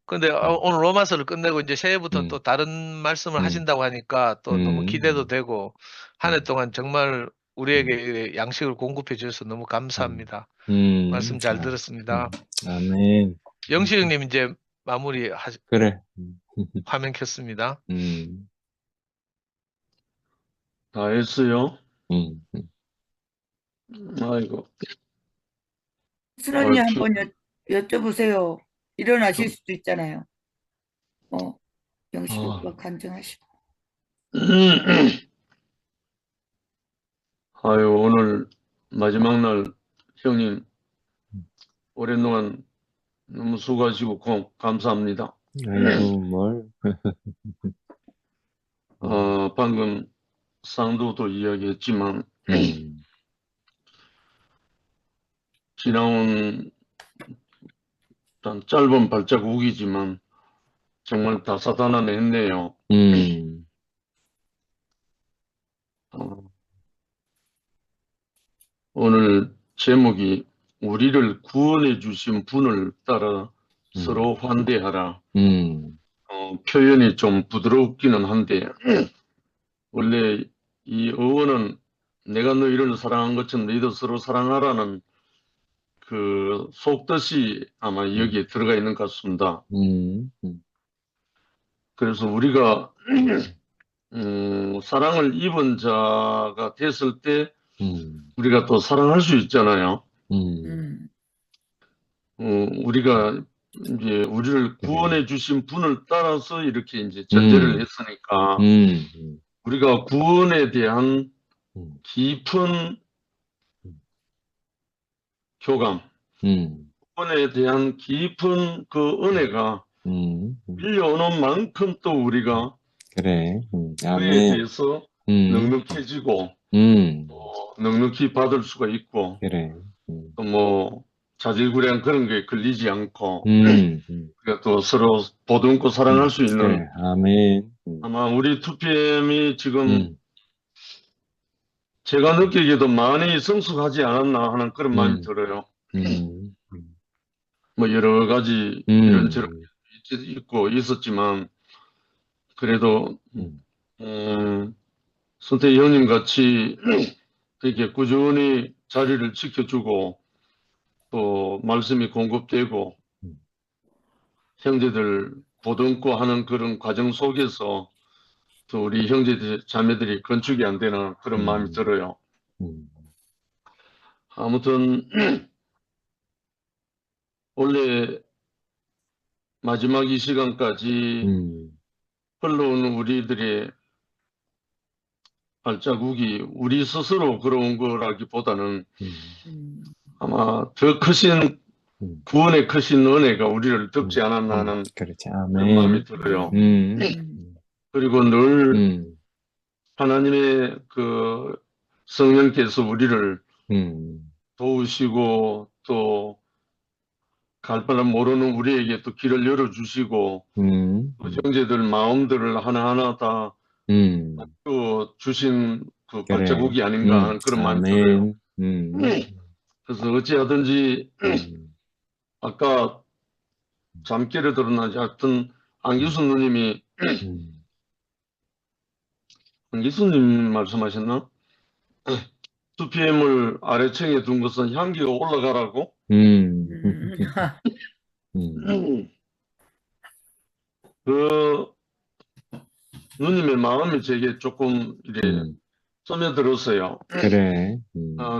근데 오늘 로마서를 끝내고 이제 새해부터 또 다른 말씀을 하신다고 하니까 또 너무 기대도 되고 한 해 동안 정말 우리에게 양식을 공급해 주셔서 너무 감사합니다. 말씀 잘 들었습니다. 아멘. 영식 형님 이제 마무리 그래. 화면 켰습니다. 다 했어요? 아이고. 순언니 한번 여쭤보세요. 일어나실 수도 있잖아요. 영식 오빠 간증하시고. 아유, 오늘 마지막 날 형님 오랜 동안 너무 수고하시고 감사합니다. 아이고, 뭘. 방금 쌍도도 이야기했지만 지나온 짧은 발자국이지만 정말 다사다난했네요. 오늘 제목이 우리를 구원해 주신 분을 따라 서로 환대하라. 표현이 좀 부드럽기는 한데 원래 이 어원은 내가 너희를 사랑한 것처럼 너희도 서로 사랑하라는 그 속뜻이 아마 여기에 들어가 있는 것 같습니다. 그래서 우리가 사랑을 입은 자가 됐을 때 우리가 또 사랑할 수 있잖아요. 우리가 이제 우리를 구원해 주신 분을 따라서 이렇게 이제 전제를 했으니까 우리가 구원에 대한 깊은 교감, 구원에 대한 깊은 그 은혜가 밀려오는 만큼 또 우리가 그래. 그에 대해서 넉넉해지고 넉넉히 받을 수가 있고 그래. 또 뭐 자질구레한 그런 게 걸리지 않고 우리가 또 서로 보듬고 사랑할 수 있는 그래. 아멘. 아마 우리 2PM이 지금 제가 느끼기에도 많이 성숙하지 않았나 하는 그런 마음이 들어요. 뭐 여러 가지 이런저런 있고 있었지만 그래도 선택 형님 같이 이렇게 꾸준히 자리를 지켜주고 또 말씀이 공급되고 형제들 보듬고 하는 그런 과정 속에서 또 우리 형제 자매들이 건축이 안 되는 그런 마음이 들어요. 아무튼 원래 마지막 이 시간까지 흘러오는 우리들의 발자국이 우리 스스로 걸어온 거라기보다는 아마 더 크신 구원의 크신 은혜가 우리를 덮지 않았나 하는 그렇지. 그런 아멘. 마음이 들어요. 그리고 늘 하나님의 그 성령께서 우리를 도우시고 또 갈 바를 모르는 우리에게 또 길을 열어주시고 또 형제들 마음들을 하나하나 다 주신 그 그래. 발자국이 아닌가 하는 그런 마음이 들어요. 그래서 어찌하든지 아까 잠결에 들었나지 하여튼 안기순 누님이 안기순님 말씀하셨나? 2PM을 아래층에 둔 것은 향기가 올라가라고? 그 누님의 마음이 제게 조금 이래 스며들었어요. 그래.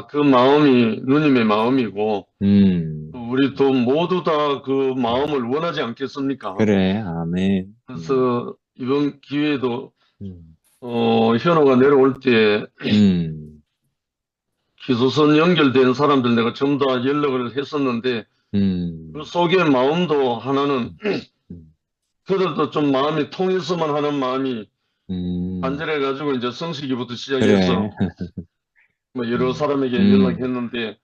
그 마음이 누님의 마음이고 우리 또 모두 다 그 마음을 원하지 않겠습니까? 그래. 아멘. 그래서 이번 기회에도 현호가 내려올 때 기소선 연결된 사람들 내가 전부 다 연락을 했었는데 그 속의 마음도 하나는 그들도 좀 마음이 통해서만 하는 마음이 간절해가지고 이제 성식이부터 시작해서 그래. 뭐 여러 사람에게 연락했는데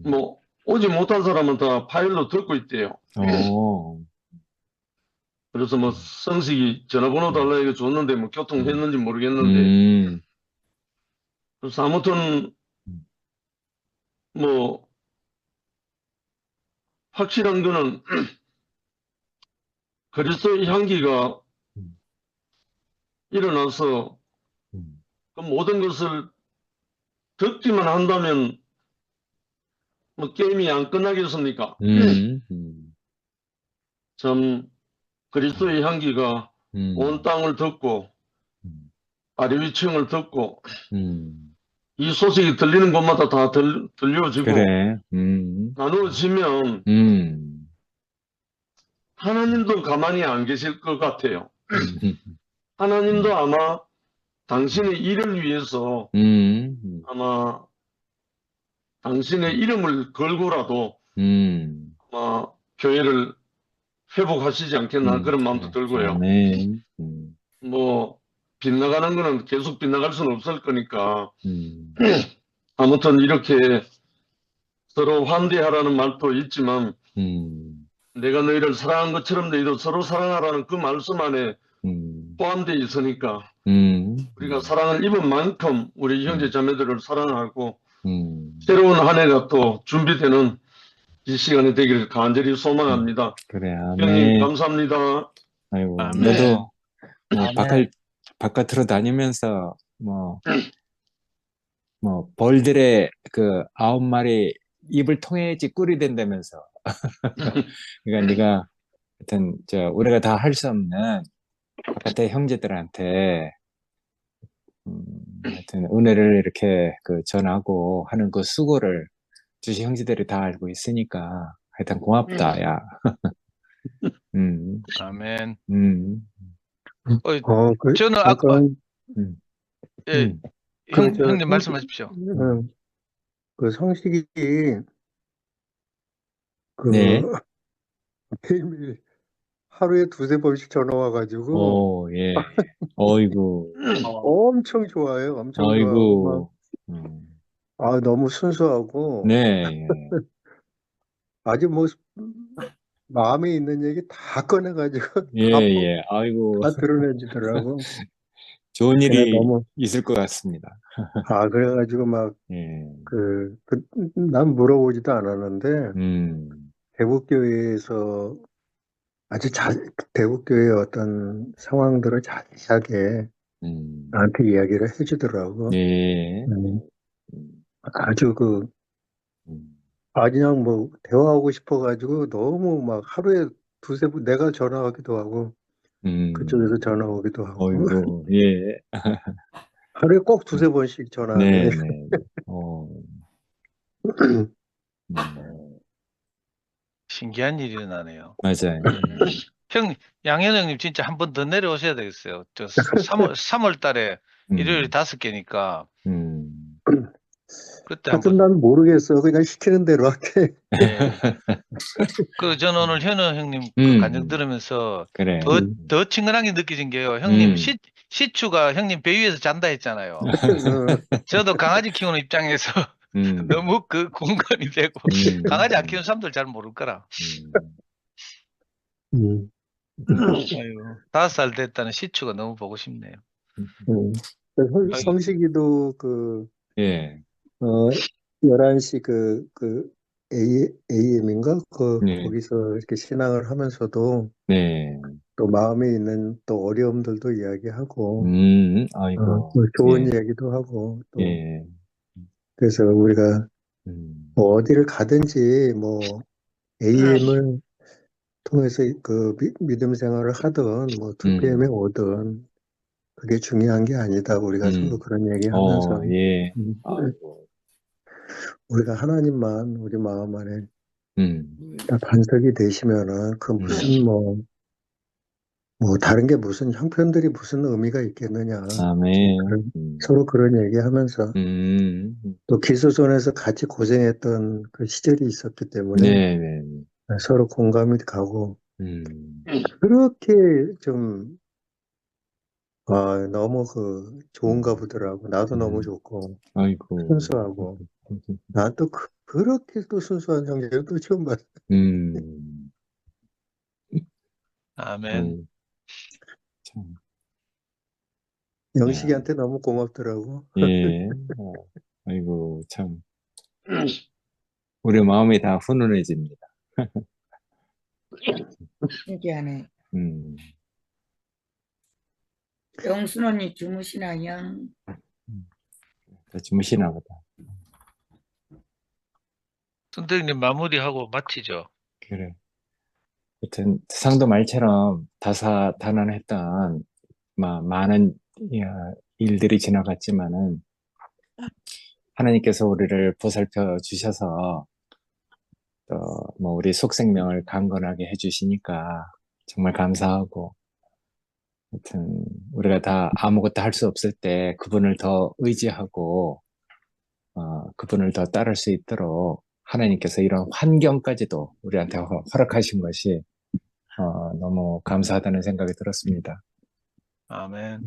뭐 오지 못한 사람은 다 파일로 듣고 있대요. 그래서 뭐 성식이 전화번호 달라 이거 줬는데 뭐 교통했는지 모르겠는데 그래서 아무튼 뭐 확실한 거는 그리스도의 향기가 일어나서 그 모든 것을 듣기만 한다면 뭐 게임이 안 끝나겠습니까? 참 그리스도의 향기가 온 땅을 덮고 아래 위층을 덮고 이 소식이 들리는 곳마다 다 들려지고 그래. 나누어지면 하나님도 가만히 안 계실 것 같아요. 하나님도 아마 당신의 일을 위해서 아마 당신의 이름을 걸고라도 아마 교회를 회복하시지 않겠나 그런 마음도 들고요. 뭐 빗나가는 거는 계속 빗나갈 수는 없을 거니까 아무튼 이렇게 서로 환대하라는 말도 있지만 내가 너희를 사랑한 것처럼 너희도 서로 사랑하라는 그 말씀 안에 포함되어 있으니까 우리가 사랑을 입은 만큼 우리 형제 자매들을 사랑하고 새로운 한 해가 또 준비되는 이 시간이 되기를 간절히 소망합니다. 그래. 형님 아멘. 감사합니다. 아이고, 아멘. 너도 뭐 아멘. 바깥으로 다니면서 뭐 벌들의 그 9마리 입을 통해야지 꿀이 된다면서. 그러니까 네가 하여튼 우리가 다 할 수 없는 바깥의 형제들한테 하여튼 은혜를 이렇게 전하고 하는 그 수고를 주시 형제들이 다 알고 있으니까 하여튼 고맙다, 야. 아멘. 그, 저는 아까 잠깐, 예, 형님 말씀하십시오. 그 성식이, 네. 매일매일 하루에 두세 번씩 전화 와가지고, 예. 어이구. 엄청 좋아요. 엄청 좋아하고, 막, 너무 순수하고, 네. 아주 뭐, 마음에 있는 얘기 다 꺼내가지고, 예. 아이고. 다 드러내주더라고. 좋은 일이 너무, 있을 것 같습니다. 그래가지고 막, 난 물어보지도 않았는데, 대구교회에서 대구교회의 어떤 상황들을 자세하게 나한테 이야기를 해주더라고. 아주 그냥 뭐, 대화하고 싶어가지고 너무 막 하루에 두세 번 내가 전화하기도 하고, 그쪽에서 전화 오기도 하고. 어이구, 예. 하루에 꼭 두세 번씩 전화하네. 네. 신기한 일이 일어나네요. 맞아요. 양현 형님 진짜 한 번 더 내려오셔야 되겠어요. 3월 달에 일요일에 5개니까. 그때 하여튼 난 모르겠어. 그냥 시키는 대로 할게. 저는 오늘 현우 형님 간증 들으면서 그래. 더 친근하게 느껴진 게요. 형님 시추가 형님 배 위에서 잔다 했잖아요. 저도 강아지 키우는 입장에서 너무 그 공감이 되고 강아지 안 키우는 사람들 잘 모를 거라. 아이고, 5살 됐다는 시추가 너무 보고 싶네요. 성식이도 11시 AM인가? 거기서 이렇게 신앙을 하면서도 또 마음에 있는 또 어려움들도 이야기하고 아이고. 좋은 이야기도 하고 또 그래서 우리가 뭐 어디를 가든지 뭐 AM을 통해서 그 믿음 생활을 하든 뭐 2PM에 오든 그게 중요한 게 아니다. 우리가 서로 그런 얘기하면서 우리가 하나님만 우리 마음 안에 다 반석이 되시면은 그 무슨 뭐 뭐 다른 게 무슨 형편들이 무슨 의미가 있겠느냐. 아멘. 서로 그런 얘기하면서 또 기소전에서 같이 고생했던 그 시절이 있었기 때문에 네. 서로 공감이 가고 그렇게 좀 너무 좋은가 보더라고. 나도 너무 좋고 아이고. 순수하고 난 또 그렇게 또 순수한 형제를 또 처음 봤어. 아멘. 참. 영식이한테 너무 고맙더라고. 예. 아이고, 참. 우리 마음이 다 훈훈해집니다. 신기하네. 영순 언니 주무시나요? 주무시나 보다. 선생님 마무리하고 마치죠. 그래. 하여튼 상도 말처럼 다사다난했던 많은 일들이 지나갔지만은 하나님께서 우리를 보살펴 주셔서 또 뭐 우리 속생명을 강건하게 해주시니까 정말 감사하고, 하여튼 우리가 다 아무것도 할 수 없을 때 그분을 더 의지하고 그분을 더 따를 수 있도록 하나님께서 이런 환경까지도 우리한테 허락하신 것이 너무 감사하다는 생각이 들었습니다. 아멘.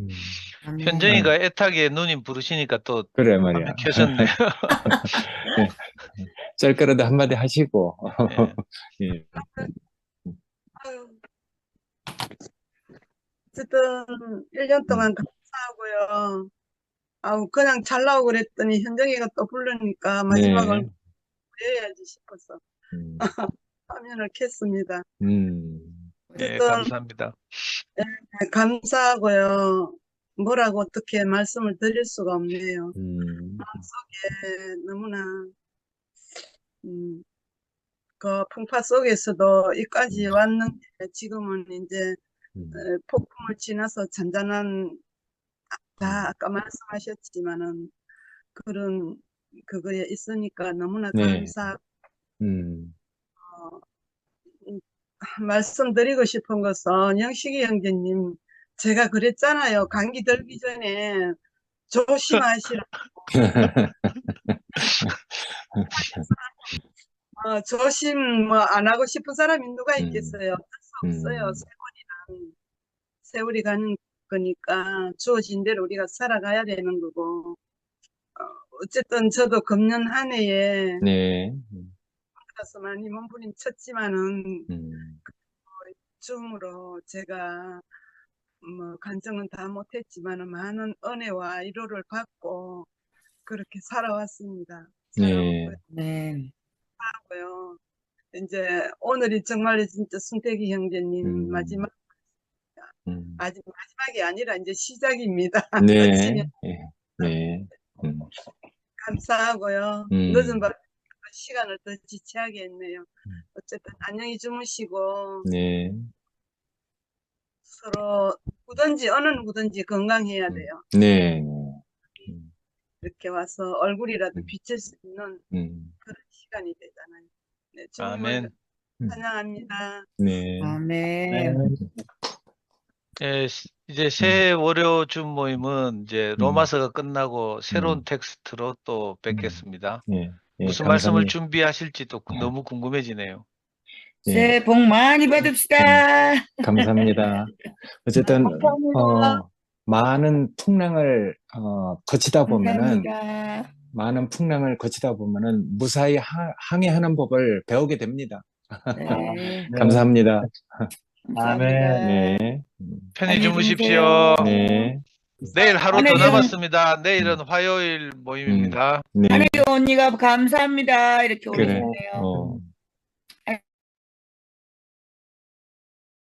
현정이가 애타게 누님 부르시니까 또 그래 말이야. 켜셨네요. 네. 짧게라도 한마디 하시고. 예. 어쨌든 1년 동안 감사하고요. 그냥 잘 나오고 그랬더니 현정이가 또 부르니까 마지막을 해야지 싶어서 화면을 켰습니다. 네, 감사합니다. 네, 감사하고요. 뭐라고 어떻게 말씀을 드릴 수가 없네요. 마음속에 너무나 그 풍파 속에서도 여기까지 왔는데 지금은 이제 폭풍을 지나서 잔잔한 다 아까 말씀하셨지만은 그런 그거에 있으니까 너무나 감사하고 말씀드리고 싶은 것은 영식이 형제님, 제가 그랬잖아요. 감기 들기 전에 조심하시라고. 조심 뭐 안 하고 싶은 사람이 누가 있겠어요. 어쩔 수 없어요. 세월이 가는 거니까 주어진 대로 우리가 살아가야 되는 거고. 어쨌든 저도 금년 한 해에 그래서 많이 몸부림쳤지만은 줌으로 제가 뭐 간증은 다 못했지만은 많은 은혜와 위로를 받고 그렇게 살아왔습니다. 하고요. 이제 오늘이 정말 진짜 순택이 형제님 마지막 아직 마지막이 아니라 이제 시작입니다. 감사하고요. 늦은 밤 시간을 더 지체하게 했네요. 어쨌든 안녕히 주무시고 서로 누구든지 어느 누구든지 건강해야 돼요. 이렇게 와서 얼굴이라도 비칠 수 있는 그런 시간이 되잖아요. 네, 주님을 찬양합니다. 아멘. 예, 이제 새 월요 줌 모임은 이제 로마서가 끝나고 새로운 텍스트로 또 뵙겠습니다. 무슨 말씀을 준비하실지 또 너무 궁금해지네요. 새해 복 많이 받읍시다. 감사합니다. 어쨌든 많은 풍랑을 거치다 보면은 무사히 항해하는 법을 배우게 됩니다. 감사합니다. 아멘. 편히 주무십시오. 내일 하루 더 남았습니다. 내일은 화요일 모임입니다. 한혜경 언니가 감사합니다. 이렇게 올리셨네요.